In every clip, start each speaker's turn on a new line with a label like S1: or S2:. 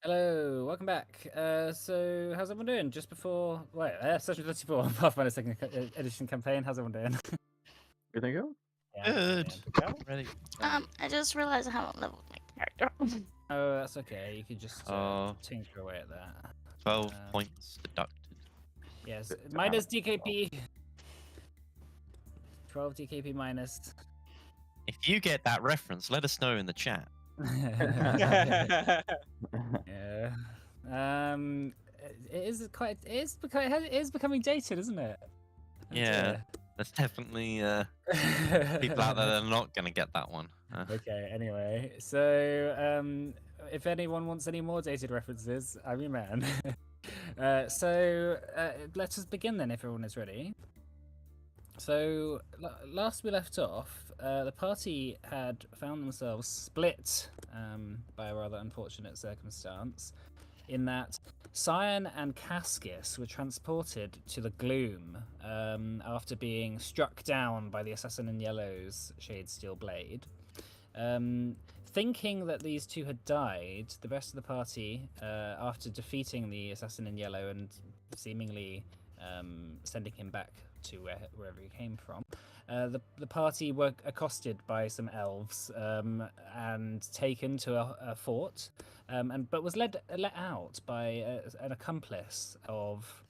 S1: Hello, welcome back. So how's everyone doing? Just before, session 34, Pathfinder second edition campaign. How's everyone doing?
S2: Everything go?
S1: Yeah,
S3: Good.
S1: brilliant.
S3: Ready.
S4: I just realized I haven't leveled my character.
S1: Oh, that's okay. You could just
S3: Oh.
S1: tinker away at that.
S3: 12 points deducted.
S1: Yes,
S2: So
S1: minus DKP. 12 DKP minus.
S3: If you get that reference, let us know in the chat.
S1: Yeah. It is becoming dated, isn't it? Oh,
S3: Yeah.
S1: dear.
S3: There's definitely people out there that are not going to get that one.
S1: Okay, anyway, so if anyone wants any more dated references, I'm your man. So let us begin then, if everyone is ready. So last we left off, the party had found themselves split by a rather unfortunate circumstance, in that Cyan and Cascus were transported to the gloom after being struck down by the Assassin in Yellow's Shadesteel Blade. Thinking that these two had died, the rest of the party, after defeating the Assassin in Yellow and seemingly sending him back to wherever he came from, the party were accosted by some elves and taken to a fort, but was let out by an accomplice of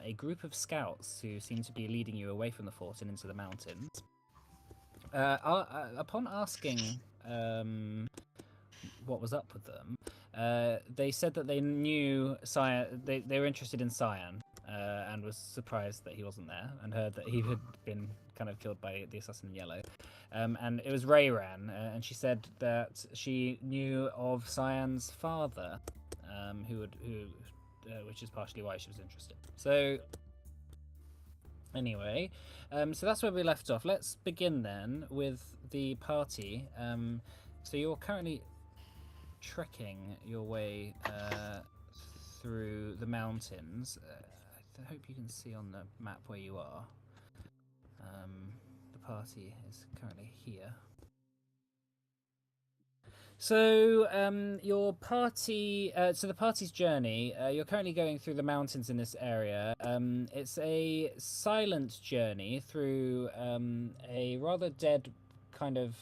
S1: a group of scouts who seemed to be leading you away from the fort and into the mountains. Upon asking what was up with them, they said that they knew Cyan. They were interested in Cyan, and was surprised that he wasn't there, and heard that he had been kind of killed by the Assassin in Yellow. And it was Rayran, and she said that she knew of Cyan's father, which is partially why she was interested. So anyway, so that's where we left off. Let's begin then with the party. So you're currently trekking your way through the mountains. I hope you can see on the map where you are. The party is currently here. So your party, so the party's journey, you're currently going through the mountains in this area. It's a silent journey through a rather dead kind of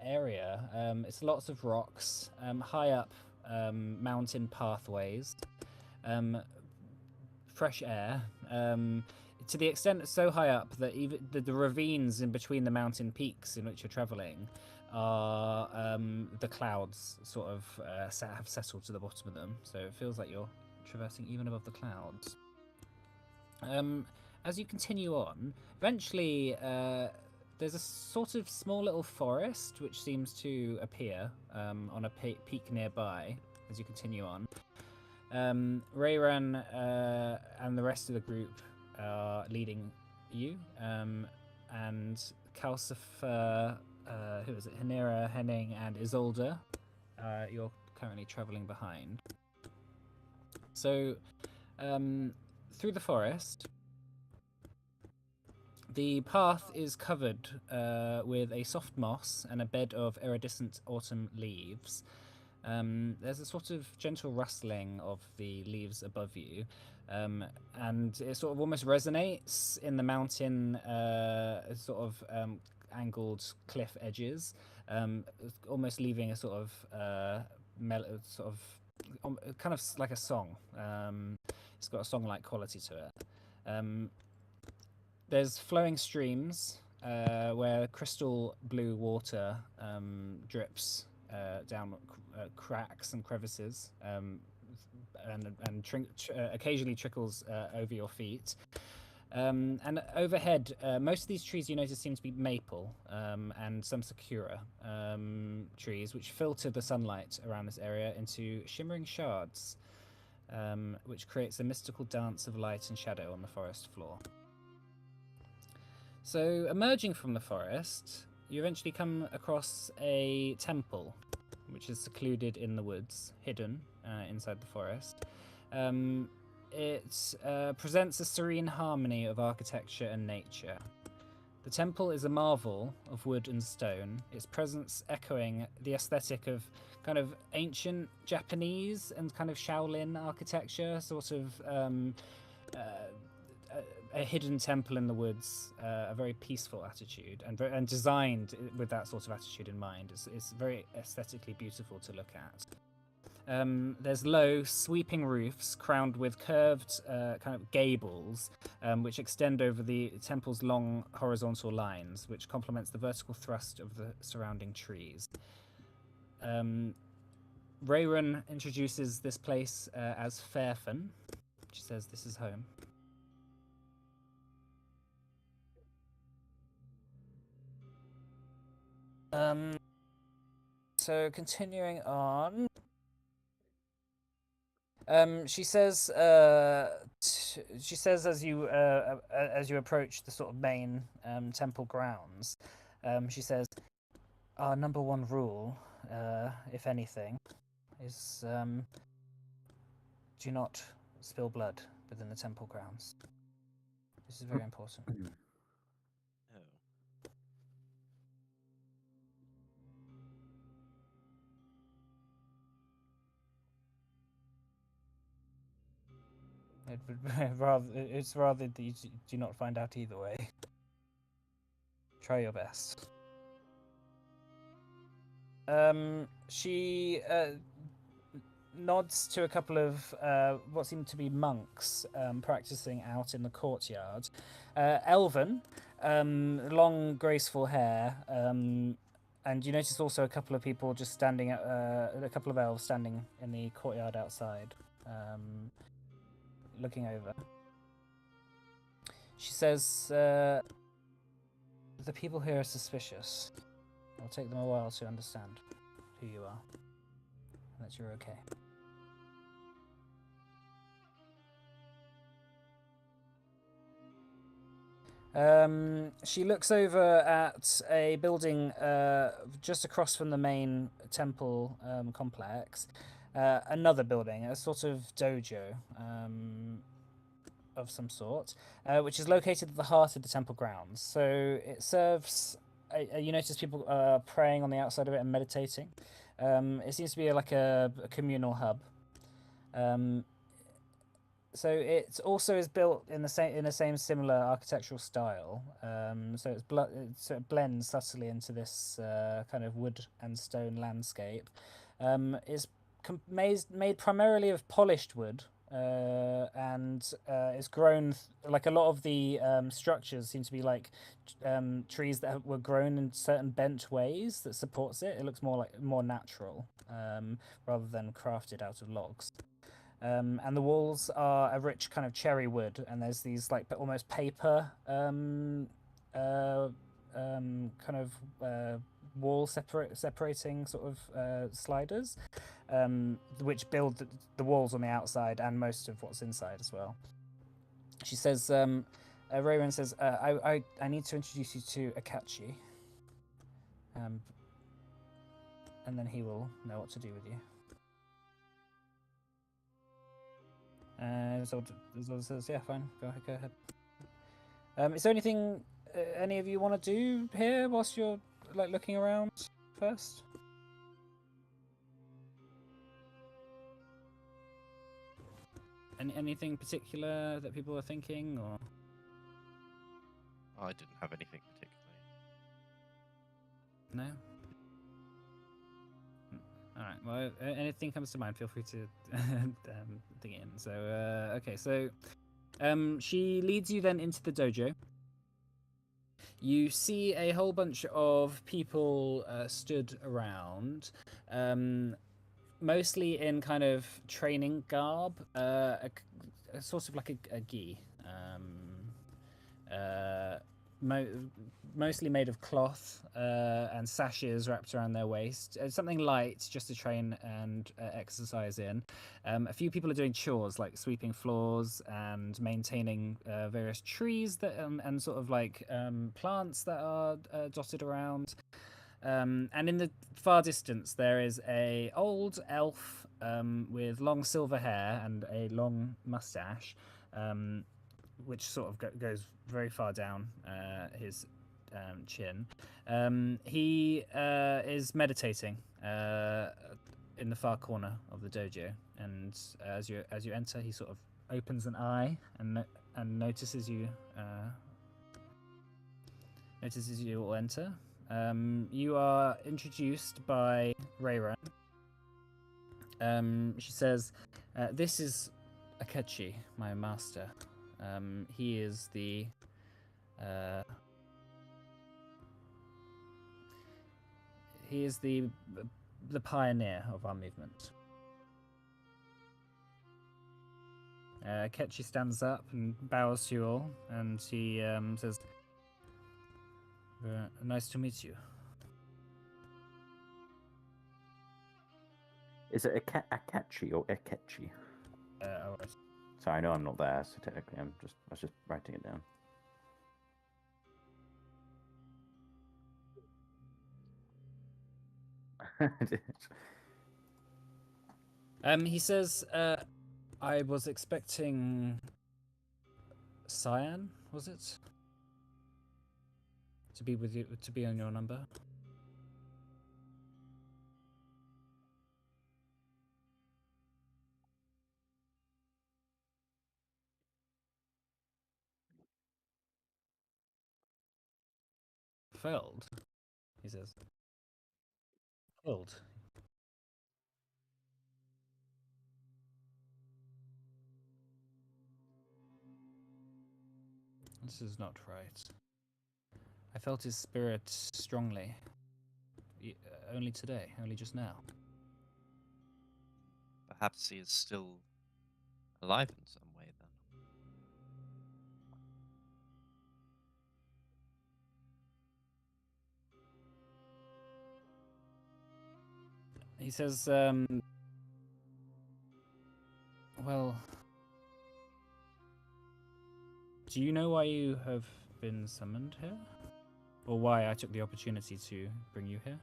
S1: area. It's lots of rocks, high up mountain pathways, fresh air, to the extent so high up that even the ravines in between the mountain peaks in which you're traveling are the clouds sort of have settled to the bottom of them, so it feels like you're traversing even above the clouds. As you continue on, eventually there's a sort of small little forest which seems to appear on a peak nearby as you continue on. Rayran and the rest of the group are leading you, and Calcifer, who is it? Hanira, Henning, and Isolde, you're currently travelling behind. So, through the forest, the path is covered with a soft moss and a bed of iridescent autumn leaves. There's a sort of gentle rustling of the leaves above you, and it sort of almost resonates in the mountain sort of angled cliff edges, almost leaving a sort of kind of like a song. It's got a song-like quality to it. There's flowing streams where crystal blue water drips down cracks and crevices, and occasionally trickles over your feet. And overhead, most of these trees you notice seem to be maple and some sakura trees, which filter the sunlight around this area into shimmering shards, which creates a mystical dance of light and shadow on the forest floor. So, emerging from the forest, you eventually come across a temple, which is secluded in the woods, hidden inside the forest. It presents a serene harmony of architecture and nature. The temple is a marvel of wood and stone, its presence echoing the aesthetic of kind of ancient Japanese and kind of Shaolin architecture, sort of a hidden temple in the woods, a very peaceful attitude, and designed with that sort of attitude in mind. It's very aesthetically beautiful to look at. There's low, sweeping roofs crowned with curved kind of gables, which extend over the temple's long horizontal lines, which complements the vertical thrust of the surrounding trees. Rayrun introduces this place as Farfaen. She says this is home. So continuing on. She says as you approach the sort of main temple grounds, she says, our number one rule, if anything, is do not spill blood within the temple grounds. This is very important.
S3: Oh.
S1: It's rather that you do not find out either way. Try your best. She nods to a couple of what seem to be monks practicing out in the courtyard. Elven, long, graceful hair, and you notice also a couple of people just standing at a couple of elves standing in the courtyard outside. Looking over. She says, the people here are suspicious. It'll take them a while to understand who you are, and that you're okay. She looks over at a building just across from the main temple complex. Another building, a sort of dojo of some sort, which is located at the heart of the temple grounds. So it serves. You notice people praying on the outside of it and meditating. It seems to be like a communal hub. So it also is built in the same similar architectural style. So it blends subtly into this kind of wood and stone landscape. It's made primarily of polished wood, and it's grown like a lot of the structures seem to be like trees that were grown in certain bent ways that supports it. It looks more natural rather than crafted out of logs. And the walls are a rich kind of cherry wood, and there's these like almost paper kind of wall separating sort of sliders, which build the walls on the outside and most of what's inside as well. She says, Rayrun says, I need to introduce you to Akachi, and then he will know what to do with you. So says, yeah, fine, go ahead. Is there anything any of you want to do here whilst you're like looking around first? Anything particular that people are thinking, or?
S3: I didn't have anything particularly.
S1: No. All right. Well, anything comes to mind, feel free to dig it in. So, okay. So, she leads you then into the dojo. You see a whole bunch of people stood around, mostly in kind of training garb, a sort of like a gi. Mostly made of cloth and sashes wrapped around their waist. Something light just to train and exercise in. A few people are doing chores like sweeping floors and maintaining various trees that and sort of like plants that are dotted around. And in the far distance there is a old elf with long silver hair and a long mustache, which sort of goes very far down his chin. He is meditating in the far corner of the dojo, and as you enter, he sort of opens an eye and notices you. Notices you all enter. You are introduced by Rayron. She says, "This is Akechi, my master. He is the pioneer of our movement." Akechi stands up and bows to you all, and he says, "Nice to meet you."
S2: Is it Akechi or Ekechi?
S1: All right.
S2: So I know I'm not there, so technically I was just writing it down.
S1: He says, "I was expecting Cyan, was it? To be with you, to be on your number." Failed, he says. Killed. This is not right. I felt his spirit strongly. Only today, only just now.
S3: Perhaps he is still alive in some way then.
S1: He says, well, do you know why you have been summoned here? Or why I took the opportunity to bring you here?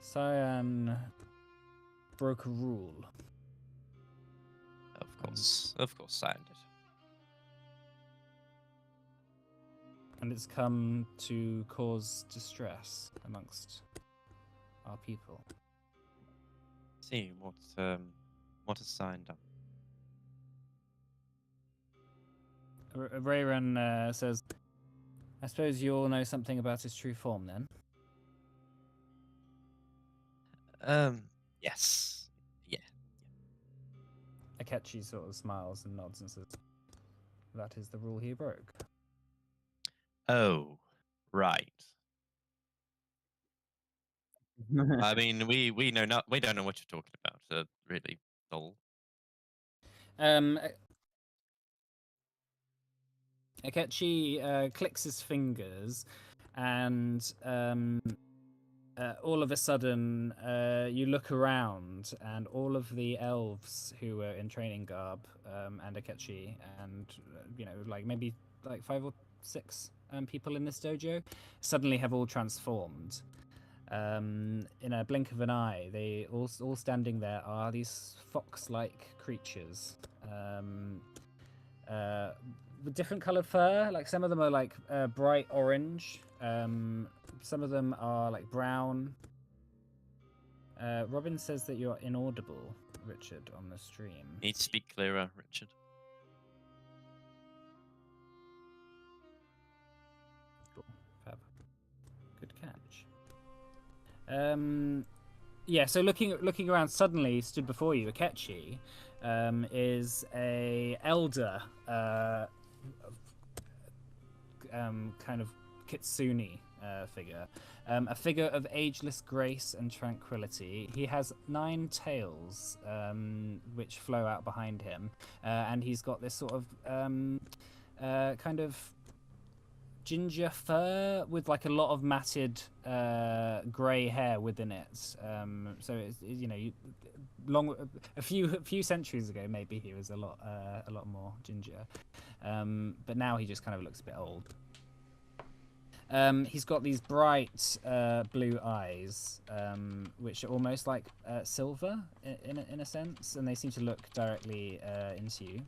S1: Cyan broke a rule.
S3: Of course, Cyan did.
S1: And it's come to cause distress amongst our people.
S3: See what has Cyan done?
S1: Rayron says, "I suppose you all know something about his true form, then?"
S3: Yes, yeah.
S1: Akechi sort of smiles and nods and says, "That is the rule he broke."
S3: Oh, right. I mean, we know not. We don't know what you're talking about. Really, Dol.
S1: Akechi clicks his fingers, and all of a sudden, you look around, and all of the elves who were in training garb, and Akechi, and like maybe like 5 or 6 people in this dojo, suddenly have all transformed. In a blink of an eye, they all standing there are these fox-like creatures. With different colored fur. Like some of them are like bright orange. Some of them are like brown. Robin says that you're inaudible, Richard, on the stream.
S3: Need to speak clearer, Richard.
S1: Cool. Fab. Good catch. Yeah, so looking around, suddenly stood before you, Akechi, is a elder kind of kitsune figure, a figure of ageless grace and tranquility. He has 9 tails which flow out behind him, and he's got this sort of kind of ginger fur with like a lot of matted grey hair within it. So it's a few centuries ago maybe he was a lot more ginger, but now he just kind of looks a bit old. He's got these bright blue eyes, which are almost like silver in a sense, and they seem to look directly into you.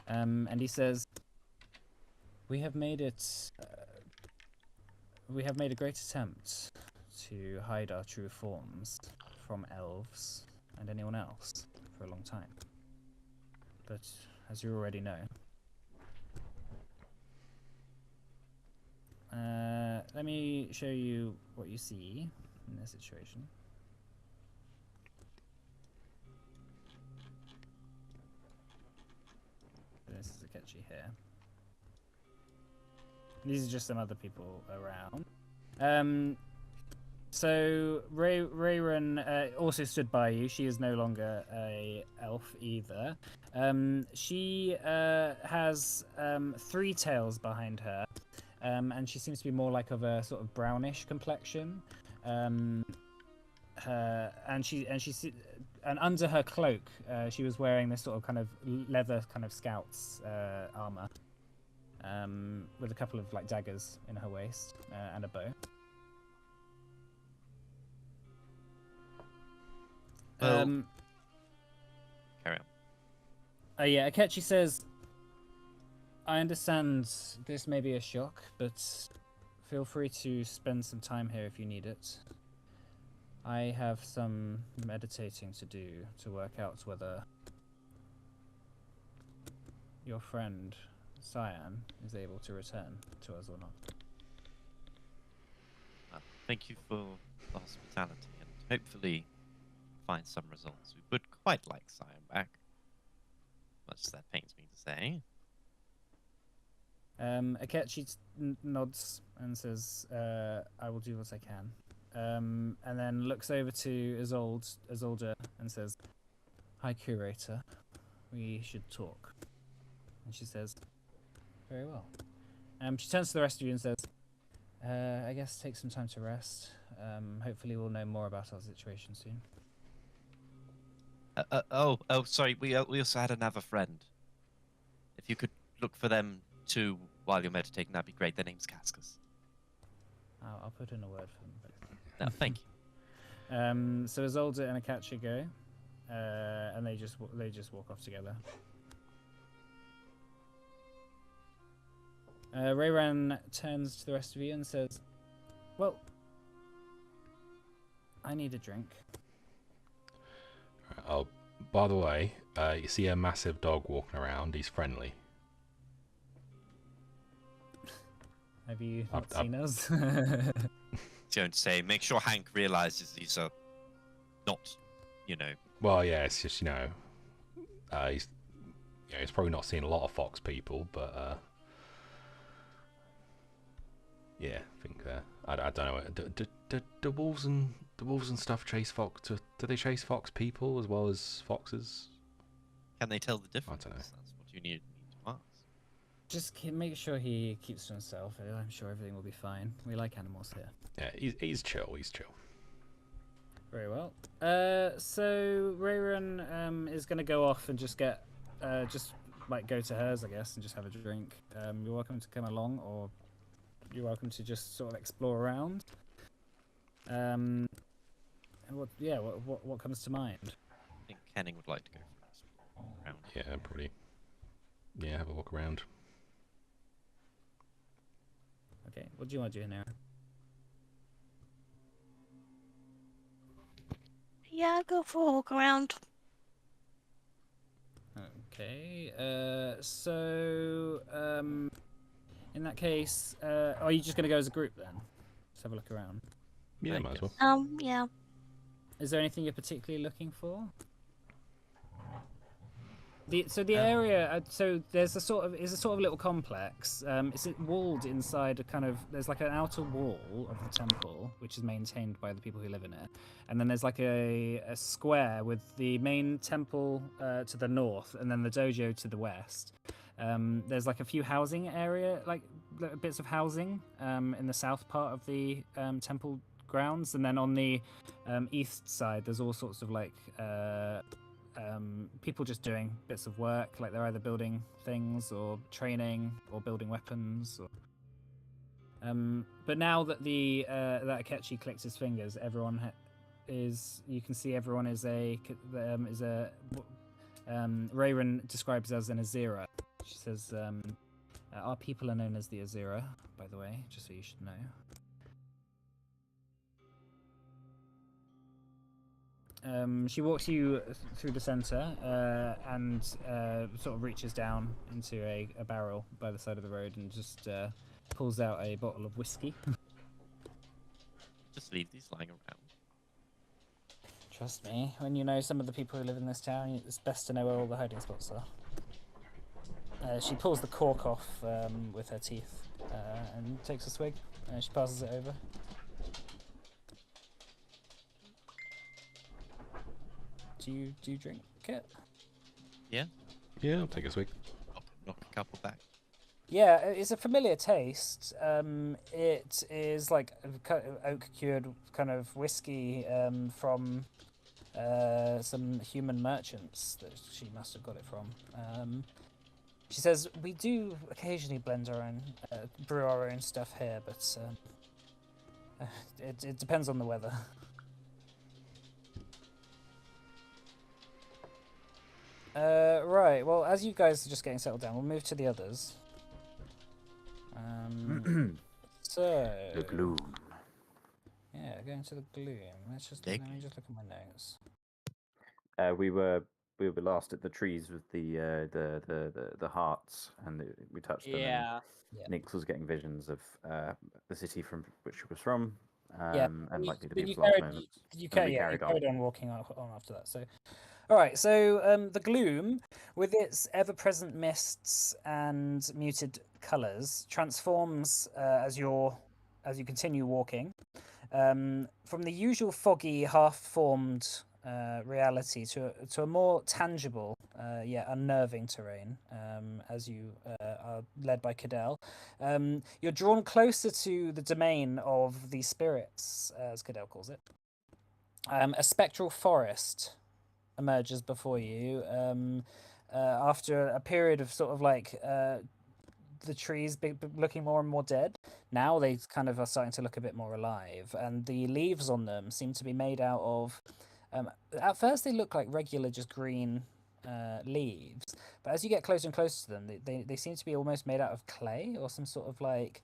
S1: And he says, "We have made it. We have made a great attempt to hide our true forms from elves and anyone else for a long time. But as you already know, let me show you what you see in this situation." This is Akechi here. These are just some other people around. So Rayron also stood by you. She is no longer a elf either. She has 3 tails behind her, and she seems to be more like of a sort of brownish complexion. And under her cloak, she was wearing this sort of kind of leather kind of scout's armor, with a couple of like daggers in her waist and a bow.
S3: Well, carry on.
S1: Yeah, Akechi says, "I understand this may be a shock, but feel free to spend some time here if you need it. I have some meditating to do to work out whether your friend Cyan is able to return to us or not."
S3: Thank you for the hospitality, and hopefully find some results. We would quite like Cyan back, much as that pains me to say.
S1: Akechi nods and says, "I will do what I can." And then looks over to Isolde and says, "Hi, Curator. We should talk." And she says, "Very well." She turns to the rest of you and says, "I guess take some time to rest. Hopefully we'll know more about our situation soon."
S3: Sorry. We also had another friend. If you could look for them too while you're meditating, that'd be great. Their name's Cascus.
S1: I'll put in a word for them both.
S3: No, thank you.
S1: So Isolde and Akechi go, and they just walk off together. Rayran turns to the rest of you and says, "Well, I need a drink."
S5: Oh, by the way, you see a massive dog walking around. He's friendly.
S1: Have you not seen us?
S3: Going to say, make sure Hank realizes these are not,
S5: Well, yeah, it's just he's probably not seen a lot of fox people, but yeah, I think I don't know. Do wolves and stuff chase fox? Do they chase fox people as well as foxes?
S3: Can they tell the difference?
S5: I don't know.
S3: That's what you need to ask.
S1: Just make sure he keeps to himself. I'm sure everything will be fine. We like animals here.
S5: Yeah, he's chill. He's chill.
S1: Very well. So Rayron is going to go off and just get, go to hers, I guess, and just have a drink. You're welcome to come along, or you're welcome to just sort of explore around. And what comes to mind?
S3: I think Henning would like to go for a round.
S5: Yeah, probably. Yeah, have a walk around.
S1: Okay, what do you want to do, Nera?
S4: Yeah, go for a walk around.
S1: Okay, in that case, are you just going to go as a group then? Just have a look around.
S5: Yeah, might as well.
S4: Yeah.
S1: Is there anything you're particularly looking for? The area, so there's a sort of little complex. It's walled inside a kind of, there's like an outer wall of the temple, which is maintained by the people who live in it, and then there's like a square with the main temple to the north, and then the dojo to the west. There's like a few housing area, like bits of housing in the south part of the temple grounds, and then on the east side, there's all sorts of like. People just doing bits of work, like they're either building things or training or building weapons. But now that that Akechi clicks his fingers, everyone you can see everyone is a Rayron describes as an Azira. She says, our people are known as the Azira, by the way, just so you should know. She walks you through the center and sort of reaches down into a barrel by the side of the road and just pulls out a bottle of whiskey.
S3: Just leave these lying around.
S1: Trust me, when you know some of the people who live in this town, it's best to know where all the hiding spots are. She pulls the cork off with her teeth and takes a swig. She passes it over. Do you drink it?
S3: Yeah?
S5: Yeah, I'll take a swig.
S3: Knock a couple back.
S1: Yeah, it's a familiar taste. It is like oak cured kind of whiskey from some human merchants that she must have got it from. She says we do occasionally blend our own, brew our own stuff here, but it depends on the weather. Right. Well, as you guys are just getting settled down, we'll move to the others. So
S2: The gloom.
S1: yeah, going to the gloom. Let me just look at my notes.
S2: We were last at the trees with the hearts, and we touched them.
S6: Yeah.
S1: Yeah.
S2: Nix was getting visions of the city from which she was from,
S1: Yeah,
S2: and likely to be
S1: you
S2: his last
S1: carried,
S2: moments.
S1: you
S2: And we
S1: carried
S2: carried on.
S1: on walking on after that. So, all right. So the gloom, with its ever-present mists and muted colours, transforms as you continue walking from the usual foggy, half-formed reality to a more tangible, yet unnerving terrain. As you are led by Cadell, you're drawn closer to the domain of the spirits, as Cadell calls it. A spectral forest emerges before you after a period of sort of like the trees looking more and more dead. Now they kind of are starting to look a bit more alive, and the leaves on them seem to be made out of at first they look like regular just green leaves, but as you get closer and closer to them, they seem to be almost made out of clay or some sort of like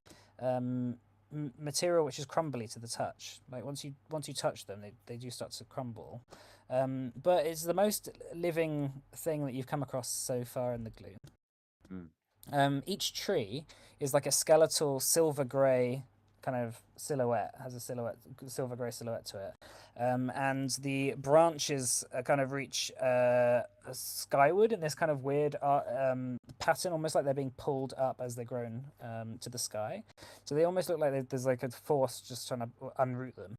S1: material which is crumbly to the touch. Like once you touch them, they do start to crumble. But it's the most living thing that you've come across so far in the gloom. Each tree is like a skeletal silver grey kind of silhouette, has a silver grey silhouette to it. And the branches kind of reach skyward in this kind of weird pattern, almost like they're being pulled up as they're grown to the sky. So they almost look like there's like a force just trying to unroot them.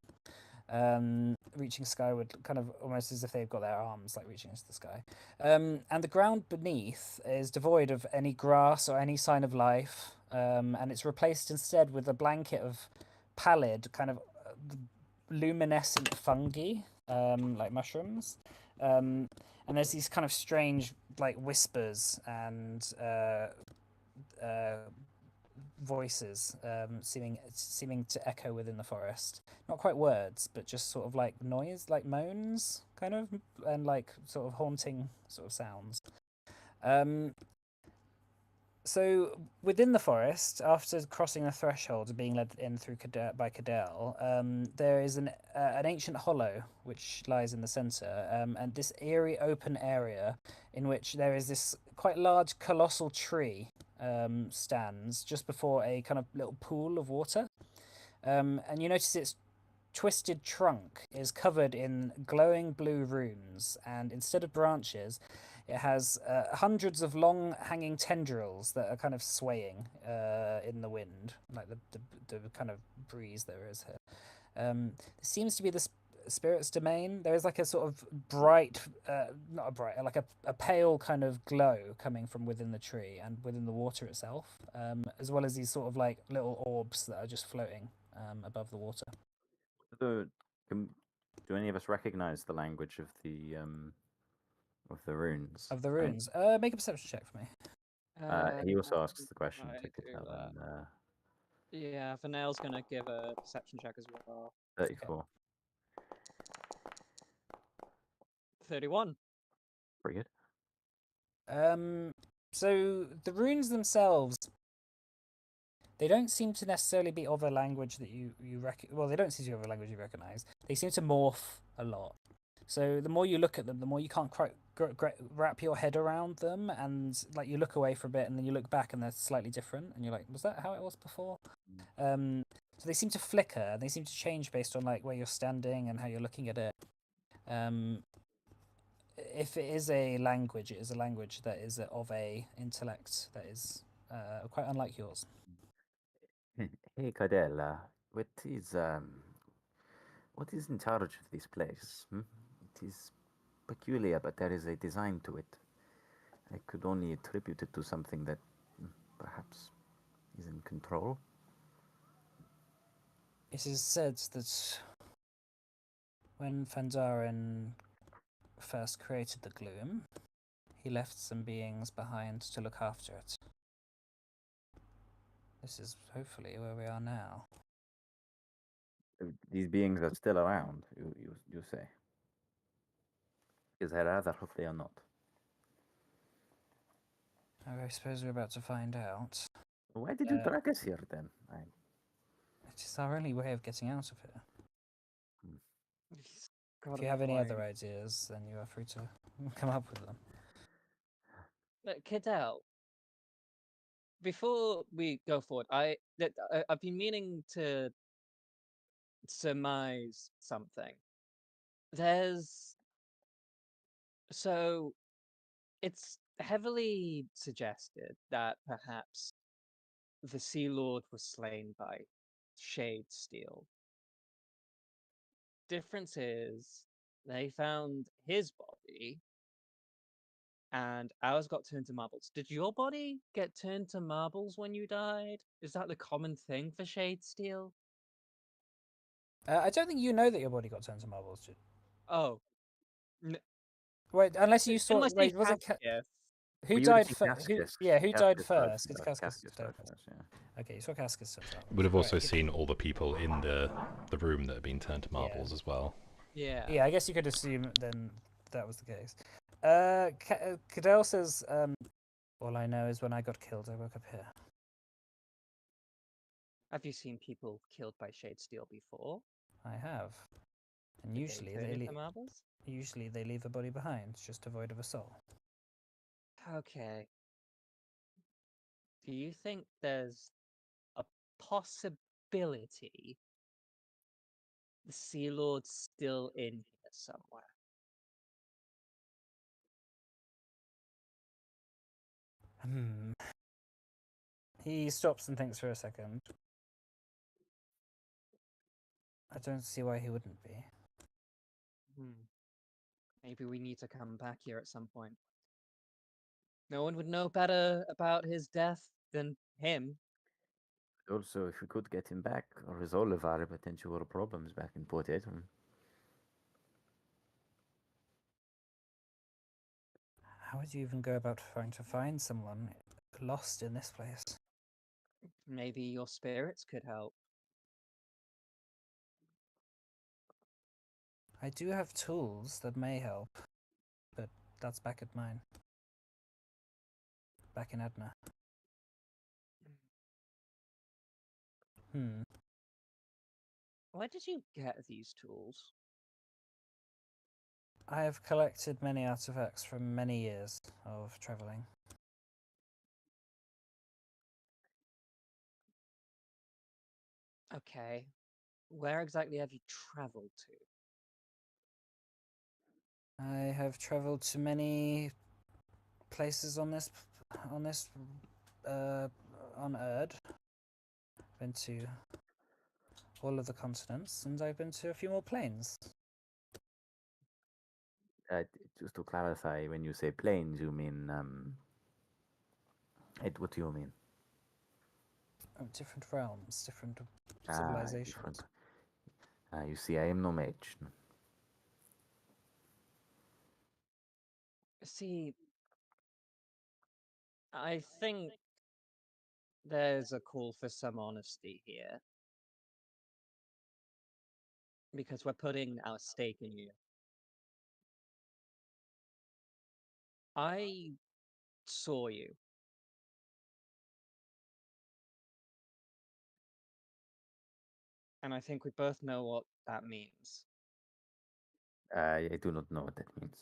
S1: Reaching skyward, kind of almost as if they've got their arms like reaching into the sky. And the ground beneath is devoid of any grass or any sign of life, and it's replaced instead with a blanket of pallid, kind of luminescent fungi, like mushrooms. And there's these kind of strange like whispers and voices seeming to echo within the forest. Not quite words, but just sort of like noise, like moans, kind of, and like sort of haunting sort of sounds. So within the forest, after crossing the threshold and being led in through by Cadell, there is an ancient hollow which lies in the centre, and this eerie open area in which there is this quite large colossal tree stands just before a kind of little pool of water. And you notice its twisted trunk is covered in glowing blue runes, and instead of branches, it has hundreds of long hanging tendrils that are kind of swaying in the wind, like the kind of breeze there is here. There seems to be the spirit's domain. There is like a sort of bright, not a bright, like a pale kind of glow coming from within the tree and within the water itself, as well as these sort of like little orbs that are just floating above the water.
S2: Do any of us recognize the language of the runes?
S1: Of the runes. Make a perception check for me.
S2: He also asks the question
S6: I
S2: to
S6: do
S2: Cadell.
S6: that.
S2: And,
S6: Yeah, Fennell's gonna give a perception check as well.
S2: 34.
S6: 31.
S2: Pretty good.
S1: So the runes themselves, they don't seem to necessarily be of a language that you well, they don't seem to be of a language you recognize. They seem to morph a lot. So the more you look at them, the more you can't quite wrap your head around them, and like you look away for a bit, and then you look back, and they're slightly different, and you're like, was that how it was before? So they seem to flicker, and they seem to change based on like where you're standing and how you're looking at it. If it is a language, it is a language that is of a intellect that is quite unlike yours.
S2: Hey, Cadella, what is in charge of this place? It is peculiar, but there is a design to it. I could only attribute it to something that perhaps is in control.
S1: It is said that when Fandaren first created the gloom, he left some beings behind to look after it. This is hopefully where we are now.
S2: These beings are still around, you say? Because I rather hope they are not.
S1: I suppose we're about to find out.
S2: Why did you drag us here then?
S1: It is our only way of getting out of here.
S6: He's
S1: If
S6: got
S1: you
S6: a
S1: have any other
S6: point.
S1: ideas, then you are free to come up with them.
S6: But Cadell, before we go forward, I've been meaning to surmise something. So it's heavily suggested that perhaps the Sea Lord was slain by Shade Steel. Difference is they found his body and ours got turned to marbles. Did your body get turned to marbles when you died? Is that the common thing for Shade Steel?
S1: I don't think you know that your body got turned to marbles, dude.
S6: Oh.
S1: Wait, unless you saw.
S6: Unless
S1: Wait, was it?
S6: Cascus.
S1: Who
S2: We would
S1: died
S2: see
S1: first?
S2: Cascus.
S1: Who died
S2: Cascus
S1: first? Because
S2: first,
S1: Cascus died
S2: first,
S1: first.
S2: yeah.
S1: Okay, you saw Cascus turn to marbles.
S5: Would have also
S1: Alright,
S5: seen all the people in the room that had been turned to marbles as well.
S6: Yeah.
S1: Yeah, I guess you could assume then that was the case. Cadell says, all I know is when I got killed, I woke up here.
S6: Have you seen people killed by Shade Steel before?
S1: I have. And
S6: Did
S1: usually
S6: they turn into marbles?
S1: usually they leave a body behind, just devoid of a soul.
S6: Okay. Do you think there's a possibility the Sea Lord's still in here somewhere?
S1: He stops and thinks for a second. I don't see why he wouldn't be.
S6: Maybe we need to come back here at some point. No one would know better about his death than him.
S2: Also, if we could get him back or resolve our potential problems back in Port Edwin.
S1: How would you even go about trying to find someone lost in this place?
S6: Maybe your spirits could help.
S1: I do have tools that may help, but that's back at mine. Back in Edna.
S6: Where did you get these tools?
S1: I have collected many artifacts from many years of travelling.
S6: Okay. Where exactly have you traveled to?
S1: I have travelled to many places on Erd. Been to all of the continents, and I've been to a few more planes.
S2: Just to clarify, when you say planes, you mean what do you mean?
S1: Different realms, different civilizations.
S2: Different. You see, I am no mage.
S6: See, I think There's a call for some honesty here. Because we're putting our stake in you. I saw you. And I think we both know what that means.
S2: I do not know what that means.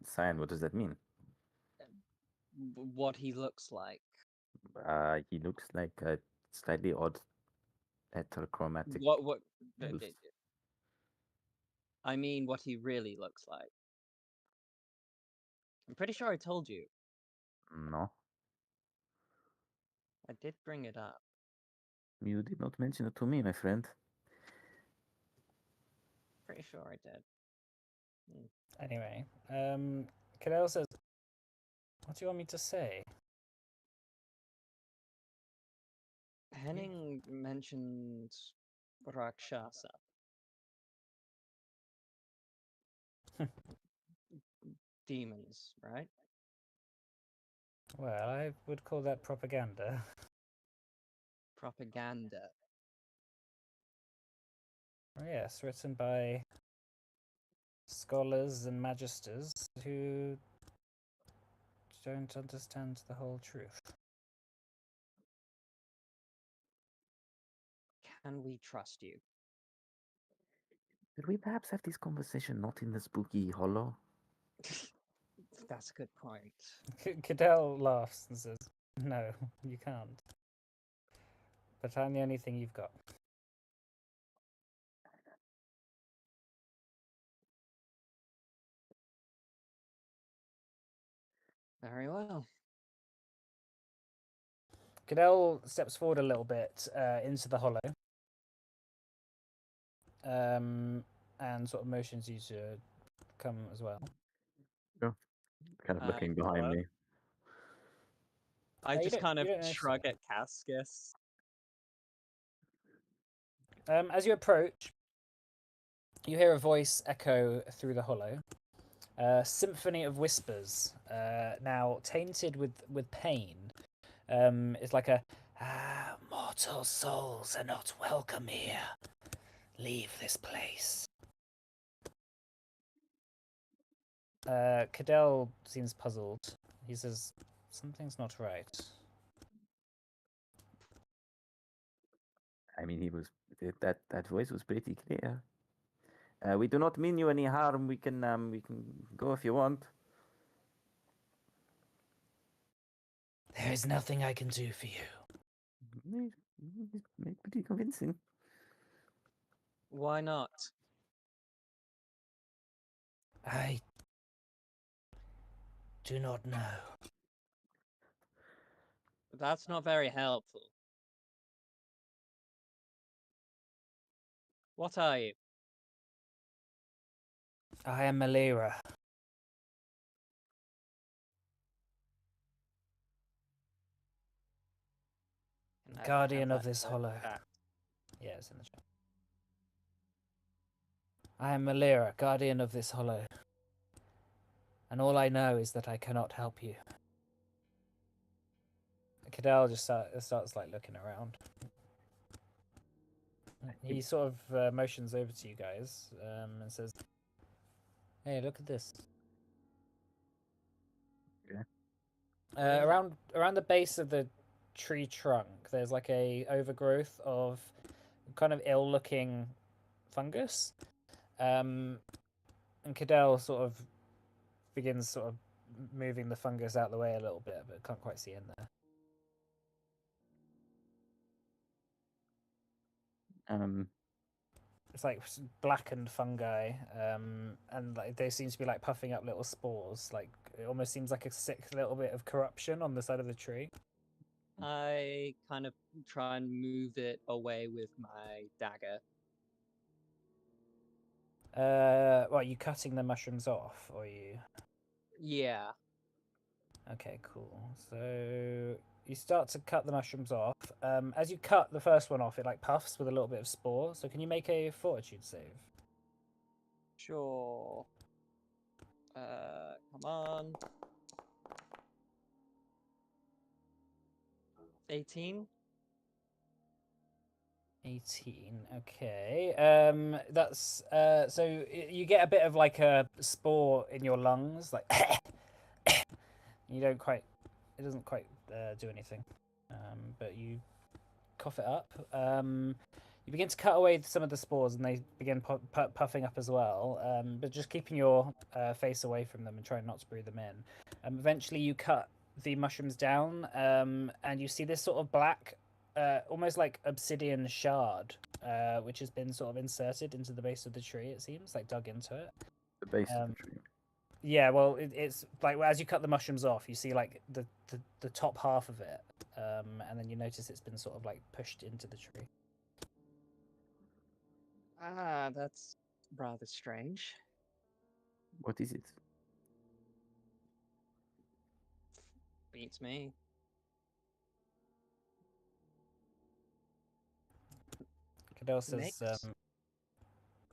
S2: Cyan, what does that mean?
S6: What he looks like.
S2: He looks like a slightly odd heterochromatic.
S6: What
S2: wolf.
S6: I mean what he really looks like. I'm pretty sure I told you.
S2: No,
S6: I did bring it up.
S2: you did not mention it to me, my friend.
S6: Pretty sure I did.
S1: Anyway, Cadell says, "What do you want me to say?"
S6: Henning mentioned Rakshasa. Demons, right?
S1: Well, I would call that propaganda.
S6: Propaganda.
S1: Oh, yes, written by scholars and magisters who don't understand the whole truth.
S6: Can we trust you?
S2: Could we perhaps have this conversation not in the spooky hollow?
S6: That's a good point.
S1: Cadell laughs and says, "No, you can't. But I'm the only thing you've got."
S6: Very well.
S1: Cadell steps forward a little bit into the hollow, and sort of motions you to come as well.
S2: Kind of looking
S6: Hello?
S2: behind me.
S6: I
S1: You
S6: just
S1: don't-
S6: kind
S1: you
S6: of
S1: don't notice
S6: shrug
S1: it.
S6: at Cascus.
S1: As you approach, you hear a voice echo through the hollow. Symphony of whispers, now tainted with pain. It's like a mortal souls are not welcome here. Leave this place. Cadell seems puzzled. He says, "Something's not right."
S2: I mean, that voice was pretty clear. We do not mean you any harm. We can go if you want.
S1: There is nothing I can do for you.
S2: He's pretty convincing.
S6: Why not?
S1: I do not know.
S6: That's not very helpful. What are you?
S1: I am Malira.
S6: Can I
S1: Guardian
S6: have
S1: of
S6: that
S1: this
S6: in the
S1: hollow.
S6: chat?
S1: Yeah, it's in the chat. I am Malira, guardian of this hollow. And all I know is that I cannot help you. Cadell just starts like looking around. He sort of motions over to you guys and says, "Hey, look at this."
S2: Yeah.
S1: Around the base of the tree trunk, there's like a overgrowth of kind of ill-looking fungus. And Cadell sort of begins sort of moving the fungus out the way a little bit, but can't quite see in there. It's like blackened fungi, and like they seem to be like puffing up little spores. Like it almost seems like a sick little bit of corruption on the side of the tree.
S6: I kind of try and move it away with my dagger.
S1: What, are you cutting the mushrooms off, or are you?
S6: Yeah.
S1: Okay, cool. So you start to cut the mushrooms off. As you cut the first one off, it like puffs with a little bit of spore. So can you make a fortitude save?
S6: Sure. Come on. 18.
S1: 18. Okay. That's so you get a bit of like a spore in your lungs, like you don't quite. It doesn't quite do anything, but you cough it up. You begin to cut away some of the spores, and they begin puffing up as well. But just keeping your face away from them and trying not to breathe them in. Eventually, you cut the mushrooms down, and you see this sort of black, almost like obsidian shard, which has been sort of inserted into the base of the tree. It seems like dug into it.
S2: The base of
S1: Um,
S2: the tree.
S1: Yeah, well, it's like as you cut the mushrooms off, you see like the top half of it, and then you notice it's been sort of like pushed into the tree.
S6: Ah, that's rather strange.
S2: What is it?
S6: Beats me.
S1: Cadell says,
S6: Next.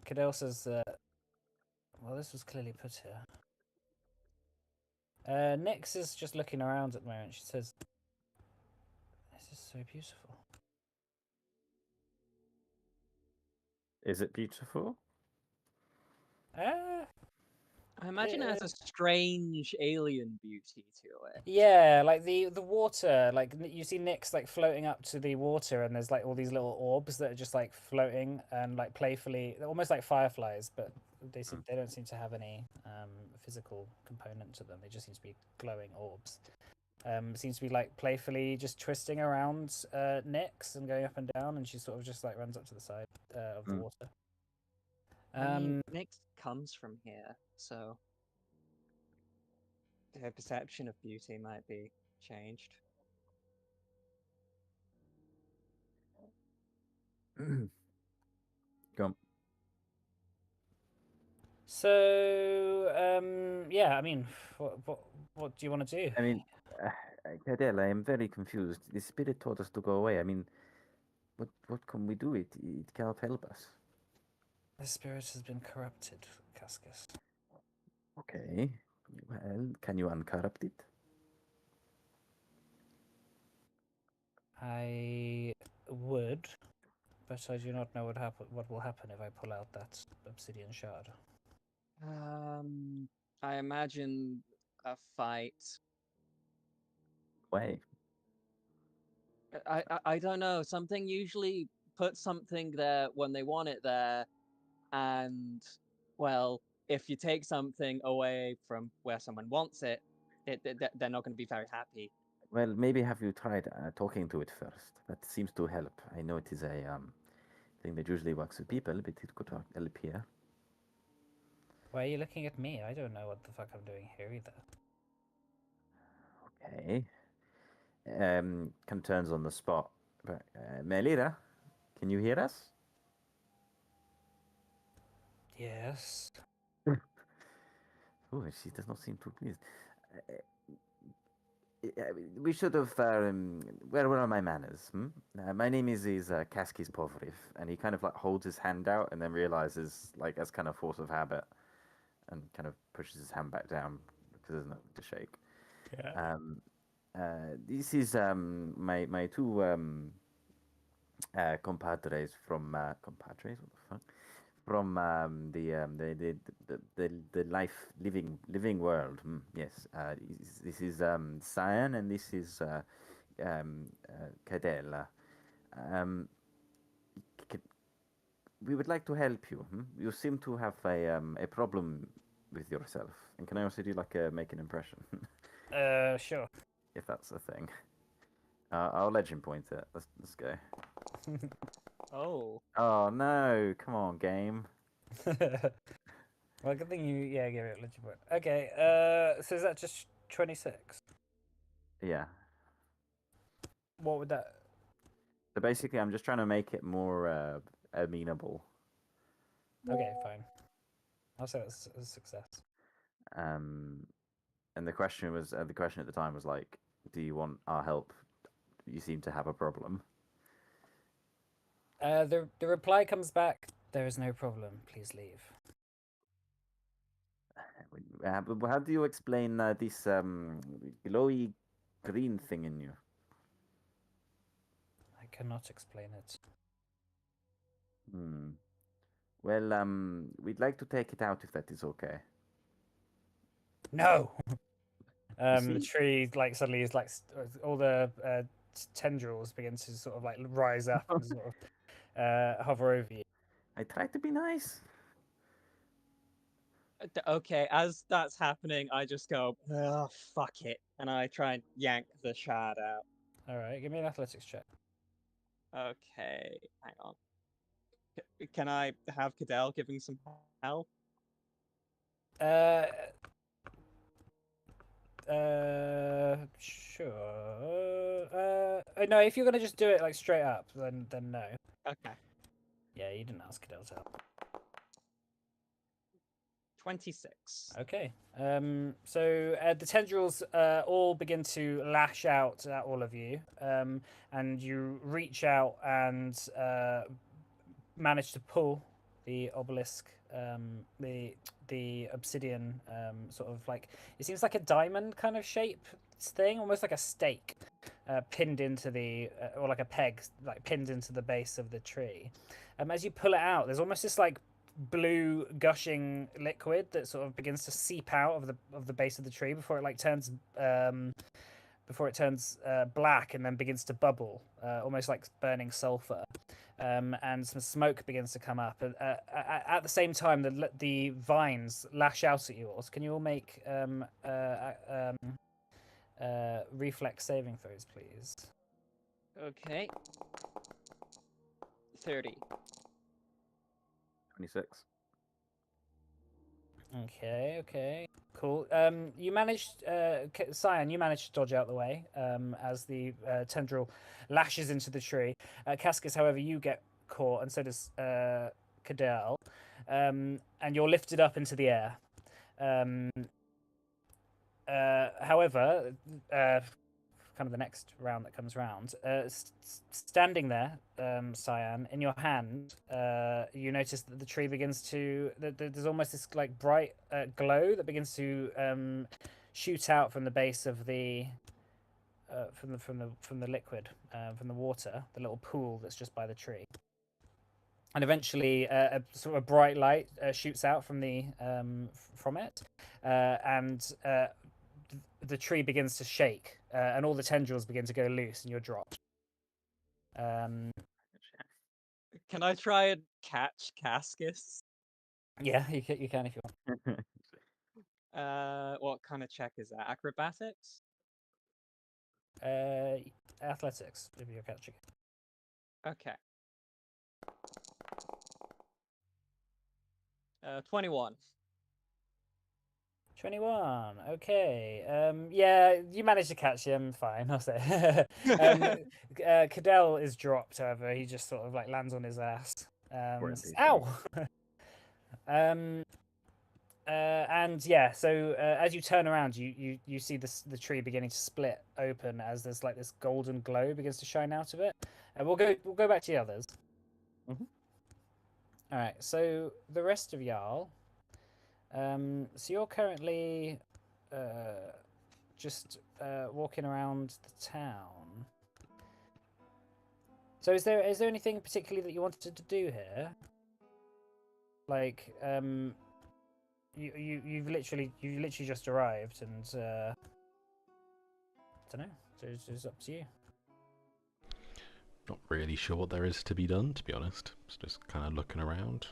S1: Cadell says, well, this was clearly put here. Nyx is just looking around at the moment. She says, "This is so beautiful."
S2: Is it beautiful?
S1: Uh,
S6: I imagine it has a strange alien beauty to it.
S1: Yeah, like the water, like you see Nyx like floating up to the water, and there's like all these little orbs that are just like floating and like playfully, almost like fireflies, but they don't seem to have any physical component to them. They just seem to be glowing orbs. Seems to be like playfully just twisting around Nyx and going up and down, and she sort of just like runs up to the side of the water.
S6: I mean, Nyx comes from here, so her perception of beauty might be changed.
S2: Go.
S1: So yeah, I mean, what do you want to do?
S2: I mean, Cadell, I am very confused. The spirit told us to go away. I mean, what can we do? It cannot help us.
S1: The spirit has been corrupted, Cascus.
S2: Okay. Well, can you uncorrupt it?
S1: I would, but I do not know what will happen if I pull out that obsidian shard.
S6: I imagine a fight.
S2: Way.
S6: I don't know. Something usually puts something there when they want it there, and well, if you take something away from where someone wants it, they're not going to be very happy.
S2: Well, maybe have you tried talking to it first? That seems to help. I know it is a thing that usually works with people, but it could help here.
S1: Why are you looking at me? I don't know what the fuck I'm doing here either.
S2: Okay. Kind of turns on the spot. But, Melira, can you hear us?
S1: Yes.
S2: Oh, she does not seem too pleased. We should have. Where are my manners? My name is Kaskis Povriv, and he kind of like holds his hand out and then realizes, like, as kind of force of habit, and kind of pushes his hand back down because there's nothing to shake.
S1: Yeah.
S2: This is my two compadres from compadres. What the fuck? From the life living world. Yes, this is Cyan, and this is Cadella. We would like to help you. You seem to have a problem with yourself. And can I also do like a make an impression?
S1: Sure.
S2: If that's a thing. I'll legend point it. Let's go.
S6: Oh,
S2: Oh no! Come on, game.
S1: Well, good thing you give it legend point. Okay. So is that just 26?
S2: Yeah.
S1: What would that?
S2: So basically, I'm just trying to make it more amenable.
S1: Okay, fine. I'll say that's a success.
S2: And the question was the question at the time was like, do you want our help? You seem to have a problem.
S1: The reply comes back. There is no problem. Please leave.
S2: How do you explain this glowy green thing in you?
S1: cannot explain it.
S2: Hmm. Well, we'd like to take it out if that is okay.
S1: No. The
S2: see?
S1: tree like suddenly is like all the tendrils begin to sort of like rise up and sort of hover over you.
S2: I try to be nice.
S6: Okay, as that's happening, I just go, oh, fuck it. And I try and yank the shard out.
S1: All right, give me an athletics check.
S6: Okay, hang on. Can I have Cadell giving some help?
S1: Sure. No, if you're gonna just do it like straight up, then no.
S6: Okay.
S1: Yeah, you didn't ask Cadell's help.
S6: 26.
S1: Okay. So the tendrils all begin to lash out at all of you, and you reach out and manage to pull the obelisk, the obsidian, sort of like it seems like a diamond kind of shape thing, almost like a stake, pinned into the or like a peg, like pinned into the base of the tree. As you pull it out, there's almost this like blue gushing liquid that sort of begins to seep out of the base of the tree before it like turns black and then begins to bubble, almost like burning sulfur. And some smoke begins to come up. At the same time, the vines lash out at you all. So can you all make reflex saving throws, please?
S6: Okay. 30.
S2: 26.
S1: Okay, cool. You managed, Cyan, you managed to dodge out the way as the tendril lashes into the tree. Cascus, however, you get caught, and so does Cadell, and you're lifted up into the air. However, kind of the next round that comes round, standing there, Cyan, in your hand, you notice that the tree begins to. There's almost this like bright glow that begins to shoot out from the base of the. From the liquid, from the water, the little pool that's just by the tree, and eventually a sort of bright light shoots out from the from it, and the tree begins to shake, and all the tendrils begin to go loose, and you're dropped.
S6: Can I try and catch Cascus?
S1: Yeah, you can if you want.
S6: What kind of check is that? Acrobatics?
S1: Athletics, if you're catching it.
S6: Okay. 21.
S1: 21. Okay. Yeah, you managed to catch him. Fine, I'll say. Cadell is dropped. However, he just sort of like lands on his ass. Ow. And yeah, so as you turn around, you see the tree beginning to split open as there's like this golden glow begins to shine out of it. We'll go back to the others.
S2: Mhm.
S1: All right. So the rest of y'all. So you're currently just walking around the town. So is there anything particularly that you wanted to do here? Like you've literally just arrived, and I don't know. So it's up to you.
S5: Not really sure what there is to be done, to be honest. It's just kind of looking around.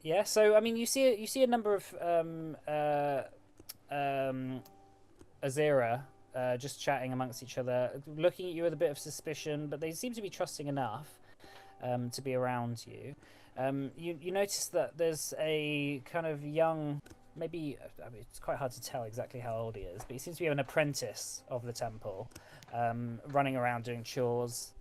S1: Yeah. So I mean, you see a number of Azera just chatting amongst each other, looking at you with a bit of suspicion, but they seem to be trusting enough to be around you. You notice that there's a kind of young, maybe I mean, it's quite hard to tell exactly how old he is, but he seems to be an apprentice of the temple, running around doing chores,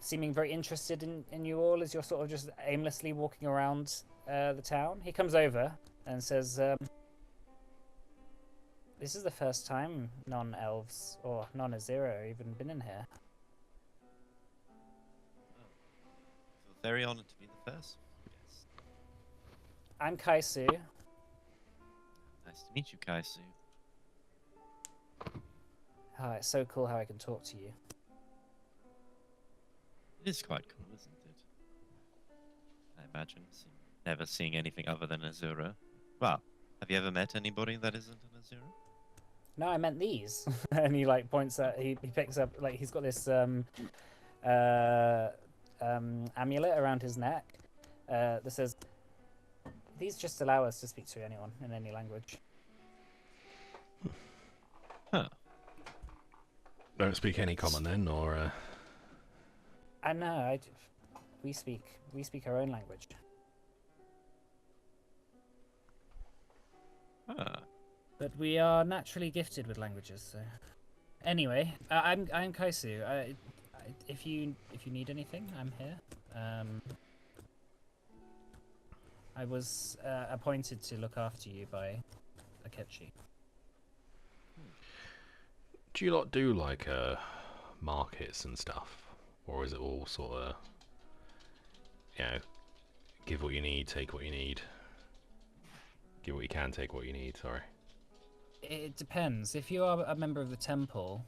S1: seeming very interested in you all as you're sort of just aimlessly walking around the town. He comes over and says, "This is the first time non-elves or non-Azera even been in here."
S3: Very honoured to be the first. Yes.
S1: I'm Kaisu.
S3: Nice to meet you, Kaisu.
S1: Ah, it's so cool how I can talk to you.
S3: It is quite cool, isn't it? I imagine never seeing anything other than Azura. Well, have you ever met anybody that isn't an Azura?
S1: No, I meant these. And he like points at he picks up like he's got this amulet around his neck that says these just allow us to speak to anyone in any language.
S3: Huh.
S5: Don't speak any common then, or
S1: I know. We speak our own language.
S3: Huh.
S1: But we are naturally gifted with languages. So, anyway, I'm Kaisu. If you need anything, I'm here. I was appointed to look after you by Akechi.
S5: do you lot do like markets and stuff, or is it all sort of, you know, give what you need, take what you need, give what you can, take what you need? Sorry.
S1: It depends. If you are a member of the temple,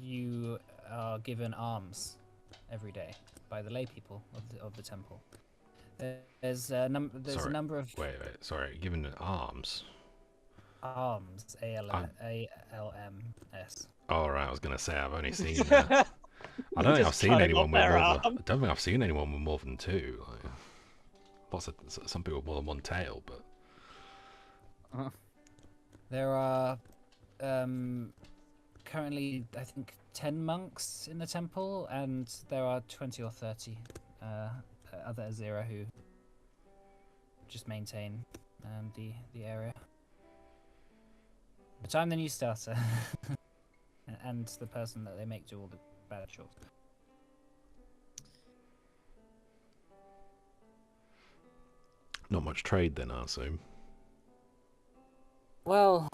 S1: you are given alms every day by the lay people of the temple. There's a number of
S5: Wait, sorry. Given arms.
S1: alms, ALMS.
S5: Oh right, I was gonna say I've only seen. I don't think I've seen anyone with more. I don't think I've seen anyone with more than two. Like, some people with more than one tail, but
S1: There are currently, I think, 10 monks in the temple, and there are 20 or 30 other Azira who just maintain the area. But I'm the new starter, and the person that they make do all the bad chores.
S5: not much trade then, I assume.
S1: Well,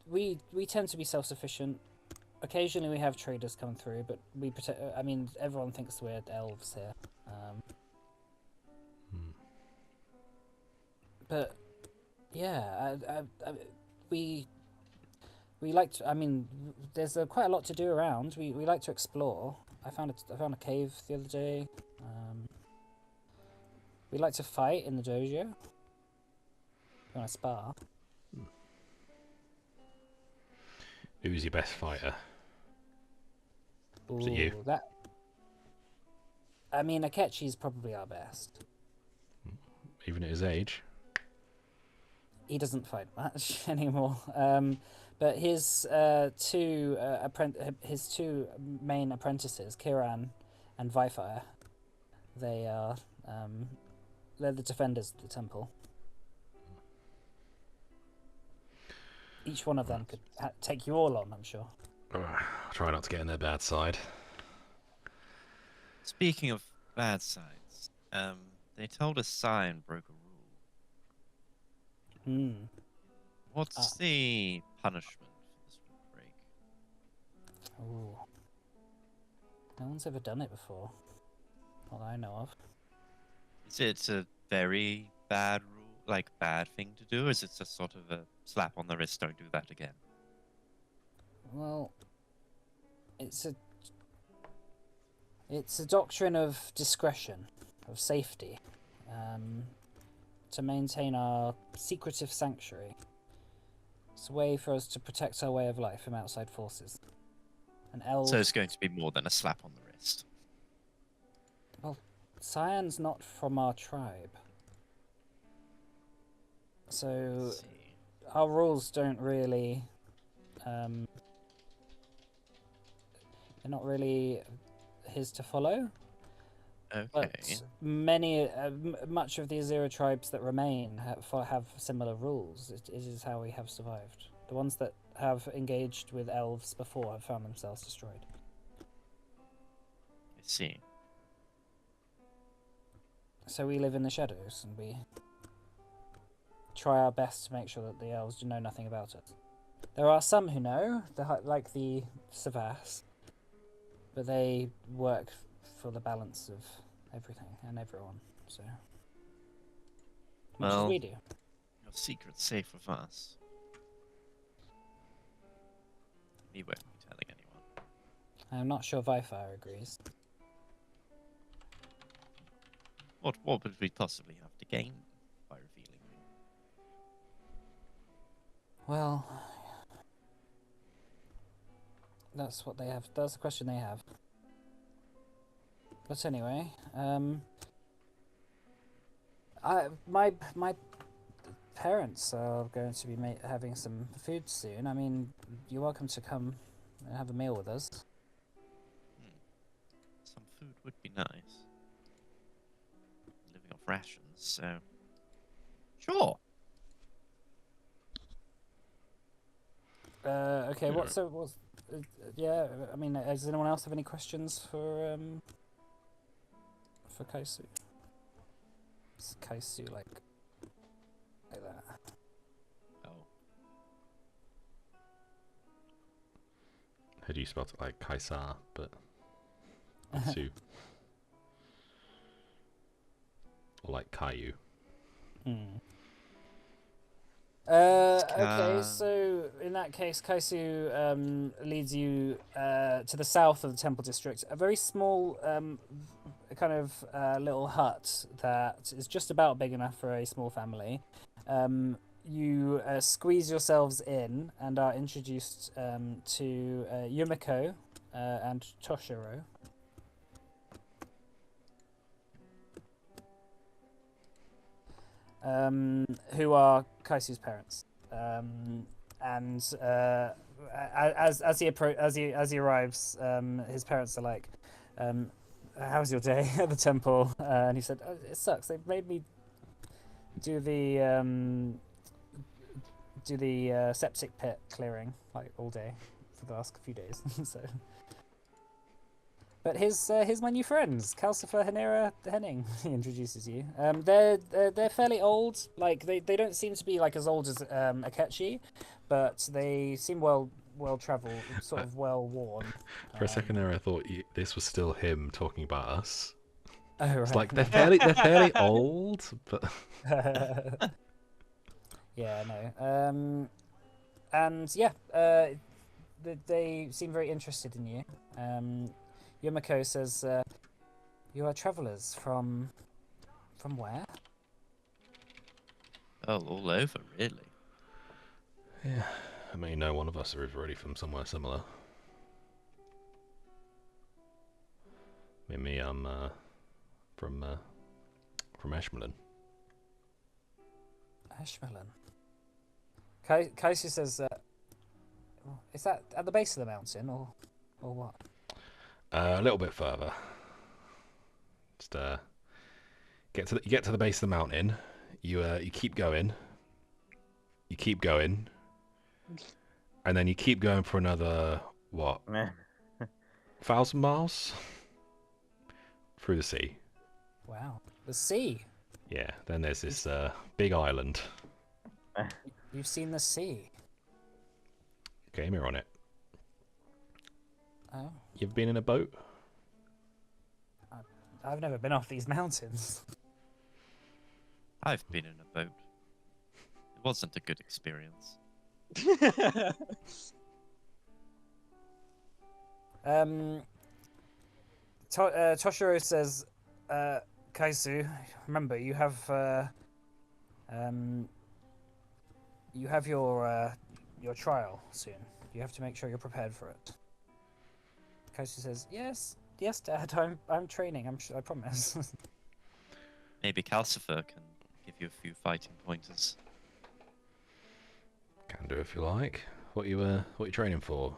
S1: we tend to be self-sufficient. Occasionally we have traders come through, but we protect. I mean, everyone thinks we're elves here. But yeah, we like to. I mean, there's quite a lot to do around. We like to explore. I found a cave the other day. We like to fight in the dojo. We want to spar.
S5: Who's your best fighter? Is it you?
S1: I mean, Akechi's probably our best.
S5: Even at his age?
S1: He doesn't fight much anymore. But his two main apprentices, Kiran and Vaifire, they're the defenders of the temple. Each one of them could take you all on, I'm sure.
S5: I'll try not to get in their bad side.
S3: Speaking of bad sides, they told us Sion broke a rule. What's the punishment for this rule break?
S1: Ooh. No one's ever done it before. Not that I know of.
S3: Is it a very bad rule, like bad thing to do, or is it just sort of a slap on the wrist, don't do that again?
S1: Well, it's a doctrine of discretion, of safety, to maintain our secretive sanctuary. It's a way for us to protect our way of life from outside forces. And elves.
S3: So it's going to be more than a slap on the wrist.
S1: Well, Sion's not from our tribe, so our rules don't really. They're not really his to follow.
S3: Okay.
S1: But much of the Azira tribes that remain have similar rules. It is how we have survived. The ones that have engaged with elves before have found themselves destroyed.
S3: I see.
S1: So we live in the shadows, and we try our best to make sure that the elves know nothing about it. There are some who know, like the Savas, but they work for the balance of everything and everyone, so much as we do.
S3: Your secret's safe with us. We won't be telling anyone.
S1: I'm not sure Vifire agrees.
S3: What would we possibly have to gain by revealing you?
S1: Well, that's what they have. That's the question they have. But anyway, my parents are going to be having some food soon. I mean, you're welcome to come and have a meal with us.
S3: Some food would be nice. Living off rations, so sure.
S1: Okay.
S5: Sure.
S1: What's? Yeah. I mean, does anyone else have any questions for Kaisu? Is Kaisu like that?
S3: Oh,
S5: Had you spelled it like Kaisar, but Sue. Or like Caillou.
S1: Okay, so in that case, Kaisu leads you to the south of the temple district, a very small kind of little hut that is just about big enough for a small family. You squeeze yourselves in and are introduced to Yumiko and Toshiro. Who are Kaisu's parents, and as he arrives, his parents are like, "How's your day at the temple?" And he said, "Oh, it sucks. They've made me do the septic pit clearing like all day for the last few days." So. But here's my new friends, Calcifer, Hanera, Henning. He introduces you. They're fairly old. Like they don't seem to be like as old as Akechi, but they seem well traveled, sort of well worn.
S5: For a second there, I thought this was still him talking about us.
S1: Oh right.
S5: It's like they're fairly old, but
S1: yeah, no. And yeah, they seem very interested in you. Yumiko says, "You are travelers from where?"
S3: oh, all over, really.
S5: yeah, I mean, no one of us is really from somewhere similar. Me, I'm from Eshmelin.
S1: Ashmelin. Kaisu says, "Is that at the base of the mountain, or what?"
S5: A little bit further. Just you get to the base of the mountain. You keep going. You keep going, and then you keep going for another 1,000 miles through the sea.
S1: Wow, the sea.
S5: Yeah. Then there's this big island.
S1: You've seen the sea.
S5: Game here on it.
S1: Oh,
S5: You ever been in a boat?
S1: I've never been off these mountains.
S3: I've been in a boat. It wasn't a good experience.
S1: Toshiro says, "Kaisu, remember you have your trial soon. You have to make sure you're prepared for it." Kaisu says, "Yes, Dad. I'm training. I promise."
S3: Maybe Calcifer can give you a few fighting pointers.
S5: Can do if you like. What you training for?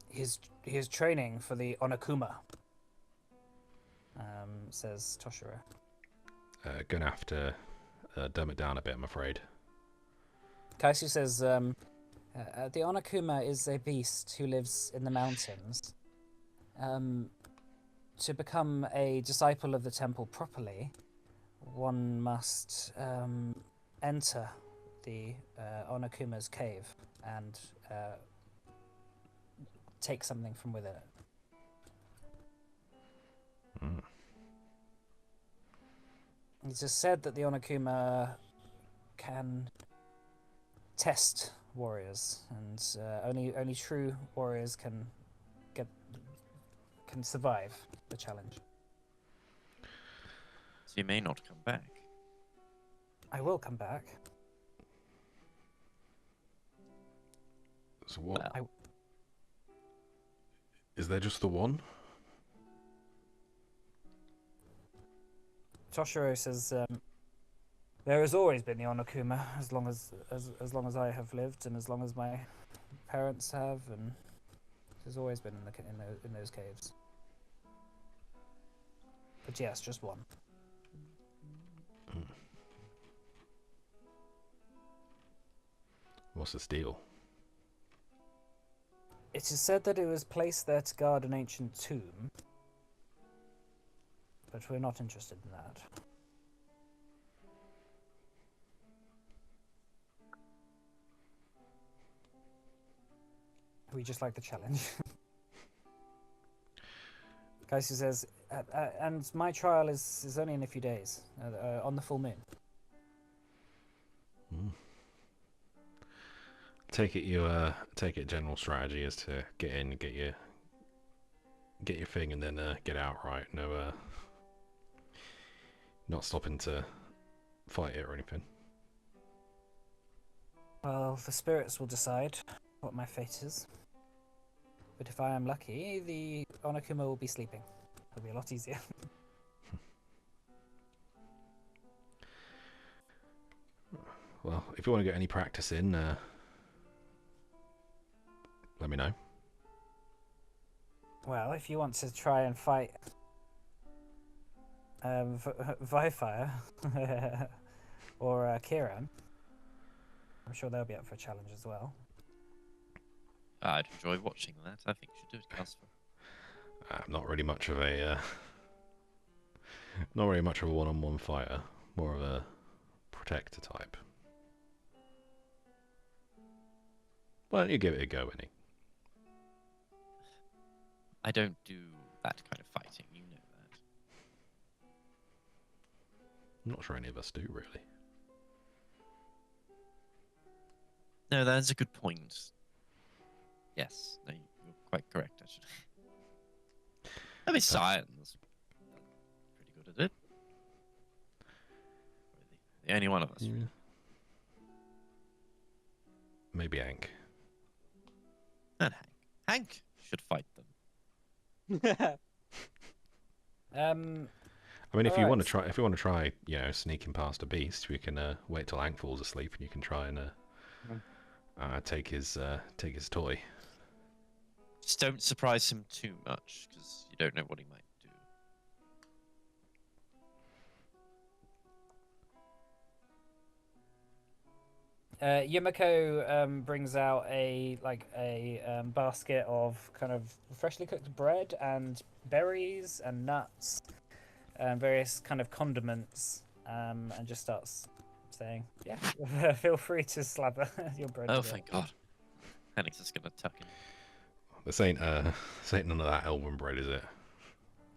S1: He's training for the Onokuma. Says Toshiro.
S5: Gonna have to dumb it down a bit, I'm afraid.
S1: Kaisu says, "The Onokuma is a beast who lives in the mountains. To become a disciple of the temple properly, one must enter the Onokuma's cave and take something from within it."
S5: Mm.
S1: It's just said that the Onokuma can test warriors, and only true warriors can survive the challenge.
S3: So you may not come back.
S1: I will come back.
S5: So what?
S3: Well,
S5: Is there just the one?
S1: Toshiro says, there has always been the Onokuma, as long as I have lived, and as long as my parents have, and there's always been in those caves. But yes, just one.
S5: What's the deal?
S1: It is said that it was placed there to guard an ancient tomb, but we're not interested in that. We just like the challenge. Kaisi says, and my trial is only in a few days, on the full moon.
S5: Take it general strategy is to get in, get your thing, and then get out, right? No, not stopping to fight it or anything.
S1: Well, the spirits will decide what my fate is. But if I am lucky, the Onokuma will be sleeping. It'll be a lot easier.
S5: Well, if you want to get any practice in, let me know.
S1: Well, if you want to try and fight Vifire or Kiran, I'm sure they'll be up for a challenge as well.
S3: I'd enjoy watching that. I think you should do it, Casper.
S5: I'm not really much of a one-on-one fighter. More of a protector type. Why don't you give it a go, Winnie?
S3: I don't do that kind of fighting, you know that.
S5: I'm not sure any of us do, really.
S3: No, that's a good point. Yes, no, you're quite correct, actually. I mean, Scien's pretty good at it. The only one of us.
S5: Yeah. Maybe Hank.
S3: And Hank. Hank should fight them.
S5: I mean, if you want to try, sneaking past a beast, we can wait till Hank falls asleep, and you can try and take his toy.
S3: Just don't surprise him too much, because you don't know what he might do.
S1: Yumiko brings out a basket of kind of freshly cooked bread and berries and nuts and various kind of condiments, and just starts saying, "Yeah, feel free to slather your bread."
S3: Oh,
S1: with it."
S3: thank God. Henny's just going to tuck in.
S5: This ain't none of that elven bread, is it?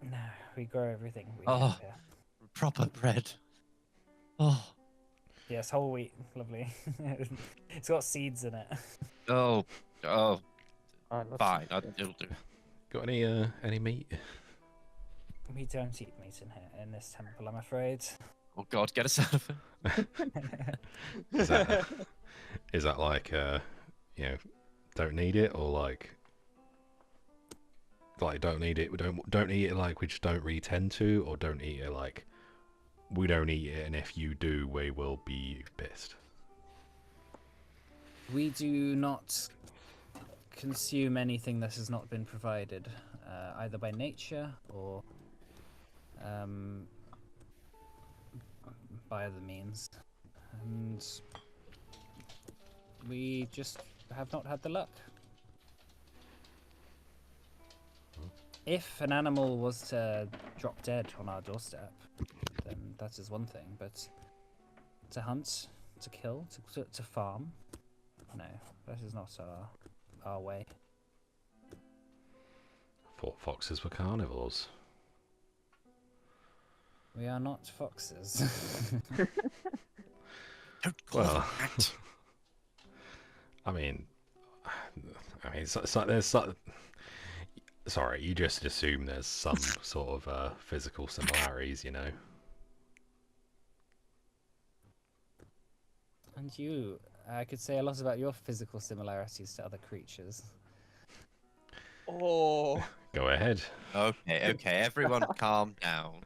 S1: No, we grow everything. We
S3: Oh.
S1: have here.
S3: Proper bread. Oh.
S1: Yes, whole wheat, lovely. It's got seeds in it.
S3: Oh.
S2: Alright,
S3: Fine, it'll do.
S5: Got any meat?
S1: We don't eat meat in here, in this temple, I'm afraid.
S3: Oh God, get us out of here.
S5: Is that like don't need it, or like don't need it, we don't eat it, like we just don't really tend to, or don't eat it like we don't eat it, and if you do, we will be pissed?
S1: We do not consume anything that has not been provided, either by nature or by other means. And we just have not had the luck. If an animal was to drop dead on our doorstep, then that is one thing, but to hunt, to kill, to farm, no, that is not our way.
S5: Thought foxes were carnivores.
S1: We are not foxes.
S3: Don't call
S5: Well,
S3: them that.
S5: I mean, there's some. Sorry, you just assume there's some sort of physical similarities, you know.
S1: And you, I could say a lot about your physical similarities to other creatures.
S6: Oh.
S5: Go ahead.
S3: Okay, everyone calm down.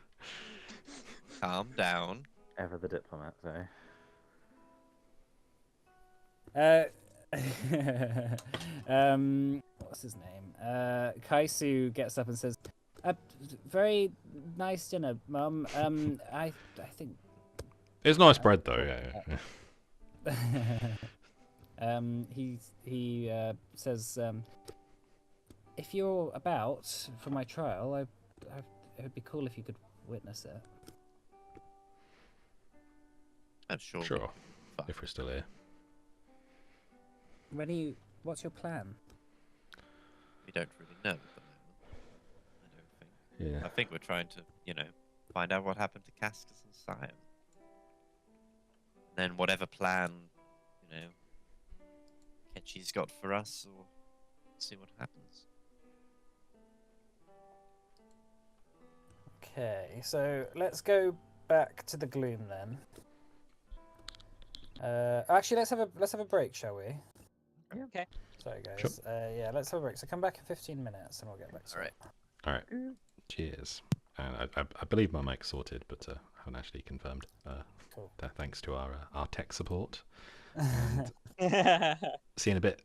S3: Calm down.
S2: Ever the diplomat, so.
S1: What's his name? Kaisu gets up and says, "Very nice dinner, Mum. I think."
S5: It's nice bread though. Yeah.
S1: He says, "If you're about for my trial, it would be cool if you could witness it."
S3: I'm sure.
S5: Sure.
S3: Fine.
S5: If we're still here.
S1: What's your plan?
S3: We don't really know at the moment. I don't think.
S5: Yeah.
S3: I think we're trying to, find out what happened to Cascus and Sion. Then whatever plan, Ketchy's got for us, or see what happens.
S1: Okay, so let's go back to the gloom then. Actually, let's have a break, shall we?
S6: Yeah, okay.
S1: Sorry, guys.
S5: Sure.
S1: Yeah, let's have a break. So come back in 15 minutes, and we'll get back to it.
S5: All right. Cheers. And I believe my mic's sorted, but I haven't actually confirmed.
S1: Cool.
S5: Thanks to our tech support. And see you in a bit.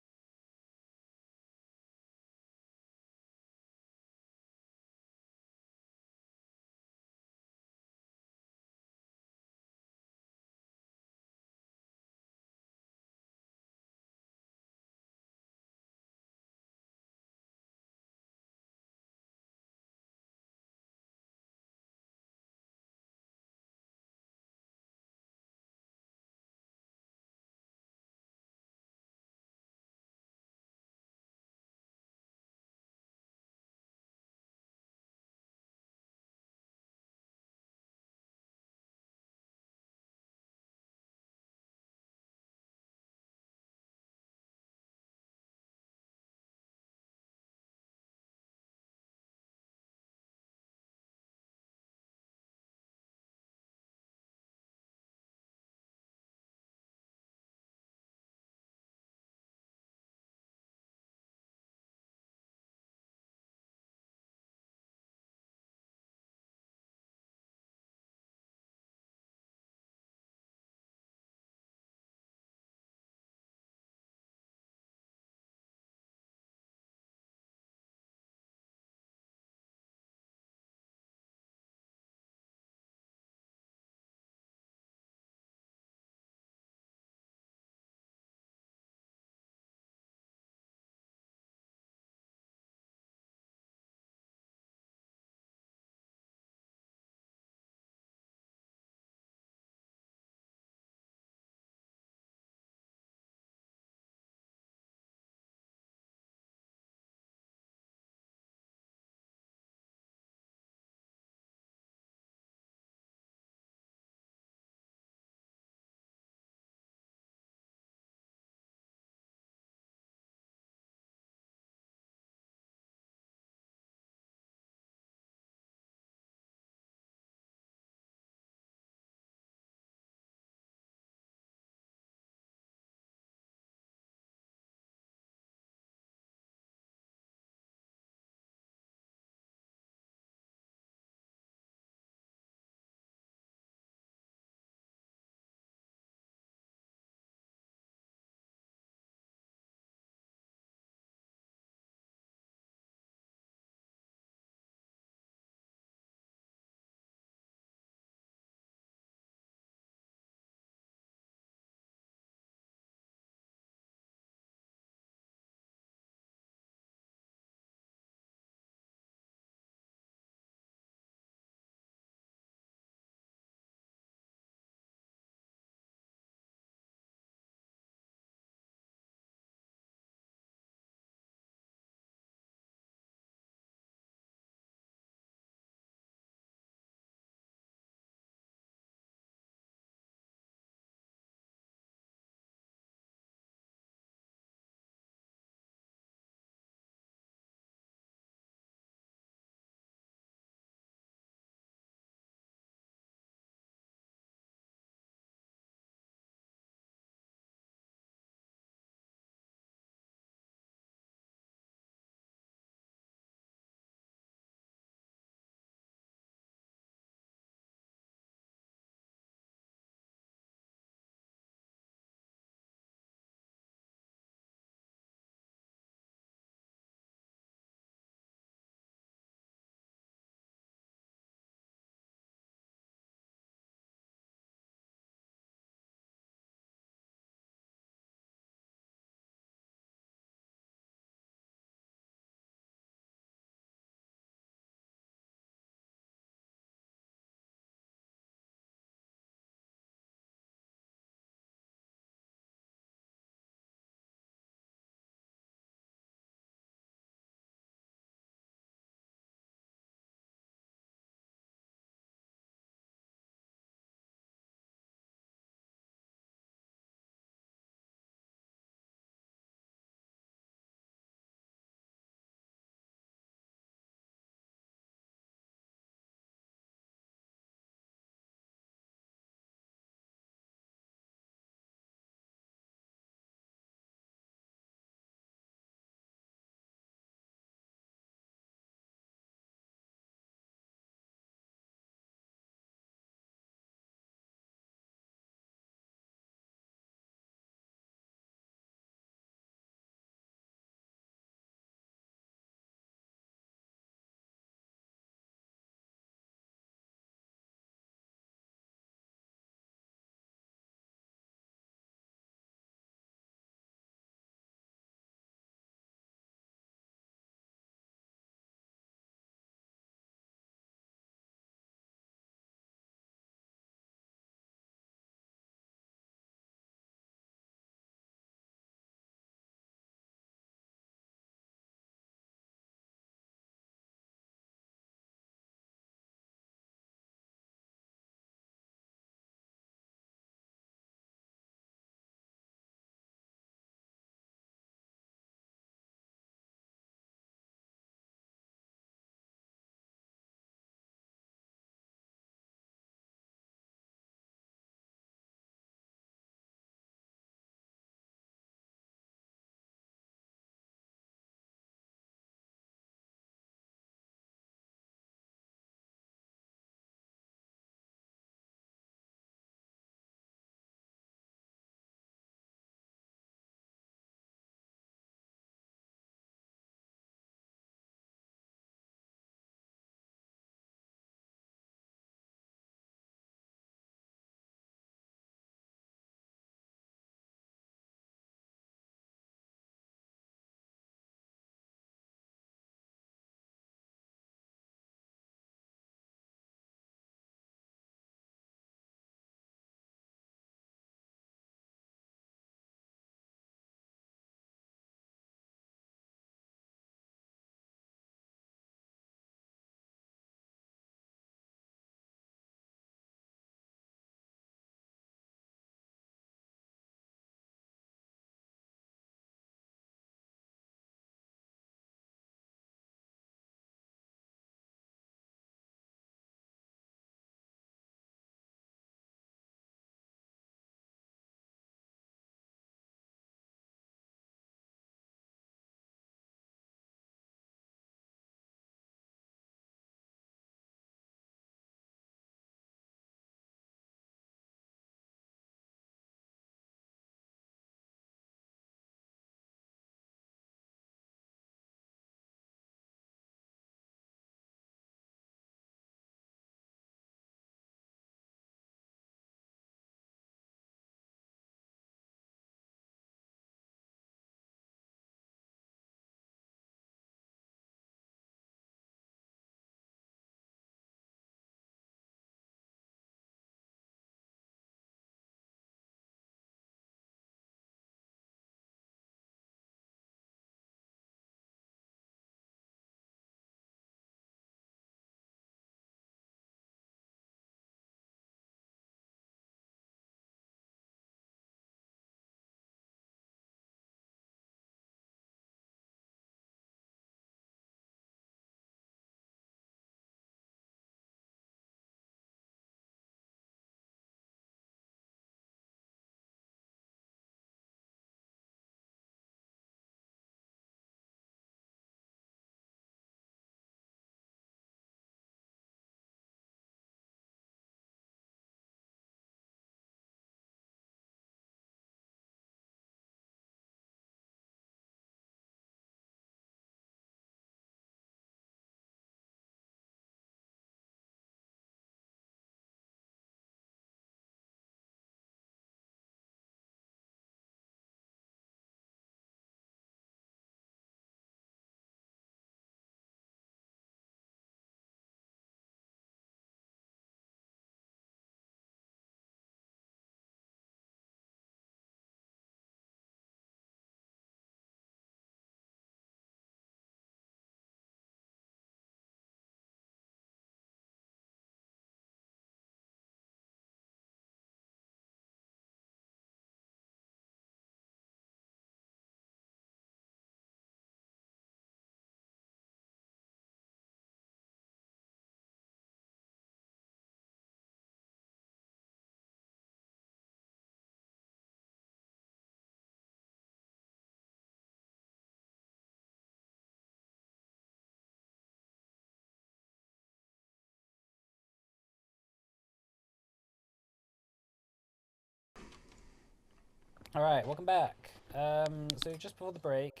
S1: All right, welcome back. So just before the break,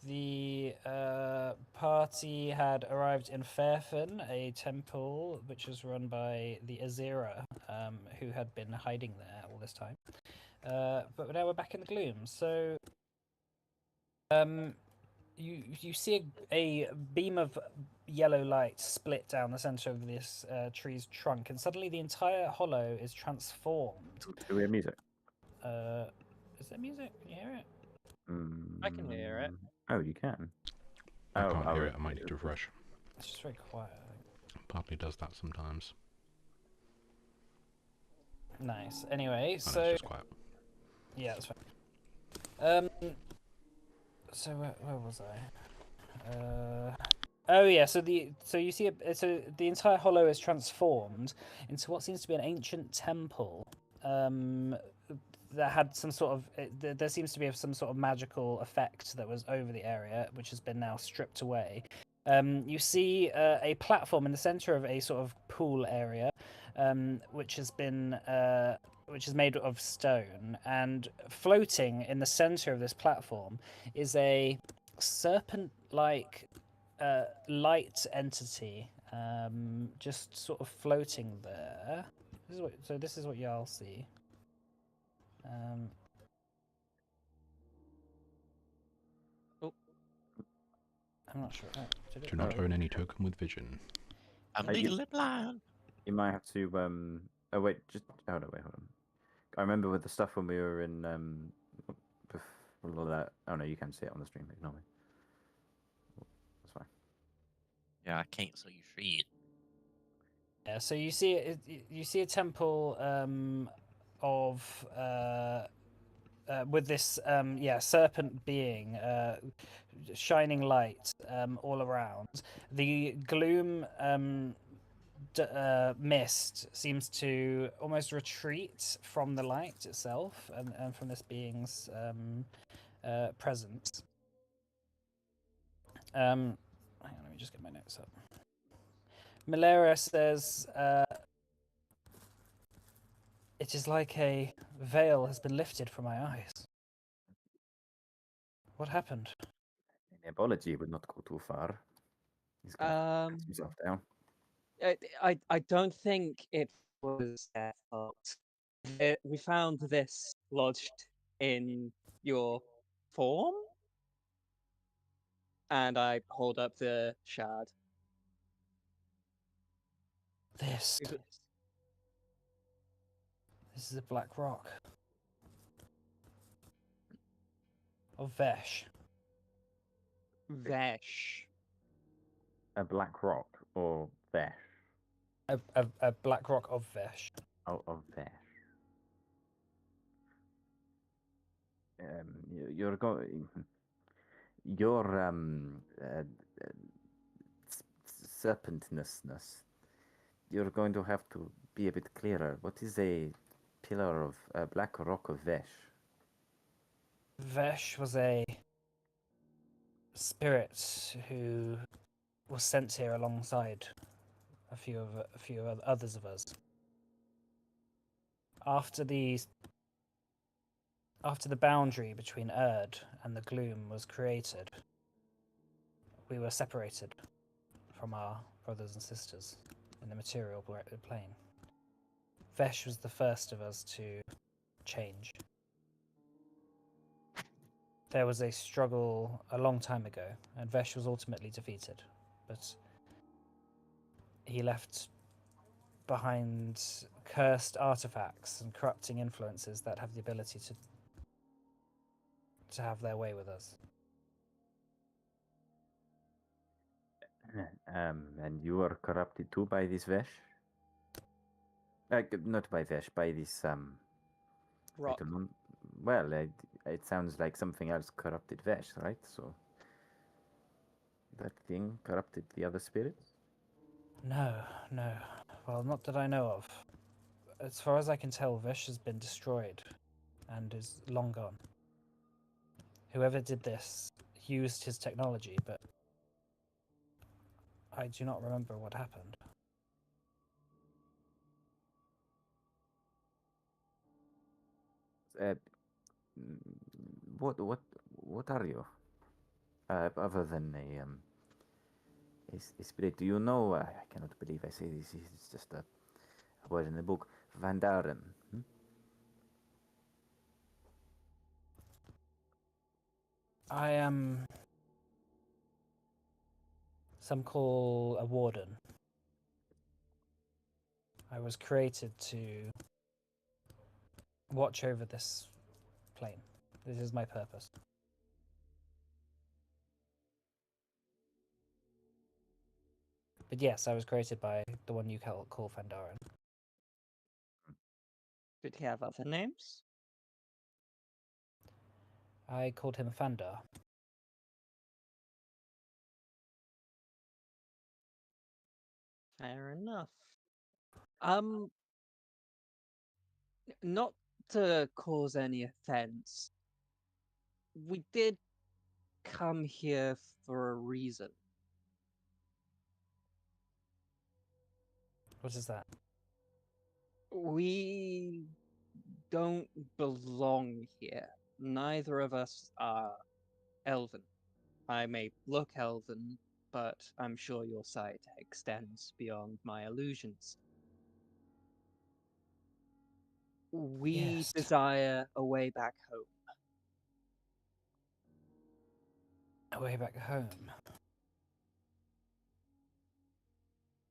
S1: the party had arrived in Farfaen, a temple which was run by the Azira, who had been hiding there all this time. But now we're back in the gloom. So, you see a beam of yellow light split down the center of this tree's trunk, and suddenly the entire hollow is transformed.
S2: Do we have music?
S1: Is there music? Can you hear it?
S6: I can hear it.
S2: Oh, you can.
S5: I
S2: Oh,
S5: can't hear
S2: oh,
S5: it. I might need to refresh.
S1: It's just very quiet. I think.
S5: Partly does that sometimes.
S1: Nice. Anyway,
S5: And
S1: so
S5: it's just quiet.
S1: yeah, that's fine. So where was I? Oh yeah, so you see so the entire hollow is transformed into what seems to be an ancient temple. That had some sort of there seems to be some sort of magical effect that was over the area, which has been now stripped away. You see a platform in the center of a sort of pool area, which has been which is made of stone, and floating in the center of this platform is a serpent-like light entity, just sort of floating there. This is what y'all see.
S6: Oh.
S1: I'm not sure. Oh, did it?
S5: Do not
S1: Oh.
S5: own any token with vision.
S3: I'm
S2: Are you-
S3: legally blind.
S2: You might have to. Oh wait, just hold on. Wait, hold on. I remember with the stuff when we were in. Before that. Oh no, you can see it on the stream. Ignore me. That's fine.
S3: Yeah, I can't see you shit.
S1: Yeah, so you see you see a temple of with this serpent being shining light all around. The gloom mist seems to almost retreat from the light itself and from this being's presence. Hang on, let me just get my notes up. Malera says, it is like a veil has been lifted from my eyes. What happened?
S2: An apology would not go too far. He's gonna pat himself down.
S6: I don't think it was their fault. We found this lodged in your form, and I hold up the shard.
S1: This is a black rock of Vesh.
S6: Vesh.
S2: A black rock or Vesh?
S1: A black rock of Vesh.
S2: Oh, of Vesh. You're going. Your serpentness. You're going to have to be a bit clearer. What is a pillar of a black rock of Vesh?
S1: Vesh was a spirit who was sent here alongside a few of others of us. After the boundary between Erd and the gloom was created, we were separated from our brothers and sisters in the material plane. Vesh was the first of us to change. There was a struggle a long time ago, and Vesh was ultimately defeated, but he left behind cursed artifacts and corrupting influences that have the ability to have their way with us.
S2: And you are corrupted too by this Vesh? Not by Vesh, by this I
S6: Rock.
S2: don't know. Well, it sounds like something else corrupted Vesh, right? So that thing corrupted the other spirits?
S1: No. Well, not that I know of. As far as I can tell, Vesh has been destroyed and is long gone. Whoever did this used his technology, but I do not remember what happened.
S2: what are you? Other than a spirit, do you know? I cannot believe I say this. It's just a word in the book. Vandaren. Hmm?
S1: I am. Some call a warden. I was created to watch over this plane. This is my purpose. But yes, I was created by the one you call Fandaren.
S6: Did he have other names?
S1: I called him Fandar.
S6: Fair enough. Not to cause any offense, we did come here for a reason.
S1: What is that?
S6: We don't belong here. Neither of us are elven. I may look elven, but I'm sure your sight extends beyond my illusions. We
S1: Yes.
S6: desire a way back home.
S1: A way back home.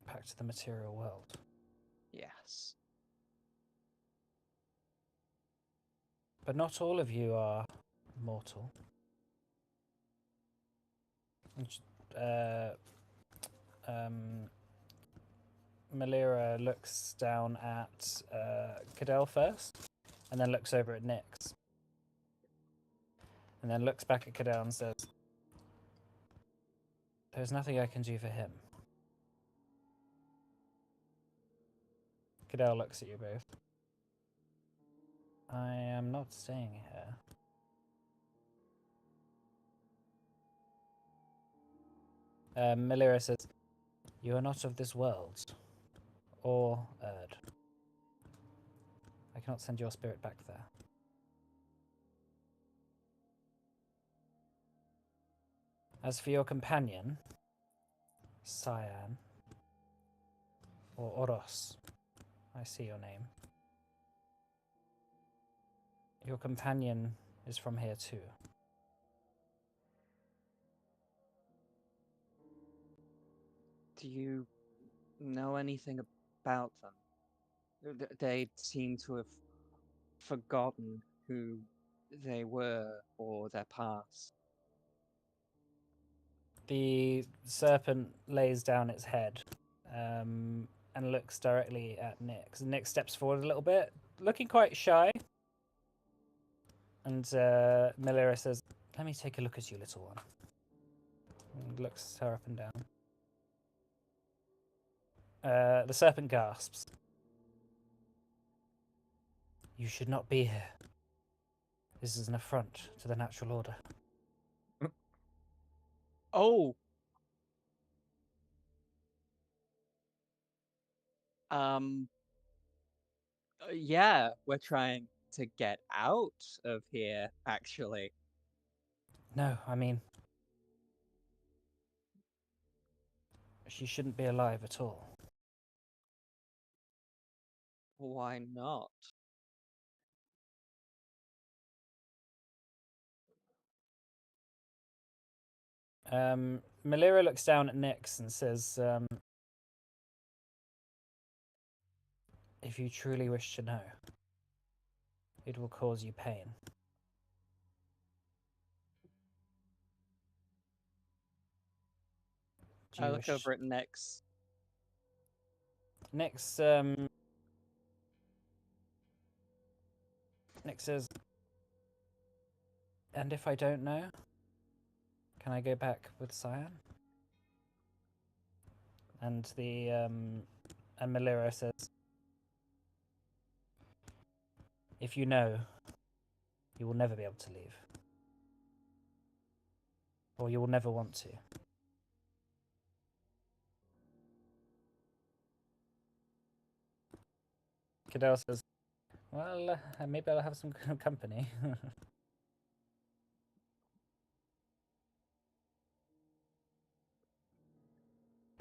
S1: Back to the material world.
S6: Yes.
S1: But not all of you are mortal. Uh, Malira looks down at Cadell first, and then looks over at Nyx. And then looks back at Cadell and says, "There's nothing I can do for him." Cadell looks at you both. I am not staying here. Malira says, "You are not of this world, or Erd. I cannot send your spirit back there." As for your companion, Cyan, or Oros, I see your name. Your companion is from here too.
S6: Do you know anything about them? They seem to have forgotten who they were or their past.
S1: The serpent lays down its head and looks directly at Nyx. Nyx steps forward a little bit, looking quite shy. And Malira says, "Let me take a look at you, little one." And looks her up and down. The serpent gasps. "You should not be here. This is an affront to the natural order."
S6: Oh! Um, yeah, we're trying to get out of here, actually.
S1: No, I mean, she shouldn't be alive at all.
S6: Why not?
S1: Malira looks down at Nyx and says, "If you truly wish to know, it will cause you pain." Do
S6: I
S1: you
S6: look
S1: wish...
S6: over at Nyx.
S1: Nyx, Nyx says, "And if I don't know, can I go back with Cyan?" And and Malira says, "If you know, you will never be able to leave. Or you will never want to." Cadell says, "Well, maybe I'll have some company."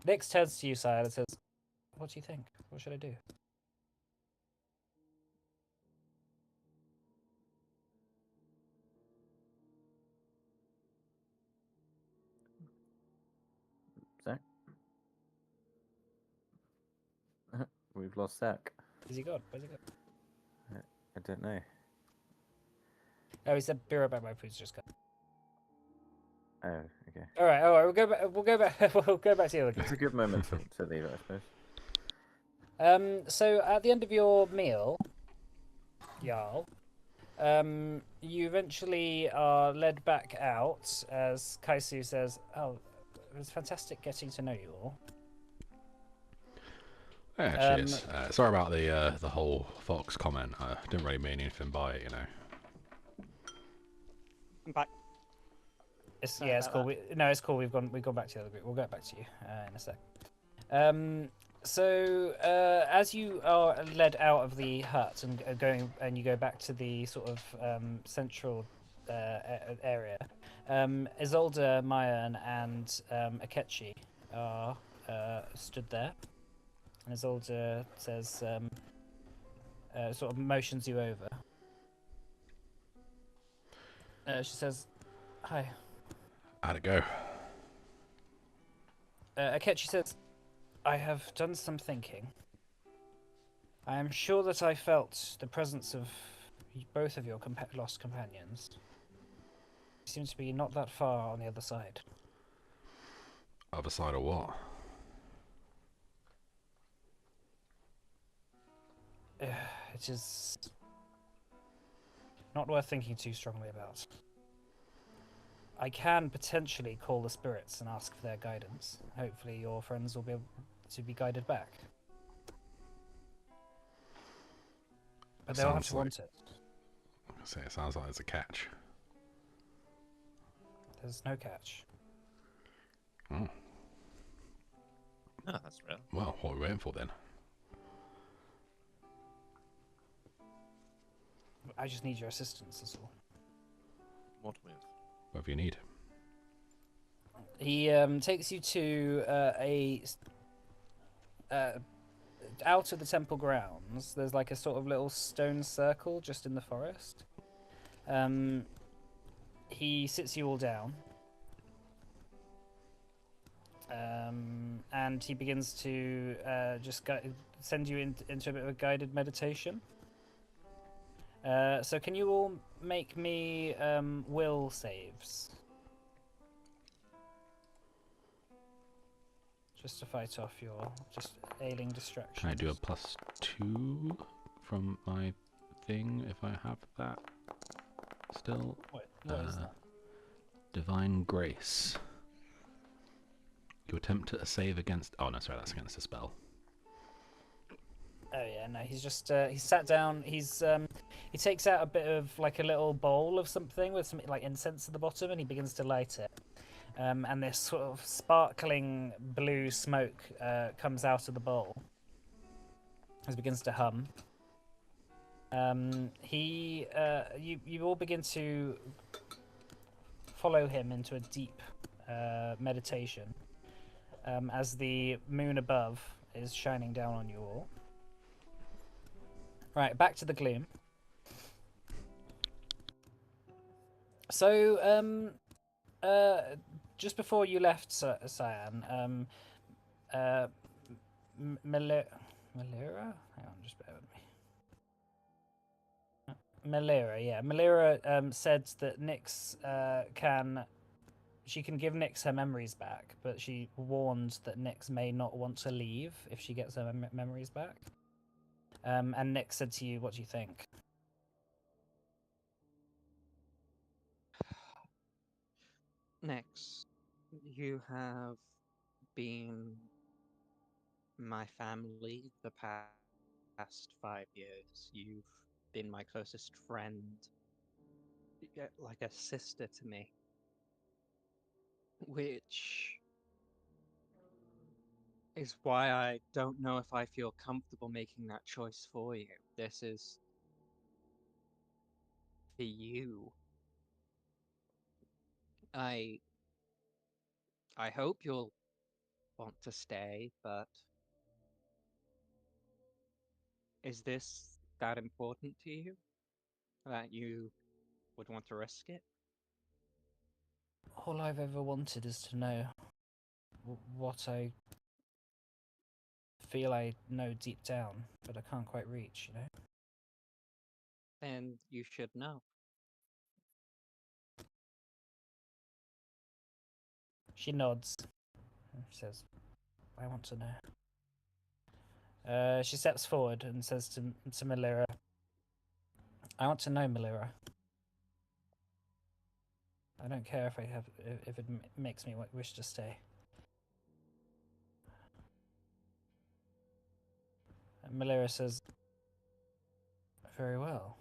S1: Nix turns to you, Sire, and says, "What do you think? What should I do?"
S2: Zach? We've lost Zach.
S1: Is he gone? Where's he gone?
S2: I don't know.
S1: Oh, he said, "Be right back. My food's just gone."
S2: Oh, okay.
S1: All right. We'll go back. We'll go back. We'll go back to the other
S2: It's a good moment to leave it, I suppose.
S1: So at the end of your meal, Jarl, you eventually are led back out as Kaisu says, "Oh, it was fantastic getting to know you all."
S5: Yeah, cheers. Sorry about the whole fox comment. I didn't really mean anything by it, you know.
S6: I'm back. Sorry
S1: Yeah, it's
S6: about
S1: cool.
S6: that.
S1: No, it's cool. We've gone back to the other group. We'll get back to you in a sec. So as you are led out of the hut and you go back to the sort of central area, Isolde, Mayan, and Akechi are stood there, and Isolde says, sort of motions you over. She says, "Hi."
S5: How'd it go?
S1: Akechi says, "I have done some thinking. I am sure that I felt the presence of both of your lost companions. They seem to be not that far on the other side."
S5: Other side of what?
S1: It is not worth thinking too strongly about. I can potentially call the spirits and ask for their guidance. Hopefully your friends will be able to be guided back. But they'll have to want it.
S5: I say it sounds like there's a catch.
S1: There's no catch.
S5: Oh,
S3: No, that's real.
S5: well, what are we waiting for then?
S1: I just need your assistance, that's all.
S3: What with?
S5: Whatever you need.
S1: He takes you to out of the temple grounds. There's like a sort of little stone circle just in the forest. He sits you all down, and he begins to just send you into a bit of a guided meditation. So can you all make me will saves? Just to fight off your just ailing distractions.
S5: Can I do a +2 from my thing if I have that still?
S1: What is that?
S5: Divine Grace. You attempt a save against... Oh, no, sorry, that's against a spell.
S1: Oh yeah, no, he's just he's sat down. He takes out a bit of like a little bowl of something with some like incense at the bottom, and he begins to light it. And this sort of sparkling blue smoke comes out of the bowl as he begins to hum. You all begin to follow him into a deep meditation as the moon above is shining down on you all. Right, back to the gloom. So, just before you left, Cyan, Melira? Hang on, just bear with me. Melira, yeah. Melira said that Nyx she can give Nyx her memories back, but she warned that Nyx may not want to leave if she gets her memories back. And Nyx said to you, "What do you think?"
S6: Next, you have been my family the past 5 years. You've been my closest friend, like a sister to me, which is why I don't know if I feel comfortable making that choice for you. This is for you. I hope you'll want to stay, but is this that important to you that you would want to risk it?
S1: All I've ever wanted is to know what I feel I know deep down, but I can't quite reach, you know?
S6: Then you should know.
S1: She nods and says, I want to know. She steps forward and says to Melira, I want to know, Melira. I don't care if if it makes me wish to stay. And Melira says, very well.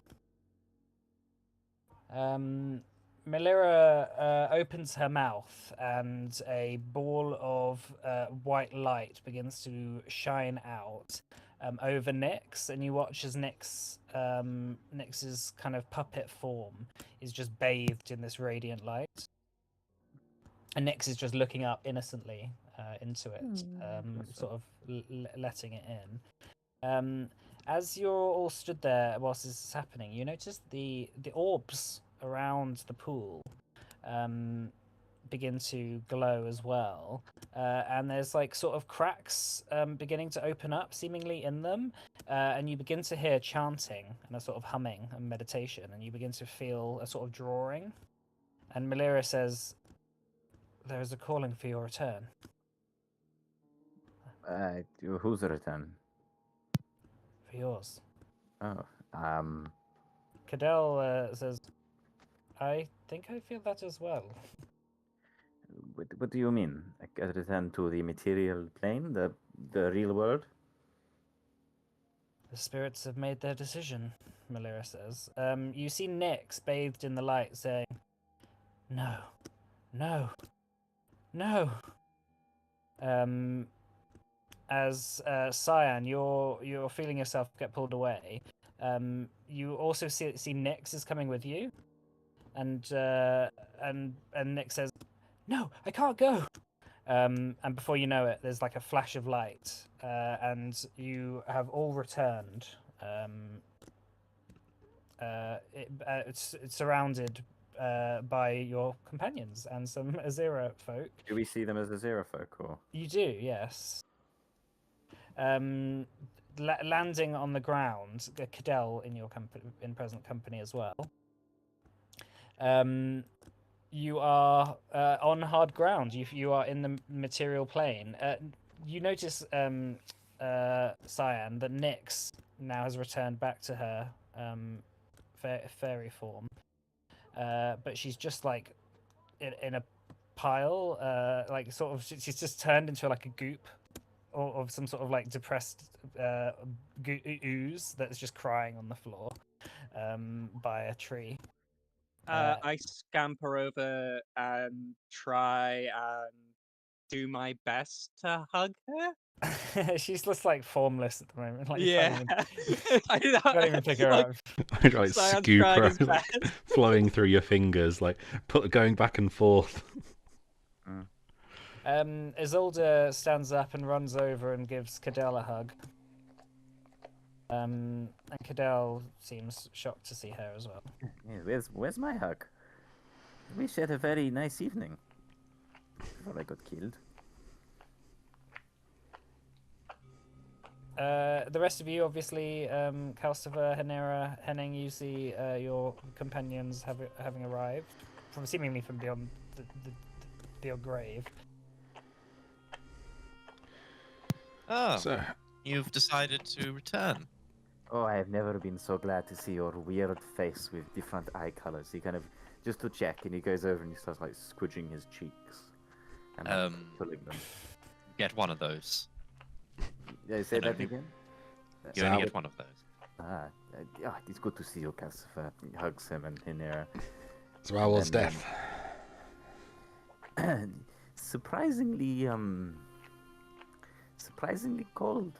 S1: Melira opens her mouth, and a ball of white light begins to shine out over Nyx, and you watch as Nyx's kind of puppet form is just bathed in this radiant light, and Nyx is just looking up innocently into it, sort of letting it in. As you're all stood there whilst this is happening, you notice the orbs around the pool begin to glow as well, and there's like sort of cracks beginning to open up seemingly in them, and you begin to hear chanting and a sort of humming and meditation, and you begin to feel a sort of drawing. And Melira says, there is a calling for your return.
S2: Who's the return?
S1: For yours.
S2: Oh,
S1: Cadell says, I think I feel that as well.
S2: what do you mean? Like a return to the material plane, the real world?
S1: The spirits have made their decision, Melira says. You see Nyx bathed in the light saying, no, no, no. As Cyan, you're feeling yourself get pulled away. You also see Nyx is coming with you, and Nyx says, "No, I can't go." And before you know it, there's like a flash of light, and you have all returned. It's surrounded by your companions and some Azira folk.
S2: Do we see them as a Zero folk, or?
S1: You do, yes. Landing on the ground, Cadell in your in present company as well. You are on hard ground. You are in the material plane. You notice, Cyan, that Nyx now has returned back to her fairy form, but she's just like in a pile, like sort of. She's just turned into like a goop of some sort of like depressed ooze that's just crying on the floor by a tree.
S6: I scamper over and try and do my best to hug her.
S1: She's just like formless at the moment. Like
S6: Yeah.
S1: you can't even pick her
S6: Like,
S1: up.
S5: Like
S6: Cyan's
S5: scoop
S6: trying
S5: her,
S6: his
S5: like,
S6: best.
S5: flowing through your fingers, like going back and forth.
S1: Isolde stands up and runs over and gives Cadell a hug. And Cadell seems shocked to see her as well.
S2: Yeah, where's my hug? We had a very nice evening before I got killed.
S1: The rest of you, obviously, Calcifer, Henera, Henning, you see your companions having arrived, seemingly from beyond your grave.
S3: Oh,
S5: So,
S3: you've decided to return.
S2: Oh, I have never been so glad to see your weird face with different eye colors. He kind of, just to check, and he goes over and he starts like squidging his cheeks and like, pulling them.
S3: Get one of those.
S2: Yeah, say
S3: And
S2: that
S3: only-
S2: again?
S3: You only get one of those.
S2: Yeah, it's good to see you, Calcifer. He hugs him and Hinera.
S5: so how was
S2: And,
S5: death?
S2: Surprisingly, surprisingly cold.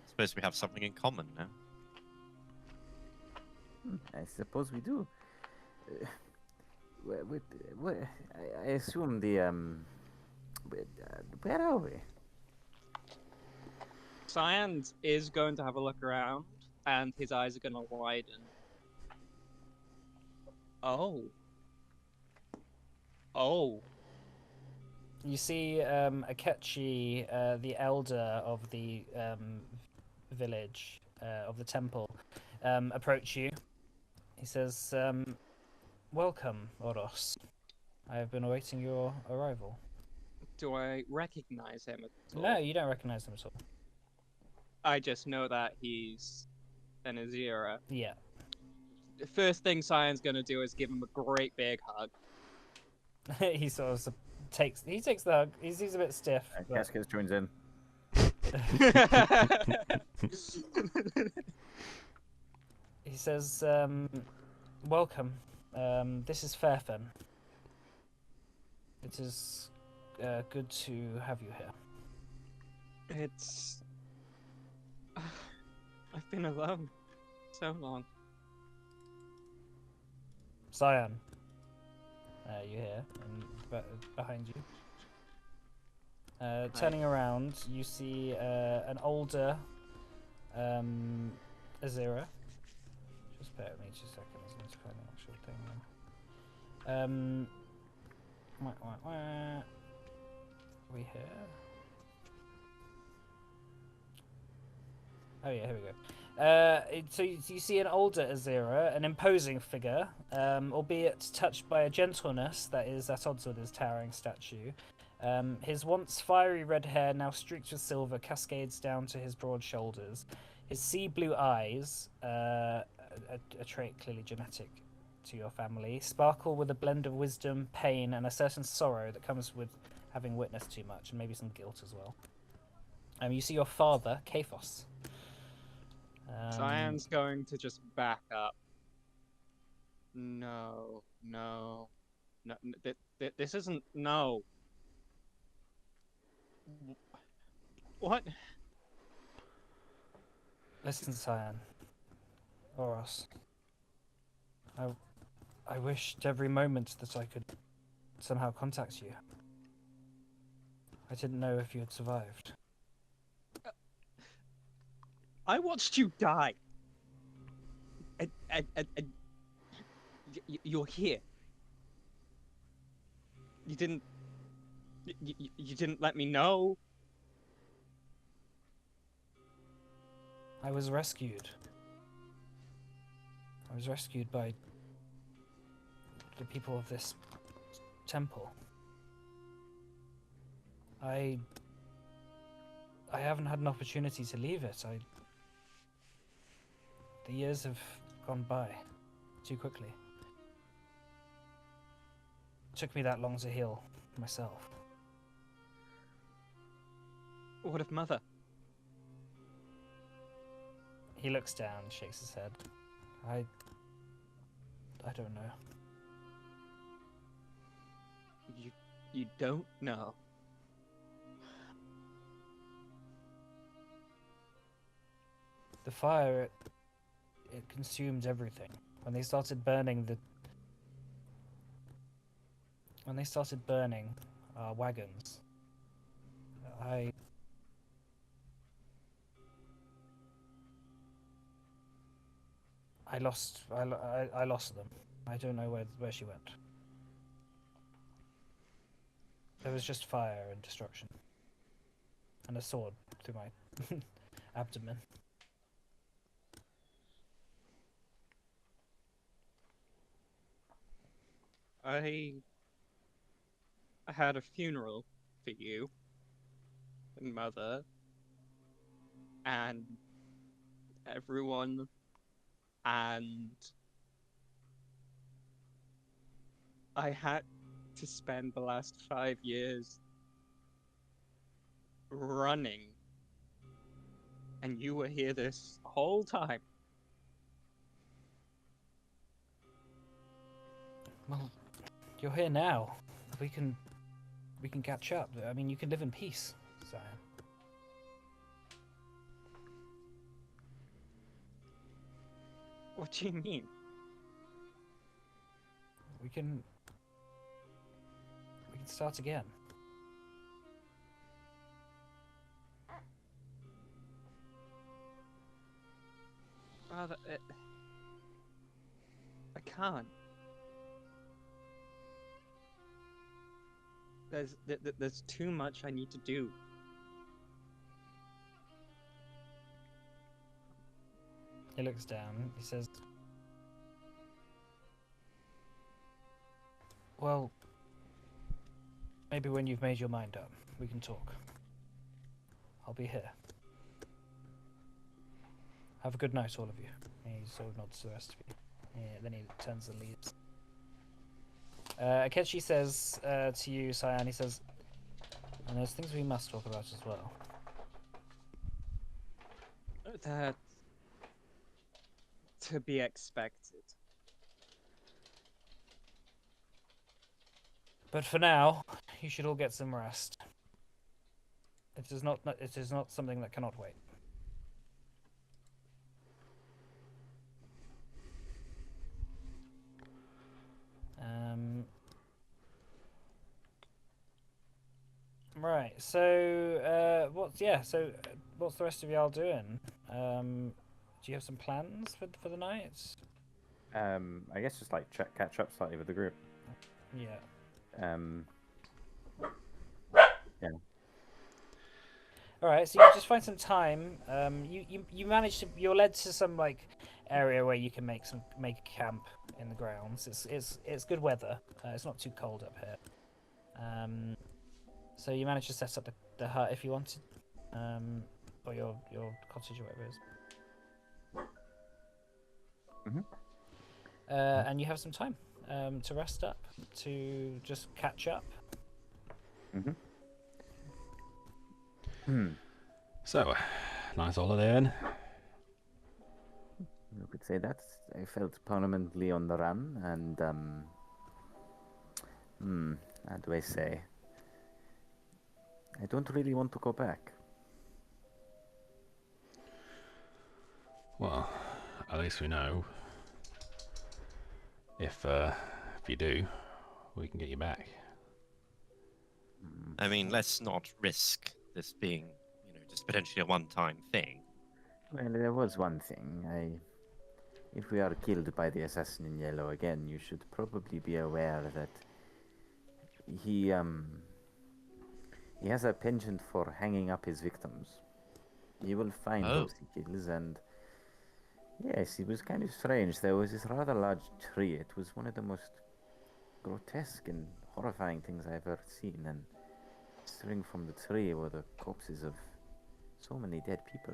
S3: Suppose we have something in common now.
S2: I suppose we do. I assume the Where are we?
S6: Cyan is going to have a look around, and his eyes are going to widen. Oh. Oh.
S1: You see Akechi, the elder of the village, of the temple, approach you. He says, welcome, Oros. I have been awaiting your arrival.
S6: Do I recognize him at all?
S1: No, you don't recognize him at all.
S6: I just know that he's an Azira.
S1: Yeah.
S6: The first thing Cyan's going to do is give him a great big hug.
S1: He sort of takes the hug. He's a bit stiff. But...
S2: Cascades joins in.
S1: He says, welcome. This is Farfaen. It is good to have you here.
S6: It's... I've been alone so long.
S1: Cyan. You hear, and behind you. Turning around, you see an older Azira. Just bear with me 2 seconds. I need to find the actual thing now. Are we here? Oh yeah, here we go. So you see an older Azira, an imposing figure, albeit touched by a gentleness that is at odds with his towering statue. His once fiery red hair, now streaked with silver, cascades down to his broad shoulders. His sea blue eyes, a trait clearly genetic to your family, sparkle with a blend of wisdom, pain, and a certain sorrow that comes with having witnessed too much, and maybe some guilt as well. You see your father, Kaphos.
S6: Cyan's going to just back up. No. This isn't... No. What?
S1: Listen, Cyan. Oros. I wished every moment that I could somehow contact you. I didn't know if you had survived.
S6: I watched you die. And you're here. You didn't... You didn't let me know.
S1: I was rescued. I was rescued by the people of this temple. I haven't had an opportunity to leave it. The years have gone by too quickly. It took me that long to heal myself.
S6: What of Mother?
S1: He looks down, shakes his head. I don't know.
S6: You don't know.
S1: The fire, it consumed everything. When they started burning our wagons, I lost them. I don't know where she went. There was just fire and destruction. And a sword through my abdomen.
S6: I had a funeral for you and Mother and everyone, and I had to spend the last 5 years running, and you were here this whole time.
S1: Well, you're here now. We can catch up. I mean, you can live in peace, Zion.
S6: What do you mean?
S1: We can start again.
S6: Rather, I can't. There's too much I need to do.
S1: He looks down. He says, "Well, maybe when you've made your mind up, we can talk. I'll be here. Have a good night, all of you." He sort of nods to the rest of you. Yeah, then he turns and leaves. Akechi says to you, Cyan, he says, "And there's things we must talk about as well."
S6: That to be expected.
S1: But for now, you should all get some rest. It is not something that cannot wait. Right. So, what's the rest of y'all doing? Do you have some plans for the night?
S2: I guess just like catch up slightly with the group.
S1: Yeah.
S2: Yeah.
S1: All right. So you just find some time. You manage to. You're led to some like area where you can make a camp in the grounds. It's good weather. It's not too cold up here. So you manage to set up the hut if you wanted, or your cottage or whatever it is. And you have some time to rest up, to just catch up.
S5: So, nice holiday then.
S2: You could say that. I felt permanently on the run, and how do I say? I don't really want to go back.
S5: Well, at least we know. If you do, we can get you back.
S3: I mean, let's not risk this being, just potentially a one-time thing.
S2: Well, there was one thing. If we are killed by the assassin in yellow again, you should probably be aware that he has a penchant for hanging up his victims. You will find those he kills, and yes, it was kind of strange. There was this rather large tree. It was one of the most grotesque and horrifying things I've ever seen, and string from the tree were the corpses of so many dead people.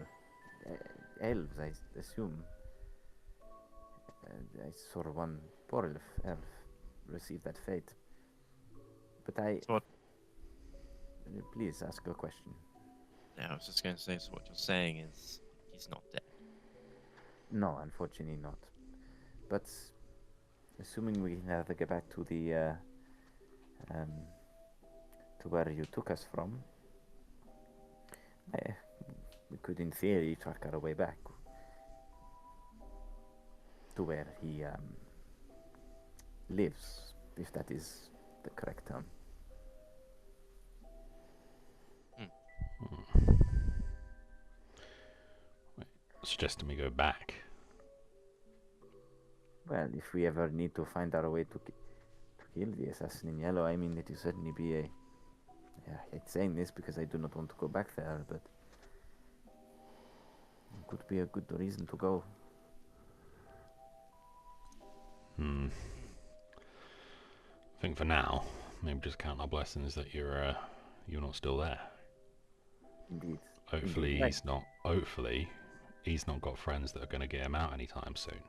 S2: Elves, I assume. I saw one poor elf receive that fate. But
S3: What?
S2: Please ask a question.
S3: Yeah, I was just going to say, so what you're saying is he's not dead.
S2: No, unfortunately not. But assuming we can either get back to the to where you took us from, we could, in theory, track our way back to where he lives, if that is the correct term.
S5: Suggesting we go back.
S2: Well, if we ever need to find our way to kill the assassin in yellow, I mean, it will certainly be a... Yeah, I hate saying this because I do not want to go back there, but it could be a good reason to go.
S5: I think for now, maybe just count our blessings that you're not still there.
S2: Indeed.
S5: Hopefully
S2: Indeed.
S5: he's not. Hopefully, he's not got friends that are going to get him out anytime soon.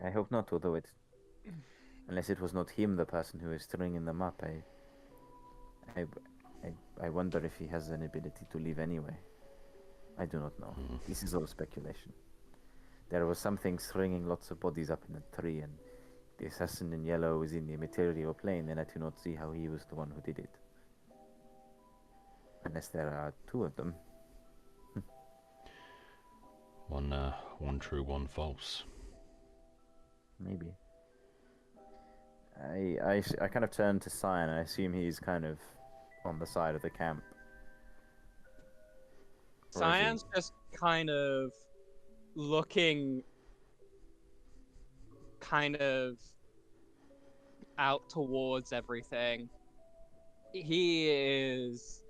S2: I hope not, although it's... Unless it was not him, the person who is stringing them up, I wonder if he has an ability to leave anyway. I do not know. This is all speculation. There was something stringing lots of bodies up in a tree, and the assassin in yellow is in the material plane, and I do not see how he was the one who did it. Unless there are two of them.
S5: One true, one false.
S2: Maybe. I kind of turn to Cyan, and I assume he's kind of on the side of the camp. Or is he-
S6: Cyan's just kind of looking kind of out towards everything. He is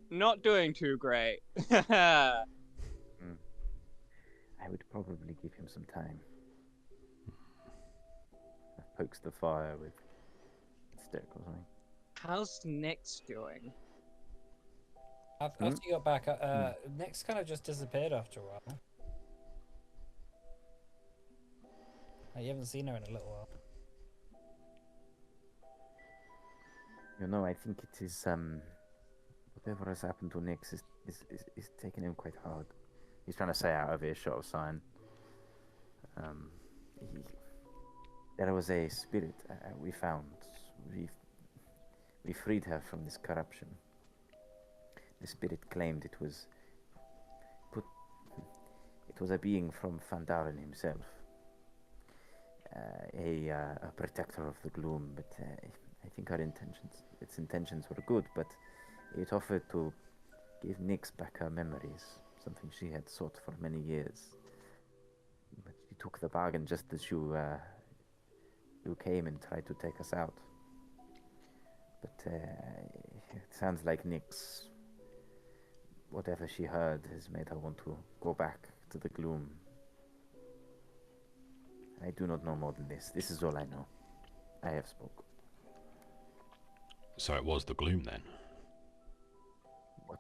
S6: not doing too great.
S2: I would probably give him some time. Pokes the fire with a stick or something.
S6: How's Nyx doing?
S1: After you got back, Nick's kind of just disappeared after a while. You haven't seen her in a little while.
S2: You know, I think it is whatever has happened to Nyx is taking him quite hard. He's trying to say out of earshot of Sign. There was a spirit we found. We freed her from this corruption. The spirit claimed it was a being from Fandaren himself, a protector of the gloom. But I think its intentions were good. But it offered to give Nyx back her memories, something she had sought for many years. But she took the bargain just as you came and tried to take us out. But it sounds like Nyx, whatever she heard, has made her want to go back to the gloom. I do not know more than this. This is all I know. I have spoken.
S5: So it was the gloom then?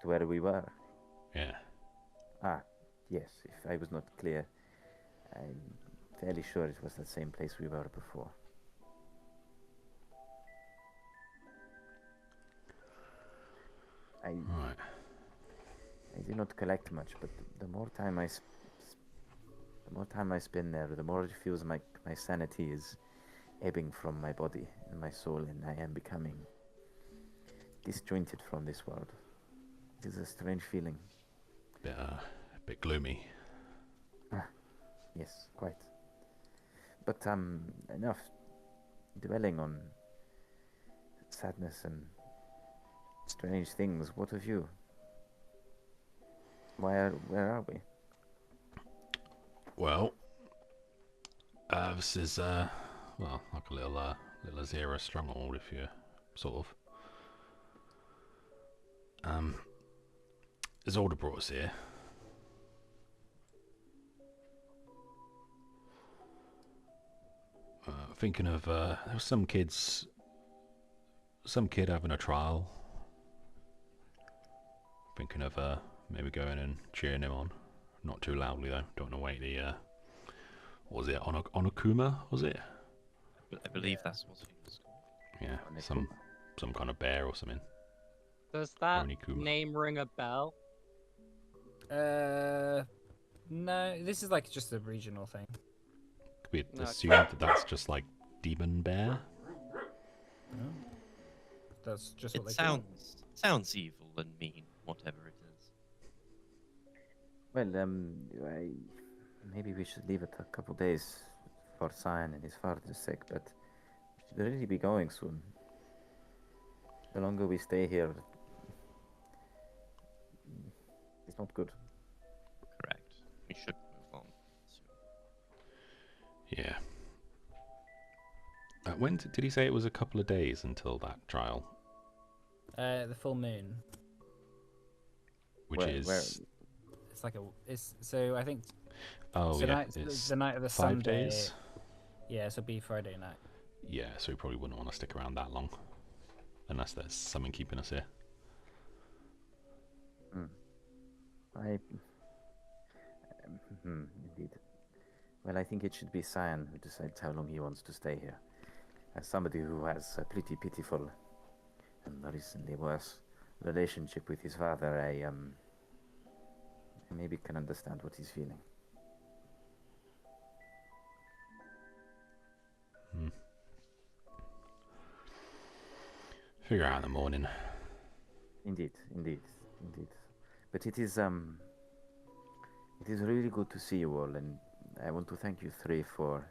S2: Where we were?
S5: Yeah.
S2: Ah, yes. If I was not clear, I'm fairly sure it was the same place we were before.
S5: Right.
S2: I do not collect much, but the more time I spend there, the more it feels like my sanity is ebbing from my body and my soul, and I am becoming disjointed from this world. It is a strange feeling.
S5: A bit gloomy.
S2: Yes, quite. But enough dwelling on sadness and strange things. What of you? Where are we?
S5: Well, this is well, like a little Azera stronghold, if you sort of. Isolde brought us here. Thinking of there was some kid having a trial. Thinking of maybe going and cheering him on, not too loudly though. Don't want to wake the what was it, Onokuma, was it?
S3: I believe that's what it was called.
S5: Yeah, some kind of bear or something.
S6: Does that
S5: Onikuma.
S6: name ring a bell?
S1: No, this is like just a regional thing.
S5: Could we
S6: No.
S5: assume that that's just like demon bear?
S1: No. That's just what
S3: It
S1: they call it.
S3: sounds evil and mean, whatever it is.
S2: Well, maybe we should leave it a couple days for Cyan and his father's sake, but we should really be going soon. The longer we stay here, it's not good.
S3: Correct. We should move on soon.
S5: Yeah. When did he say it was a couple of days until that trial?
S1: The full moon.
S5: Which
S2: Where-
S5: is
S1: It's like so I think
S5: oh
S1: so
S5: yeah,
S1: it's the night of the
S5: 5
S1: Sunday.
S5: days.
S1: Yeah, so it'll be Friday night.
S5: Yeah, so we probably wouldn't want to stick around that long, unless there's someone keeping us here.
S2: Indeed. Well, I think it should be Cyan who decides how long he wants to stay here. As somebody who has a pretty pitiful and recently worse relationship with his father, I maybe can understand what he's feeling.
S5: Figure out in the morning.
S2: Indeed. But it is really good to see you all, and I want to thank you three for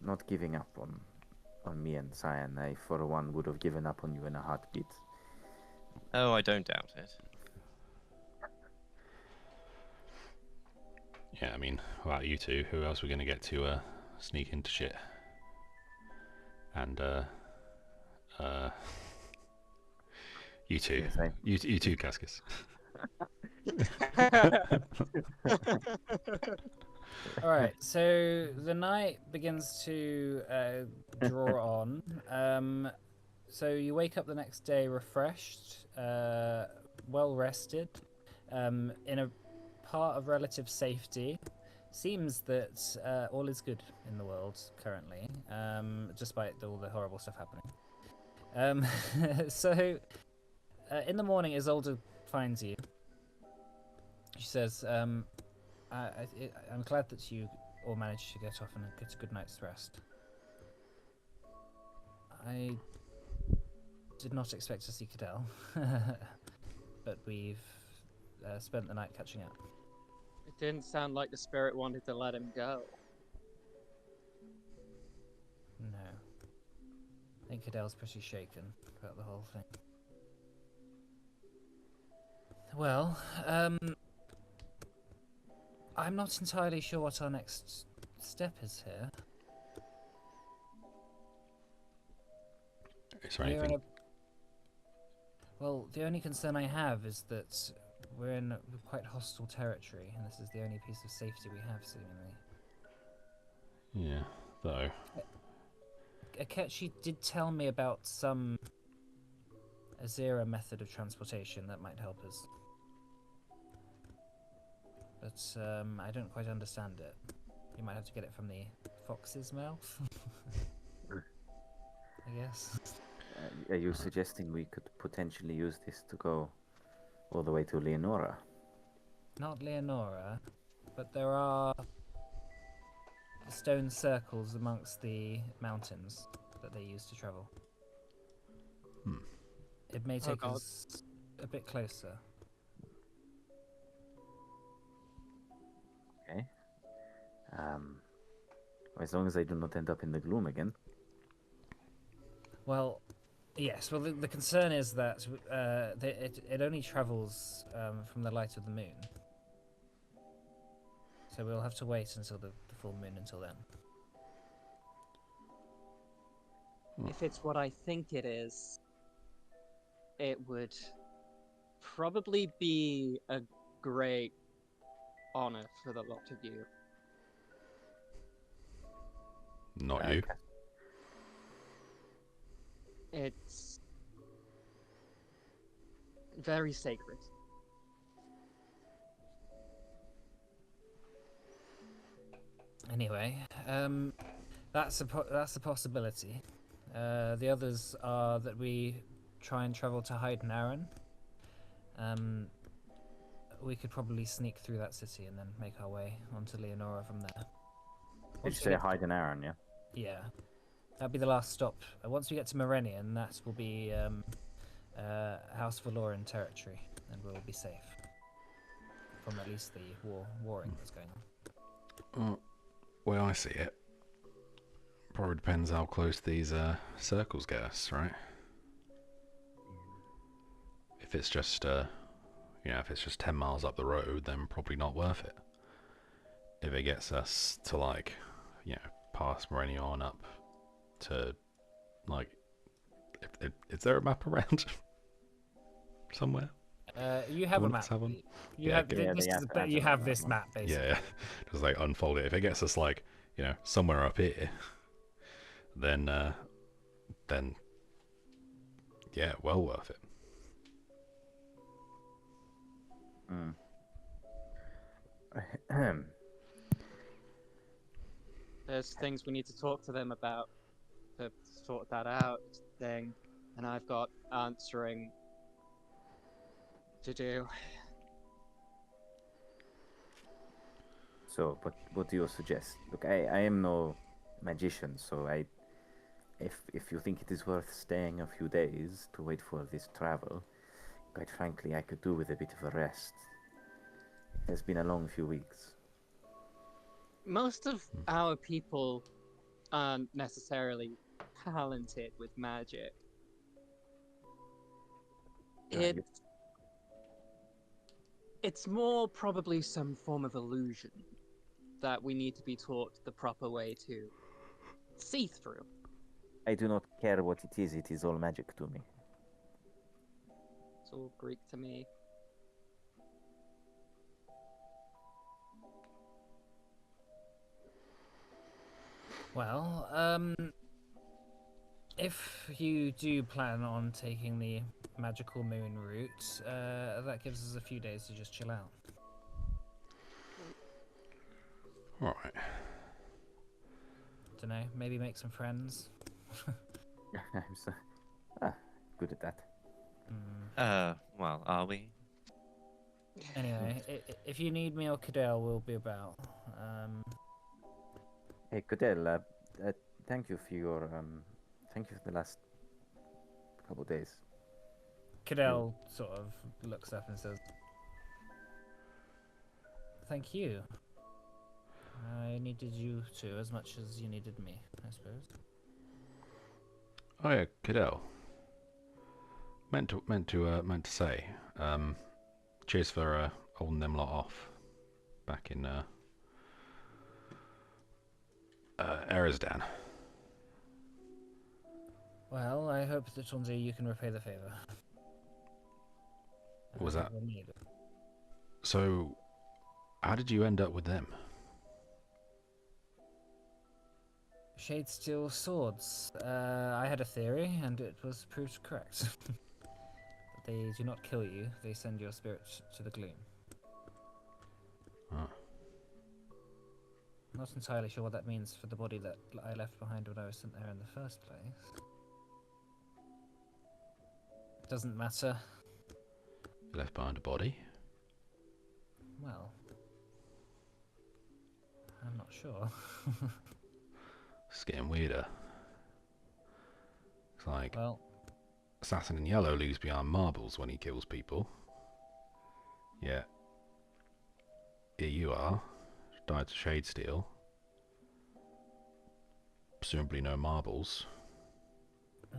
S2: not giving up on me and Cyan. I, for one, would have given up on you in a heartbeat.
S3: Oh, I don't doubt it.
S5: Yeah, I mean, about you two, who else are we going to get to sneak into shit? And you two,
S2: Yes, I.
S5: you two, Cascus.
S1: All right, so the night begins to draw on. So you wake up the next day refreshed, well rested, in a part of relative safety. Seems that all is good in the world currently, despite all the horrible stuff happening. So in the morning, Isolde finds you. She says, I'm glad that you all managed to get off and get a good night's rest. I did not expect to see Cadell, but we've spent the night catching up.
S6: It didn't sound like the spirit wanted to let him go.
S1: No. I think Cadell's pretty shaken about the whole thing. Well, I'm not entirely sure what our next step is here.
S5: Is there anything?
S1: Well, the only concern I have is that we're in quite hostile territory, and this is the only piece of safety we have, seemingly.
S5: Yeah, though.
S1: Akechi did tell me about some Azera method of transportation that might help us. But I don't quite understand it. You might have to get it from the fox's mouth. I guess.
S2: Are you suggesting we could potentially use this to go all the way to Leonora?
S1: Not Leonora, but there are stone circles amongst the mountains that they use to travel. It may take us a bit closer.
S2: Okay. As long as I do not end up in the gloom again.
S1: Well, yes. Well, the concern is that it only travels from the light of the moon. So we'll have to wait until the full moon until then.
S6: If it's what I think it is, it would probably be a great honor for the lot of you.
S5: Not you.
S6: It's very sacred.
S1: Anyway, that's a possibility. The others are that we try and travel to Hyden Aaron. We could probably sneak through that city and then make our way onto Leonora from there.
S2: Did you say Hyden Aaron, yeah?
S1: Yeah. That'll be the last stop. Once we get to Merenian, that will be House Valoran territory, and we'll be safe from at least the warring that's going on.
S5: Well, I see it. Probably depends how close these circles get us, right? If it's just, if it's just 10 miles up the road, then probably not worth it. If it gets us to, past Merenion up to, is there a map around somewhere?
S1: You have a map.
S5: Have one?
S1: You have this map basically.
S5: Yeah. Just unfold it. If it gets us somewhere up here, then yeah, well worth it.
S6: There's things we need to talk to them about to sort that out thing, and I've got answering to do.
S2: So, what do you suggest? Look, I am no magician, so if you think it is worth staying a few days to wait for this travel, quite frankly, I could do with a bit of a rest. It has been a long few weeks.
S6: Most of our people aren't necessarily talented with magic. It's more probably some form of illusion. that we need to be taught the proper way to see through.
S2: I do not care what it is all magic to me.
S6: It's all Greek to me.
S1: Well, if you do plan on taking the magical moon route, that gives us a few days to just chill out.
S5: Alright.
S1: Don't know, maybe make some friends.
S2: I'm so good at that.
S3: Well, are we?
S1: Anyway, if you need me or Cadell, we'll be about.
S2: Hey, Cadell, thank you for your thank you for the last couple of days.
S1: Cadell sort of looks up and says, "Thank you. I needed you too as much as you needed me, I suppose."
S5: Oh yeah, Cadell. Meant to say. Cheers for holding them lot off back in Erisdan.
S1: Well, I hope that one day you can repay the favor.
S5: What was that?
S1: We'll need it.
S5: So, how did you end up with them?
S1: Shade steel swords. I had a theory, and it was proved correct. They do not kill you; they send your spirit to the gloom.
S5: Oh.
S1: Not entirely sure what that means for the body that I left behind when I was sent there in the first place. Doesn't matter.
S5: You left behind a body?
S1: Well, I'm not sure.
S5: It's getting weirder. It's like
S1: Well,
S5: Assassin in Yellow leaves behind marbles when he kills people. Yeah. Here you are, died to shade steel. Presumably no marbles.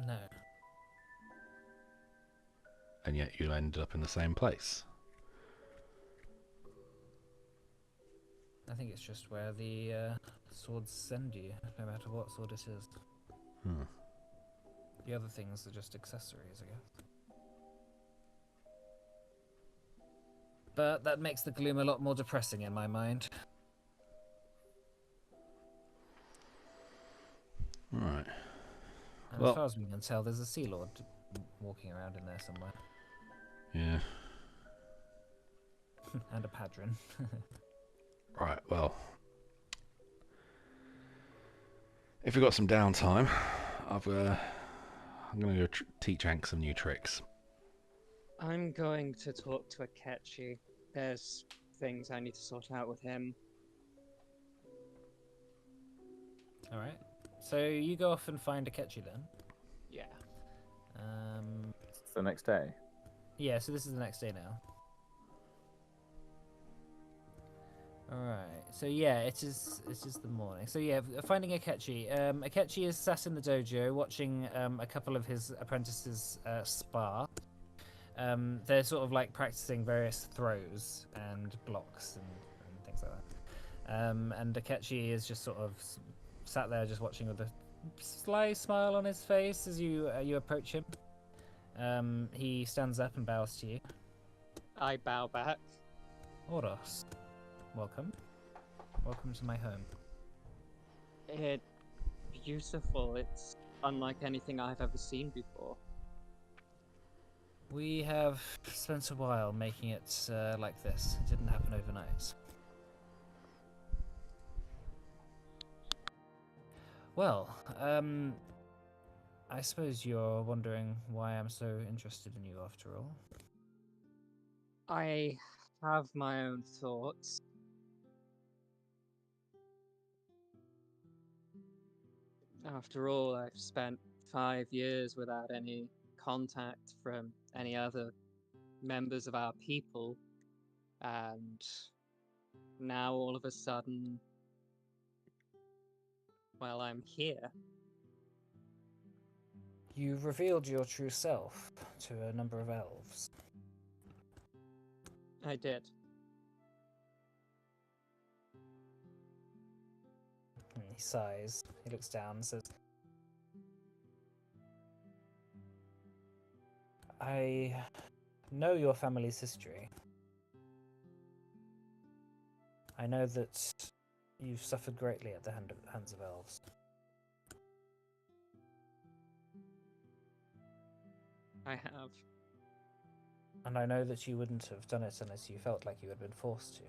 S1: no.
S5: And yet you ended up in the same place.
S1: I think it's just where the swords send you, no matter what sword it is.
S5: Hmm.
S1: The other things are just accessories, I guess. But that makes the gloom a lot more depressing in my mind.
S5: Alright.
S1: And
S5: Well-
S1: as far as we can tell, there's a Sea Lord walking around in there somewhere.
S5: Yeah.
S1: And a Padron.
S5: Right, well. If we've got some downtime, I'm going to go teach Hank some new tricks.
S6: I'm going to talk to Akechi. There's things I need to sort out with him.
S1: Alright. So you go off and find Akechi then.
S6: Yeah.
S2: It's the next day.
S1: Yeah, so this is the next day now. Alright, so yeah, it is the morning. So yeah, finding Akechi. Akechi is sat in the dojo watching a couple of his apprentices spar. They're sort of like practicing various throws and blocks and things like that. And Akechi is just sort of sat there just watching with a sly smile on his face as you approach him. He stands up and bows to you.
S6: I bow back.
S1: Oros, welcome. Welcome to my home.
S6: It's beautiful. It's unlike anything I've ever seen before.
S1: We have spent a while making it like this. It didn't happen overnight. Well, I suppose you're wondering why I'm so interested in you after all.
S6: I have my own thoughts. After all, I've spent 5 years without any contact from any other members of our people, and now all of a sudden, well, I'm here.
S1: You've revealed your true self to a number of elves.
S6: I did.
S1: sighs. He looks down and says, I know your family's history. I know that you've suffered greatly at the hands of elves.
S6: I have.
S1: And I know that you wouldn't have done it unless you felt like you had been forced to.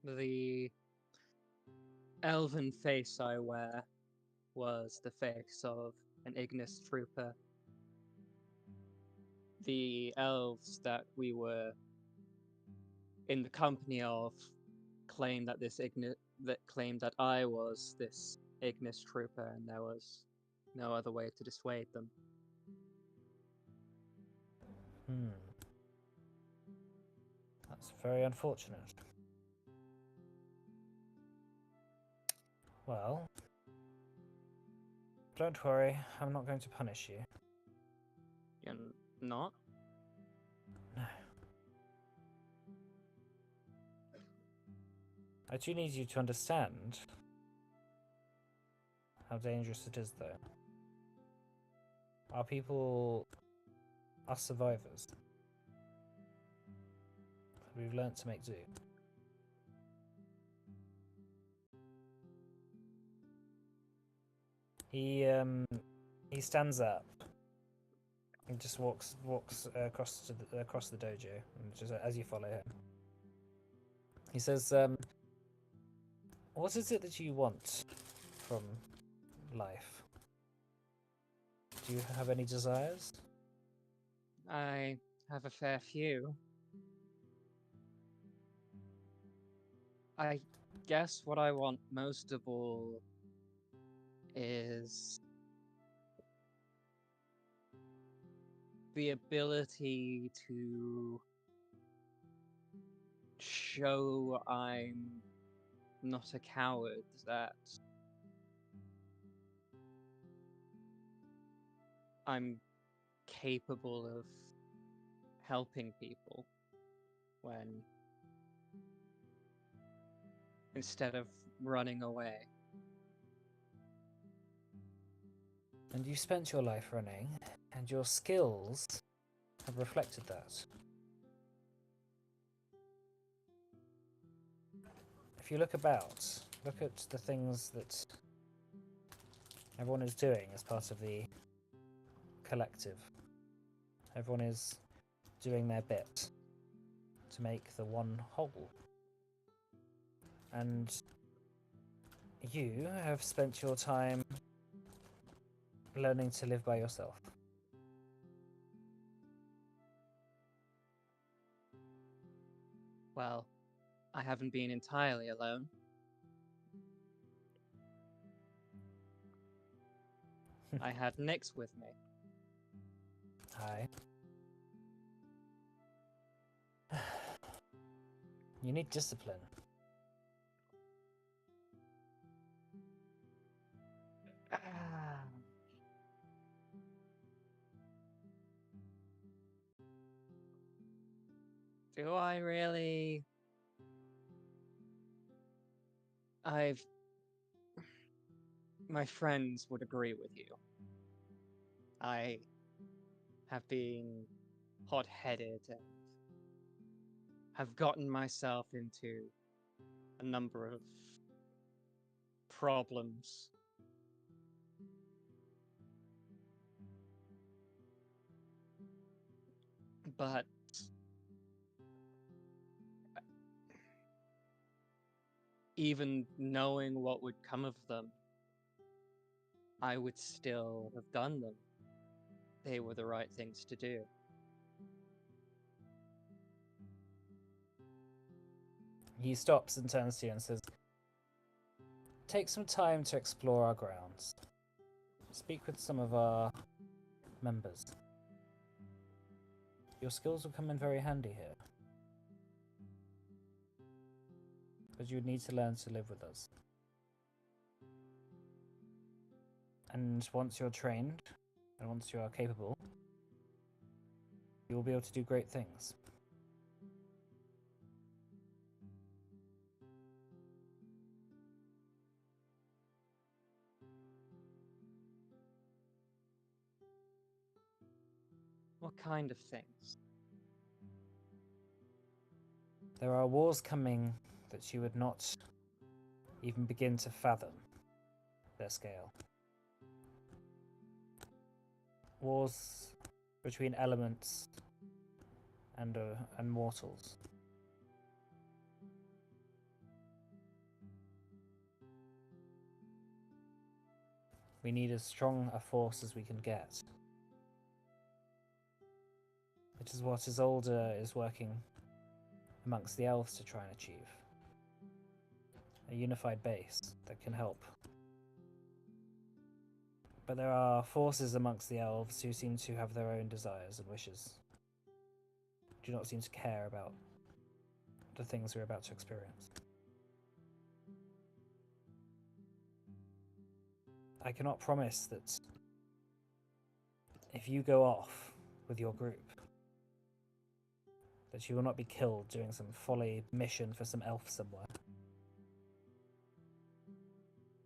S6: The elven face I wear was the face of an Ignis trooper. The elves that we were in the company of claimed that I was this Ignis trooper, and there was no other way to dissuade them.
S1: That's very unfortunate. Well, don't worry, I'm not going to punish you.
S6: You're not?
S1: No. I do need you to understand how dangerous it is, though. Our people are survivors. We've learnt to make do. He stands up. He just walks across the dojo, and just as you follow him. He says, "What is it that you want from life? Do you have any desires?"
S6: I have a fair few. I guess what I want most of all is the ability to show I'm not a coward, that I'm capable of helping people when instead of running away.
S1: And you spent your life running, and your skills have reflected that. If you look about, look at the things that everyone is doing as part of the collective. Everyone is doing their bit to make the one whole. And you have spent your time learning to live by yourself.
S6: Well, I haven't been entirely alone. I had Nyx with me.
S1: Hi. You need discipline.
S6: Do I really? My friends would agree with you. I have been hot-headed and have gotten myself into a number of problems. But even knowing what would come of them, I would still have done them. They were the right things to do.
S1: He stops and turns to you and says, "Take some time to explore our grounds. Speak with some of our members. Your skills will come in very handy here. But you need to learn to live with us. And once you're trained, and once you are capable, you will be able to do great things."
S6: What kind of things?
S1: There are wars coming that you would not even begin to fathom their scale. Wars between elements and mortals. We need as strong a force as we can get. It is what Isolde is working amongst the elves to try and achieve. A unified base that can help. But there are forces amongst the elves who seem to have their own desires and wishes. Do not seem to care about the things we're about to experience. I cannot promise that if you go off with your group, that you will not be killed doing some folly mission for some elf somewhere.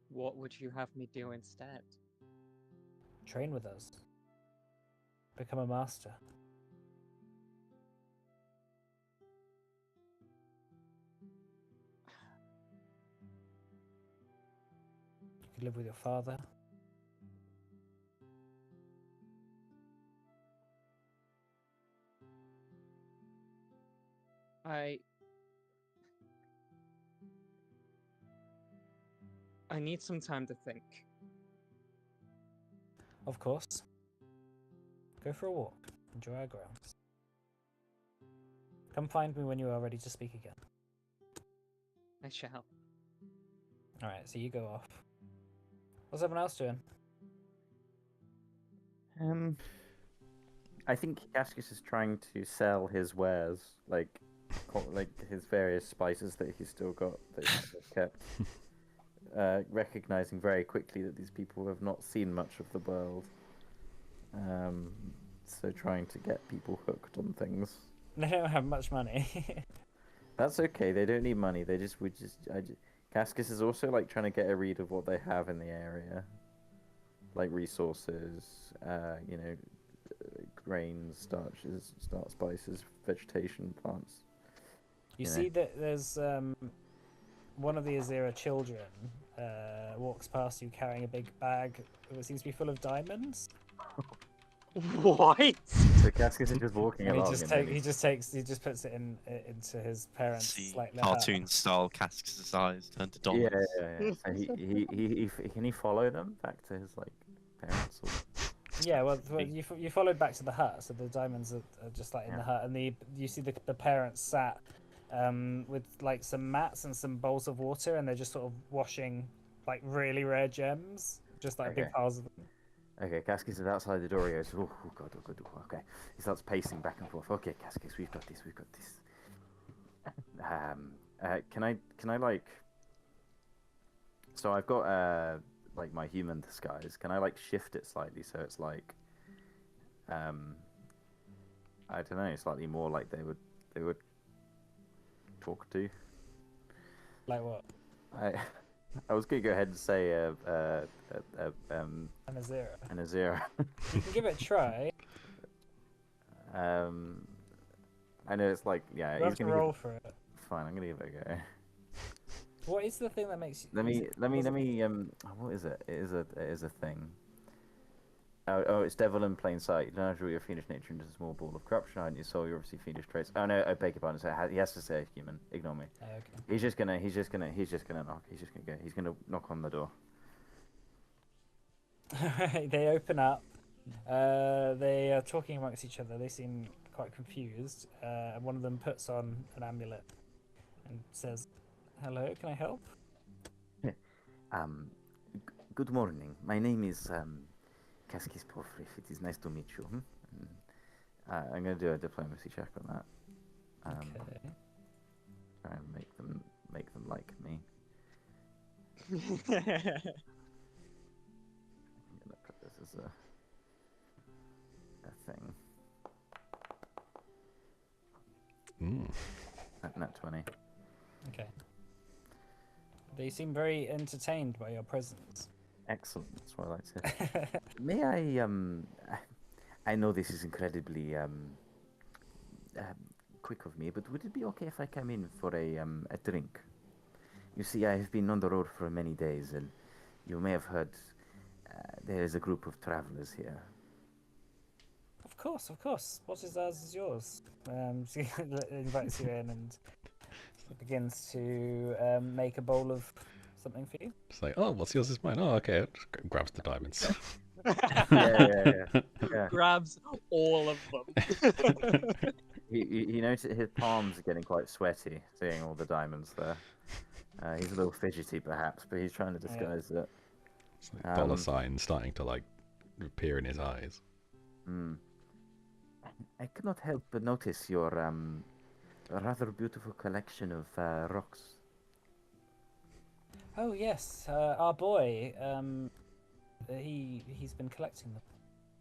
S6: What would you have me do instead?
S1: Train with us. Become a master. You could live with your father.
S6: I need some time to think.
S1: Of course. Go for a walk. Enjoy our grounds. Come find me when you are ready to speak again.
S6: I shall.
S1: Alright, so you go off. What's everyone else doing?
S2: I think Cascus is trying to sell his wares, like his various spices that he's still got that he's kept. Recognizing very quickly that these people have not seen much of the world. So trying to get people hooked on things.
S1: They don't have much money.
S2: That's okay. They don't need money. Cascus is also like trying to get a read of what they have in the area, like resources, grains, starches, start spices, vegetation, plants.
S1: You see that there's one of the Azira children walks past you carrying a big bag that seems to be full of diamonds.
S6: What?
S2: So Cascus is just walking
S1: And
S2: along.
S1: he just puts it into his parents'
S3: See
S1: like little hut.
S3: cartoon style casks size turn to
S2: Yeah,
S3: dollars.
S2: yeah. So he can he follow them back to his like parents? Or...
S1: Yeah, well, you followed back to the hut, so the diamonds are just like in the hut, and you see the parents sat with like some mats and some bowls of water, and they're just sort of washing like really rare gems, just like big piles of them.
S2: Okay, Cascus is outside the door. He goes, oh god, okay. He starts pacing back and forth. Okay, Cascus, we've got this. Can I like? So I've got like my human disguise. Can I like shift it slightly so it's like, I don't know, slightly more like they would talk to.
S1: Like what?
S2: I was gonna go ahead and say
S1: An Azira.
S2: an Azira.
S1: You can give it a try.
S2: I know it's like
S1: You have to roll for it.
S2: Fine, I'm gonna give it a go.
S1: What is the thing that makes you?
S2: Let me. What is it? It is a thing. Oh, it's devil in plain sight. You don't have to draw your fiendish nature into a small ball of corruption hiding your soul. You obviously fiendish traits. Oh no, I beg your pardon. So he has to say human. Ignore me.
S1: Oh, okay.
S2: He's just gonna knock. He's just gonna go. He's gonna knock on the door.
S1: They open up. They are talking amongst each other. They seem quite confused. And one of them puts on an amulet and says, "Hello, can I help?"
S2: Good morning. My name is Cascus Porfrif. It is nice to meet you. I'm gonna do a diplomacy check on that.
S1: Okay.
S2: Try and make them like me. I'm gonna put this as a thing. Nat 20.
S1: Okay. They seem very entertained by your presence.
S2: Excellent. That's what I like to say. May I I know this is incredibly quick of me, but would it be okay if I come in for a drink? You see, I have been on the road for many days, and you may have heard there is a group of travelers here.
S1: Of course, of course. What is ours is yours. She invites you in and begins to make a bowl of something for you.
S5: It's like, oh, what's yours is mine. Oh, okay. Grabs the diamonds.
S2: Yeah.
S6: Grabs all of them.
S2: He notices his palms are getting quite sweaty, seeing all the diamonds there. He's a little fidgety, perhaps, but he's trying to disguise it.
S5: It's like dollar signs starting to like appear in his eyes.
S2: I could not help but notice your rather beautiful collection of rocks.
S1: Oh yes, our boy. He's been collecting them,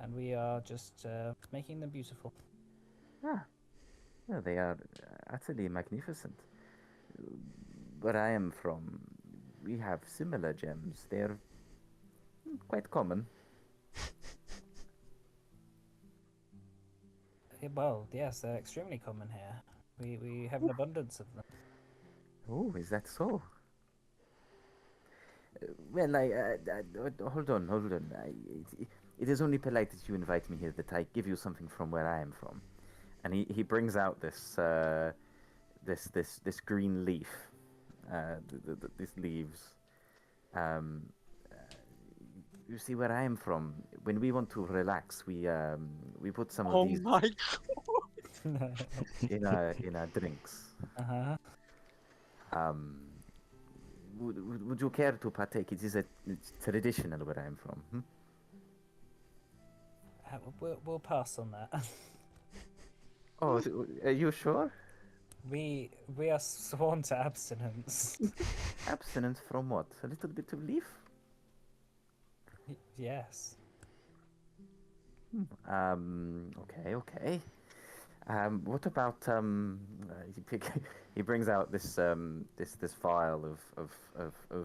S1: and we are just making them beautiful.
S2: Yeah, they are utterly magnificent. Where I am from, we have similar gems. They're quite common.
S1: Well, yes, they're extremely common here. We have an abundance of them.
S2: Oh, is that so? Well, hold on. It is only polite that you invite me here that I give you something from where I am from. And he brings out this this green leaf, these leaves. You see, where I am from, when we want to relax, we put some of these
S6: my
S2: in our drinks.
S1: Uh-huh.
S2: Would you care to partake? It's traditional where I am from.
S1: We'll pass on that.
S2: Oh, are you sure?
S1: We are sworn to abstinence.
S2: Abstinence from what? A little bit of leaf?
S1: Yes.
S2: Okay. What about he brings out this this vial of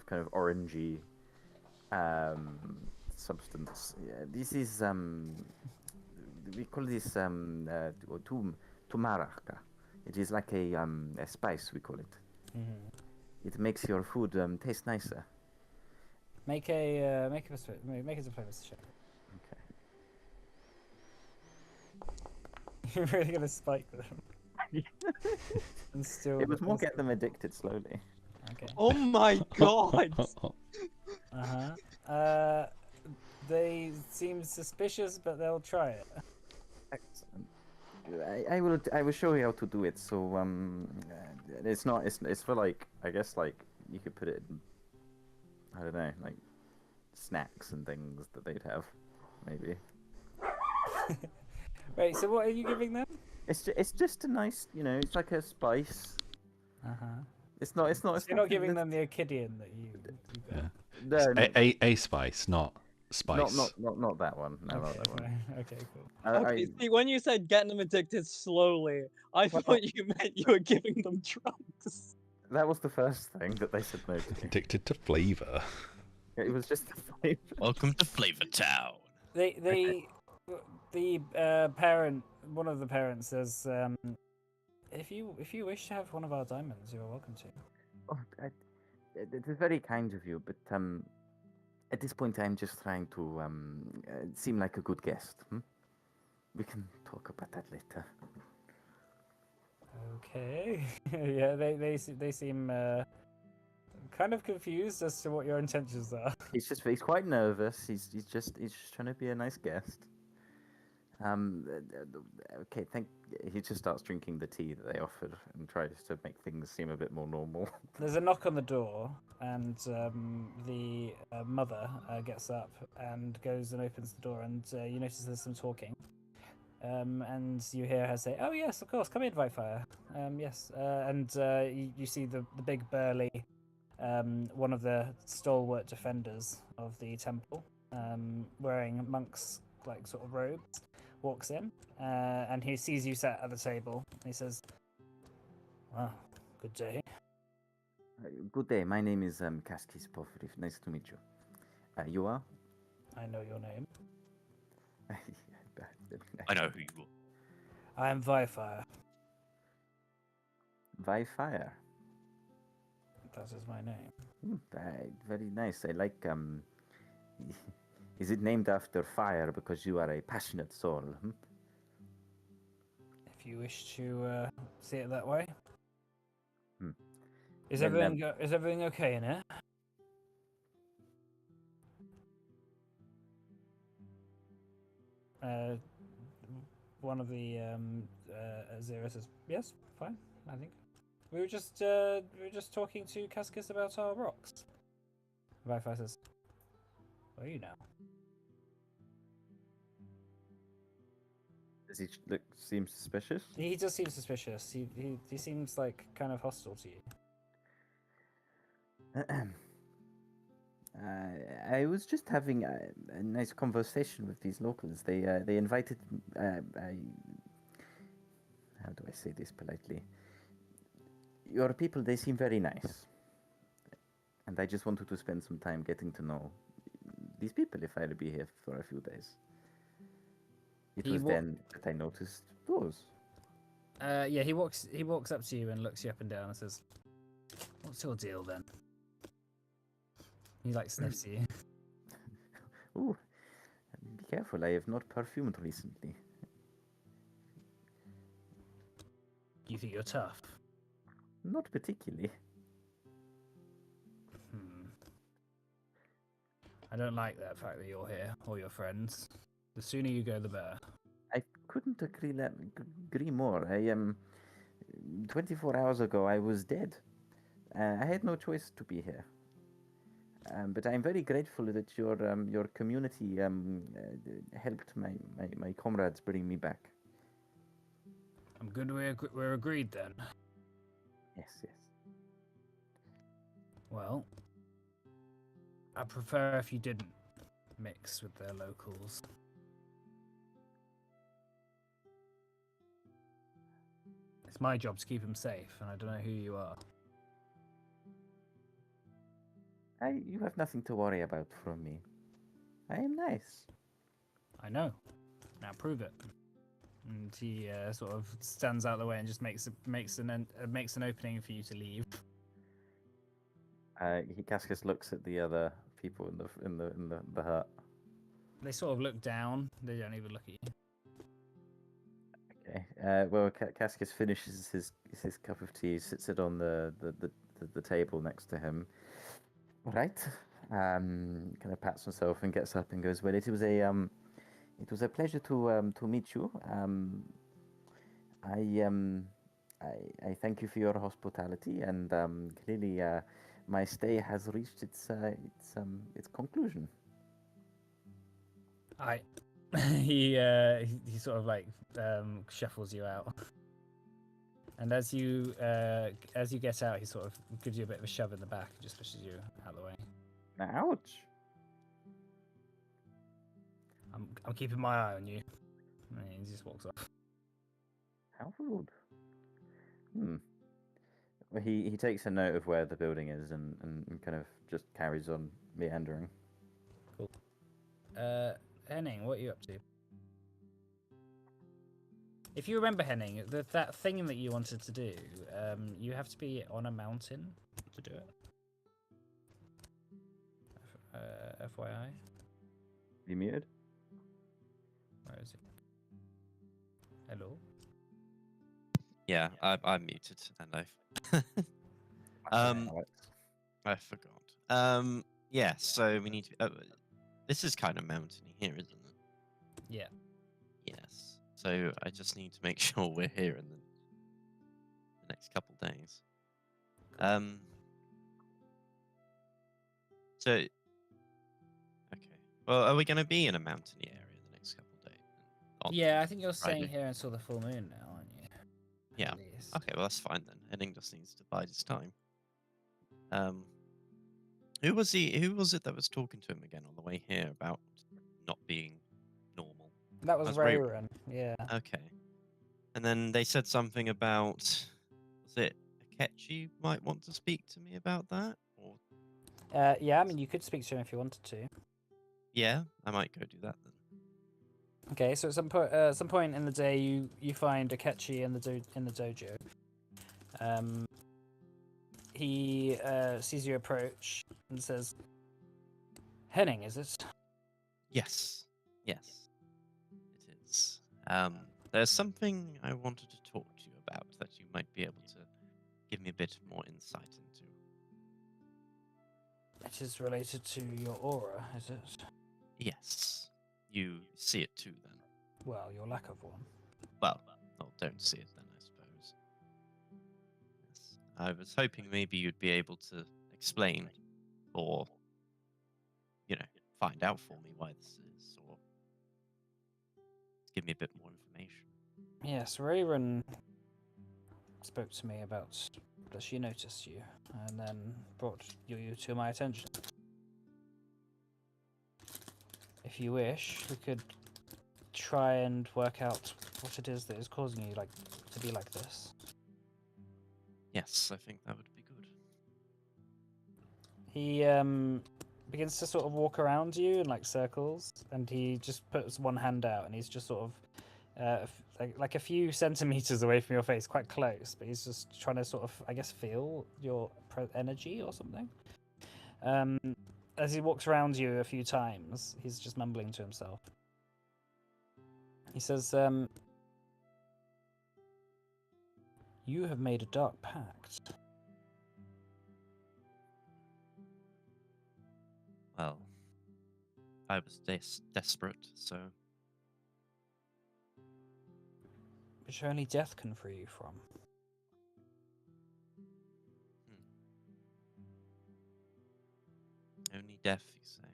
S2: kind of orangey substance. Yeah, this is we call this tumaraka. It is like a spice, we call it.
S1: Mm-hmm.
S2: It makes your food taste nicer.
S1: Make a performance check.
S2: Okay.
S1: You're really gonna spike them. And still.
S2: It was more get them addicted slowly.
S1: Okay.
S6: Oh my god!
S1: They seem suspicious, but they'll try it.
S2: Excellent. I will show you how to do it. So it's for like, I guess, like you could put it in, I don't know, like snacks and things that they'd have, maybe.
S1: Wait, so what are you giving them?
S2: It's just a nice, it's like a spice. It's not.
S1: So you're not giving them the Achidian that you got.
S2: No,
S5: A spice, not spice.
S2: Not that one. No, not that one.
S1: Okay, cool.
S6: Okay, see, when you said getting them addicted slowly, I thought you meant you were giving them drugs.
S2: That was the first thing that they said no to.
S5: Addicted to flavor.
S2: It was just the flavor.
S3: Welcome to Flavor Town.
S1: The parent, one of the parents says, if you wish to have one of our diamonds, you are welcome to.
S2: Oh, it is very kind of you, but at this point I'm just trying to seem like a good guest. We can talk about that later.
S1: Okay. Yeah, they seem kind of confused as to what your intentions are.
S2: He's quite nervous. He's just trying to be a nice guest. Okay, he just starts drinking the tea that they offered and tries to make things seem a bit more normal.
S1: There's a knock on the door, and the mother gets up and goes and opens the door, and you notice there's some talking. And you hear her say, "Oh yes, of course, come in, Farfaen. Yes." And you see the big burly, one of the stalwart defenders of the temple, wearing monk's like sort of robes, walks in, and he sees you sat at the table. And he says, "Well, good day."
S2: Good day. My name is Kaskis Pofrif. Nice to meet you. You are?
S1: I know your name.
S3: I know who you are.
S1: I am Vifire.
S2: Vifire.
S1: That is my name.
S2: Very nice. I like. Is it named after fire because you are a passionate soul?
S1: If you wish to see it that way.
S2: Hmm.
S1: Is
S2: Well,
S1: everything okay in it? One of the Azira says, "Yes, fine. I think we were just talking to Cascus about our rocks." Wi-Fi says, "Well, you know."
S2: Does he seem suspicious?
S1: He does seem suspicious. He seems like kind of hostile to you.
S2: I was just having a nice conversation with these locals. They invited. How do I say this politely? Your people, they seem very nice, and I just wanted to spend some time getting to know these people if I'd be here for a few days. It was then that I noticed those.
S1: Yeah, he walks up to you and looks you up and down and says, "What's your deal then?" He like sniffs you.
S2: Ooh, be careful! I have not perfumed recently.
S1: You think you're tough?
S2: Not particularly.
S1: I don't like that fact that you're here, or your friends. The sooner you go, the better.
S2: I couldn't agree more. I 24 hours ago, I was dead. I had no choice to be here. But I'm very grateful that your community helped my comrades bring me back.
S1: I'm good. We're agreed then.
S2: Yes.
S1: Well, I prefer if you didn't mix with their locals. It's my job to keep them safe, and I don't know who you are.
S2: You have nothing to worry about from me. I am nice.
S1: I know. Now prove it. And he sort of stands out of the way and just makes an opening for you to leave.
S2: Cascus looks at the other people in the hut.
S1: They sort of look down. They don't even look at you.
S2: Okay. Well, Cascus finishes his cup of tea, sits it on the table next to him. Right. Kind of pats himself and gets up and goes, "Well, it was a pleasure to meet you. I thank you for your hospitality, and clearly my stay has reached its conclusion."
S1: He sort of like shuffles you out, and as you get out, he sort of gives you a bit of a shove in the back and just pushes you out of the way.
S2: Ouch!
S1: I'm keeping my eye on you. And he just walks off.
S2: How rude. Well, he takes a note of where the building is and kind of just carries on meandering.
S1: Cool. Henning, what are you up to? If you remember, Henning, that thing that you wanted to do, you have to be on a mountain to do it. FYI.
S2: You muted?
S1: Where is he? Hello?
S3: Yeah, I'm muted, and I forgot. Yeah, so we need to. This is kind of mountainy here, isn't it?
S1: Yeah.
S3: Yes. So I just need to make sure we're here in the next couple days. So. Okay. Well, are we going to be in a mountainy area the next couple days?
S1: Yeah, I think you're staying
S3: Friday?
S1: here until the full moon now, aren't you?
S3: Yeah.
S1: At least.
S3: Okay, well that's fine then. Henning just needs to bide his time. Who was it that was talking to him again on the way here about not being normal?
S1: That was
S3: That's
S1: Rayron, yeah.
S3: Okay. And then they said something about, was it Akechi might want to speak to me about that? Or
S1: Yeah, I mean, you could speak to him if you wanted to.
S3: yeah, I might go do that then.
S1: Okay, so at some point in the day, you find Akechi in the dojo. He sees you approach and says, "Henning, is it?"
S3: Yes. Yes. It is. There's something I wanted to talk to you about that you might be able to give me a bit more insight into.
S1: It is related to your aura, is it?
S3: Yes. You see it too, then.
S1: Well, your lack of one.
S3: Well, don't see it then, I suppose. Yes. I was hoping maybe you'd be able to explain, or, find out for me why this is, or give me a bit more information.
S1: Yes, Rayron spoke to me about that she noticed you, and then brought you to my attention. If you wish, we could try and work out what it is that is causing you to be like this.
S3: Yes, I think that would be good.
S1: He begins to sort of walk around you in circles, and he just puts one hand out, and he's just sort of like a few centimeters away from your face, quite close, but he's just trying to sort of, I guess, feel your energy or something. As he walks around you a few times, he's just mumbling to himself. He says, "You have made a dark pact."
S3: Well, I was desperate, so
S1: Which only death can free you from.
S3: only death, you say?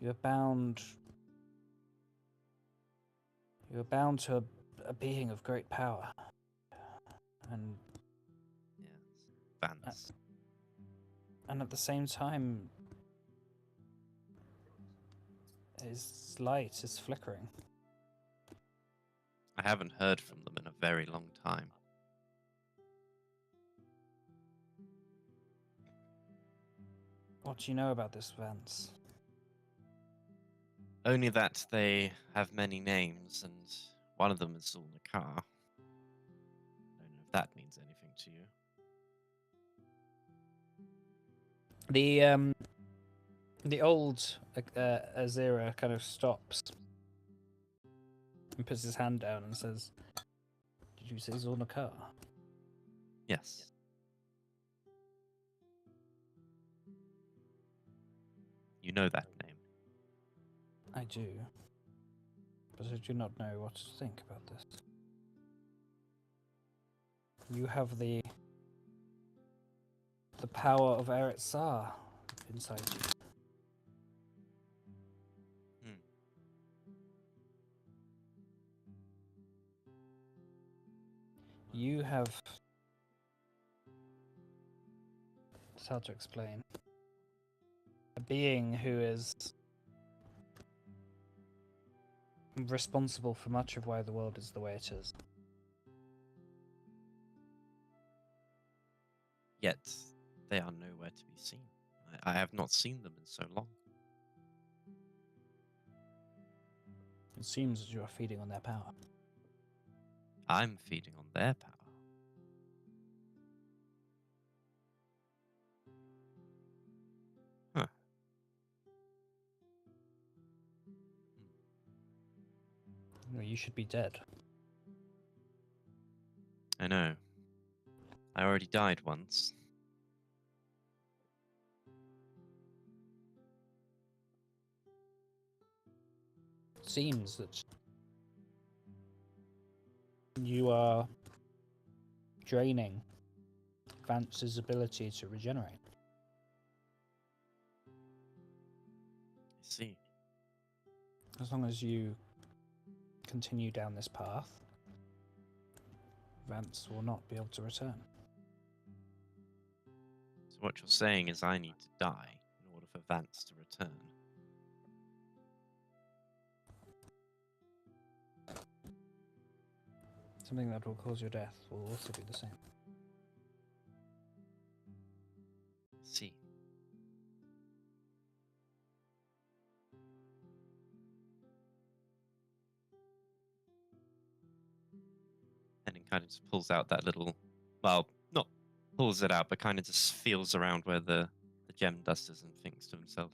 S1: You are bound. You are bound to a being of great power, and
S3: Yes, Vance.
S1: at the same time, his light is flickering.
S3: I haven't heard from them in a very long time.
S1: What do you know about this, Vance?
S3: Only that they have many names, and one of them is Zulnakar. I don't know if that means anything to you.
S1: The old Azira kind of stops and puts his hand down and says, "Did you say Zornakar?"
S3: Yes. You know that name.
S1: I do, but I do not know what to think about this. You have the power of Eretz Sar inside you.
S3: Hmm.
S1: You have. It's hard to explain. A being who is responsible for much of why the world is the way it is.
S3: Yet they are nowhere to be seen. I have not seen them in so long.
S1: It seems that you are feeding on their power.
S3: I'm feeding on their power. Huh.
S1: Well, you should be dead.
S3: I know. I already died once.
S1: It seems that you are draining Vance's ability to regenerate.
S3: I see.
S1: As long as you continue down this path, Vance will not be able to return.
S3: So what you're saying is I need to die in order for Vance to return.
S1: Something that will cause your death will also be the same.
S3: I see. kind of just pulls out that little, well, not pulls it out, but kind of just feels around where the gem dust is and thinks to himself,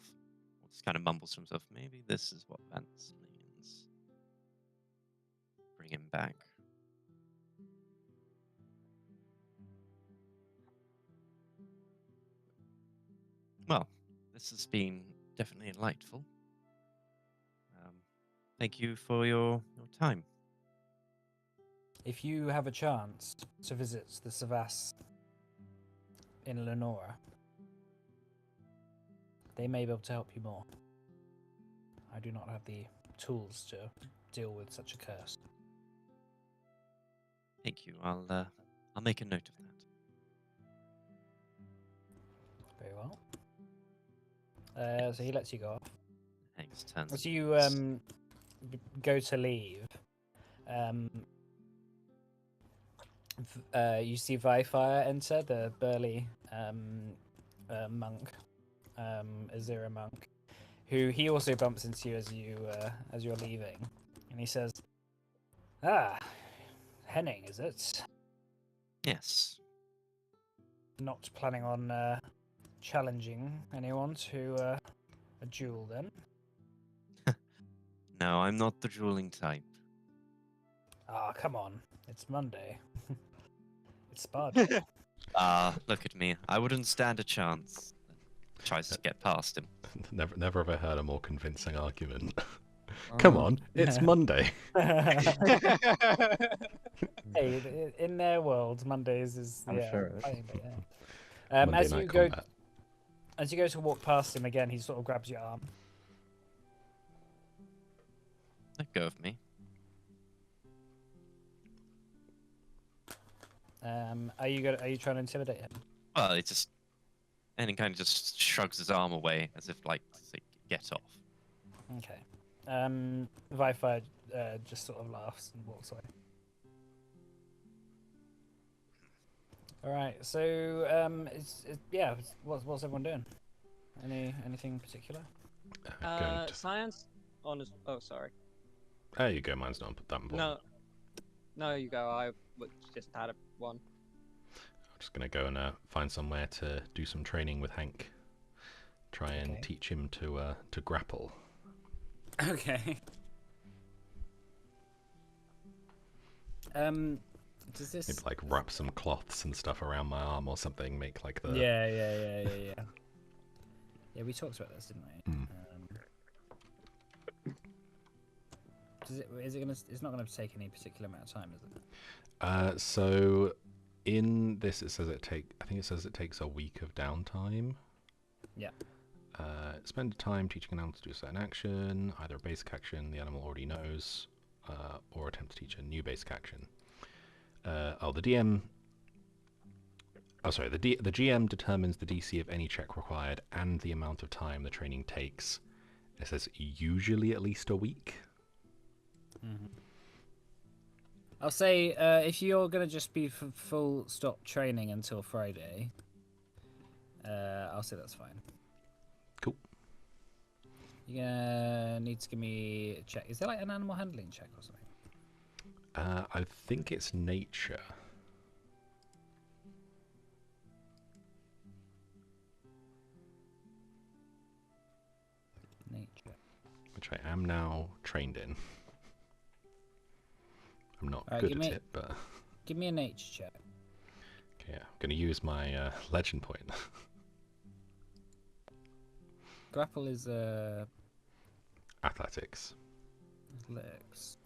S3: or just kind of mumbles to himself, maybe this is what Vance means. Bring him back. Well, this has been definitely delightful. Thank you for your time.
S1: If you have a chance to visit the Savas in Lenora, they may be able to help you more. I do not have the tools to deal with such a curse.
S3: Thank you. I'll make a note of that.
S1: Very well. So he lets you go off.
S3: Hanks turns.
S1: As you go to leave, you see Vifire enter, the burly monk, Azira monk, who he also bumps into you as you're leaving, and he says, "Ah, Henning, is it?
S3: Yes.
S1: Not planning on challenging anyone to a duel, then?"
S3: No, I'm not the drooling type.
S1: Ah, come on, it's Monday. It's spa day.
S3: Look at me. I wouldn't stand a chance. Tries to get past him.
S5: Never have I heard a more convincing argument. Come on, it's Monday.
S1: Hey, in their world, Mondays is
S2: I'm sure.
S1: fine, but yeah.
S5: Monday
S1: As you
S5: night
S1: go,
S5: combat.
S1: as you go to walk past him again, he sort of grabs your arm.
S3: Let go of me.
S1: Are you trying to intimidate him?
S3: Well, it just, and he kind of just shrugs his arm away as if like to say, get off.
S1: Okay. Vifire just sort of laughs and walks away. All right. So what's everyone doing? Anything particular?
S5: Going to-
S6: Science. Oh, sorry.
S5: There you go. Mine's not that important.
S6: No, you go. I just had one.
S5: I'm just gonna go and find somewhere to do some training with Hank. Try and
S1: Okay.
S5: teach him to grapple.
S1: Okay. Does this?
S5: Maybe like wrap some cloths and stuff around my arm or something. Make like the
S1: Yeah. Yeah, we talked about this, didn't we?
S5: Mm.
S1: It's not gonna take any particular amount of time, is it?
S5: So in this it says it takes a week of downtime.
S1: Yeah.
S5: Spend time teaching an animal to do a certain action, either a basic action the animal already knows, or attempt to teach a new basic action. The GM determines the DC of any check required and the amount of time the training takes. It says usually at least a week.
S1: Mm-hmm. I'll say if you're gonna just be full stop training until Friday, I'll say that's fine.
S5: Cool.
S1: You're gonna need to give me a check. Is there like an animal handling check or something?
S5: I think it's nature.
S1: Nature.
S5: Which I am now trained in. I'm not
S1: Alright,
S5: good
S1: give
S5: at
S1: me-
S5: it, but
S1: Give me a nature check.
S5: okay, I'm going to use my legend point.
S1: Grapple is
S5: Athletics.
S1: athletics.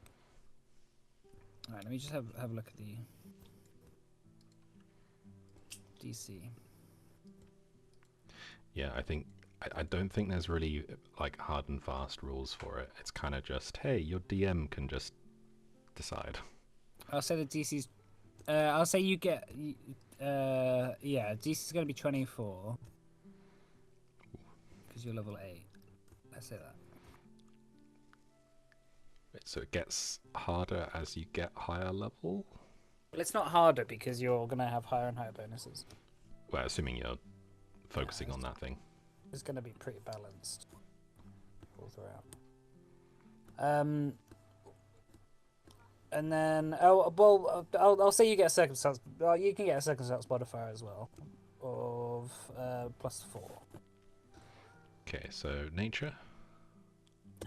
S1: Alright, let me just have a look at the DC.
S5: Yeah, I don't think there's really like hard and fast rules for it. It's kind of just, hey, your DM can just decide.
S1: I'll say the DC's. I'll say you get. DC's going to be 24 because you're level 8. Let's say that.
S5: So it gets harder as you get higher level?
S1: Well, it's not harder because you're going to have higher and higher bonuses.
S5: Well, assuming you're focusing on that thing.
S1: It's going to be pretty balanced all throughout. And then, I'll say you get a circumstance. You can get a circumstance modifier as well, of +4.
S5: Okay, so nature.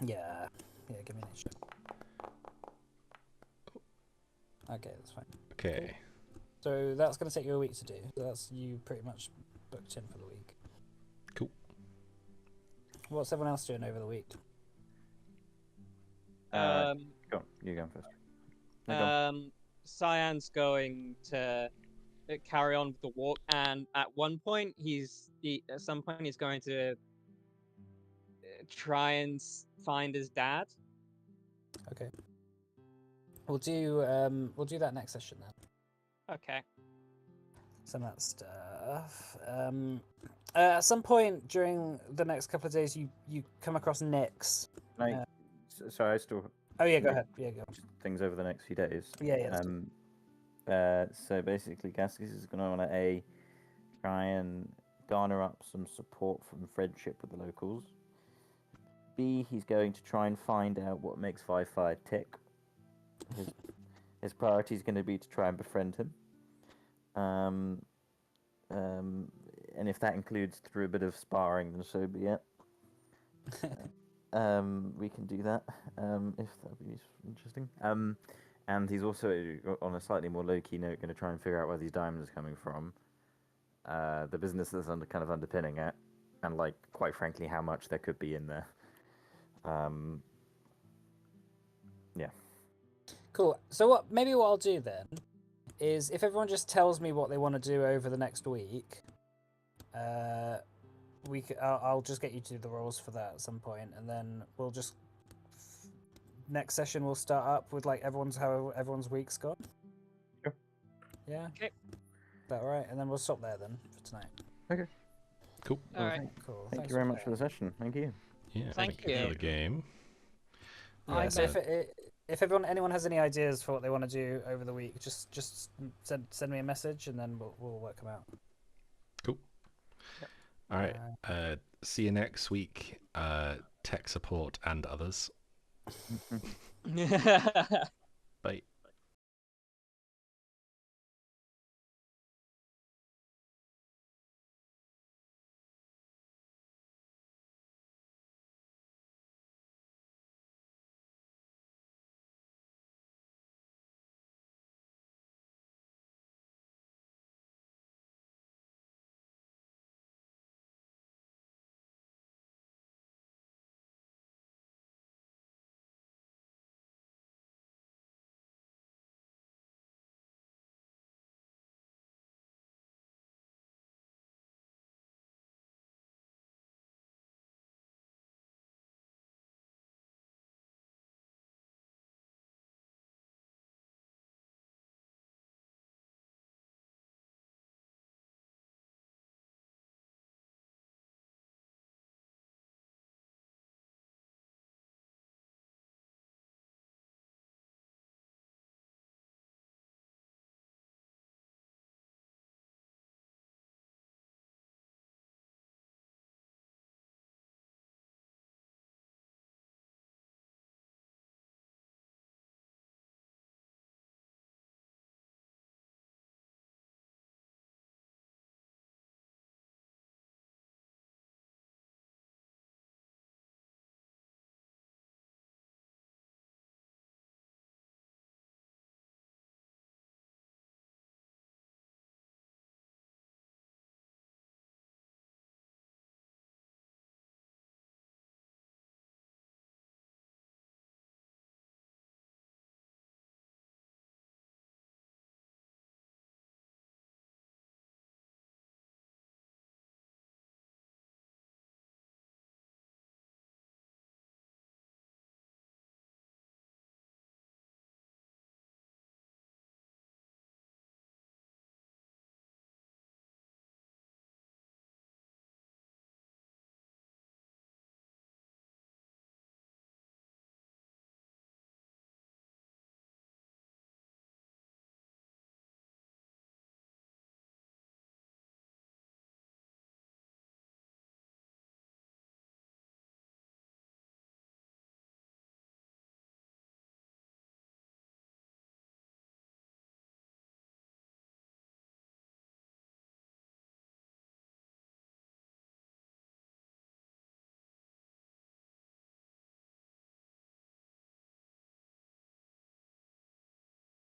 S1: Yeah, give me nature. Okay, that's fine.
S5: Okay.
S1: So that's going to take you a week to do. So that's you pretty much booked in for the week.
S5: Cool.
S1: What's everyone else doing over the week?
S2: Go on. You go first. No, go on.
S6: Cyan's going to carry on with the walk, and at some point he's going to try and find his dad.
S1: Okay. We'll do that next session then.
S6: Okay.
S1: Some of that stuff. At some point during the next couple of days, you come across Nyx.
S2: Sorry, I still.
S1: Oh yeah, go
S2: Make
S1: ahead. Yeah, go.
S2: Things over the next few days.
S1: Yeah.
S2: So basically, Gaskis is going to want to try and garner up some support from friendship with the locals. B, he's going to try and find out what makes Farfaen tick. His priority is going to be to try and befriend him. And if that includes through a bit of sparring, then so be it. We can do that, if that would be interesting. And he's also, on a slightly more low-key note, going to try and figure out where these diamonds are coming from, the business that's kind of underpinning it, and, like, quite frankly, how much there could be in there. Yeah.
S1: Cool. So maybe what I'll do then is if everyone just tells me what they want to do over the next week, I'll just get you to do the rolls for that at some point, and then we'll just next session we'll start up with like how everyone's week's gone.
S2: Sure.
S1: Yeah.
S6: Okay.
S1: Is that all right? And then we'll stop there then for tonight.
S2: Okay.
S5: Cool.
S6: All right.
S1: Cool.
S2: Thank you very much for the session. Thank you.
S5: Yeah.
S6: Thank
S5: For
S6: you.
S5: the game.
S1: Yeah, so if anyone has any ideas for what they want to do over the week, just send me a message and then we'll work them out.
S5: Cool.
S6: Yep.
S5: All right. See you next week. Tech support and others. Bye.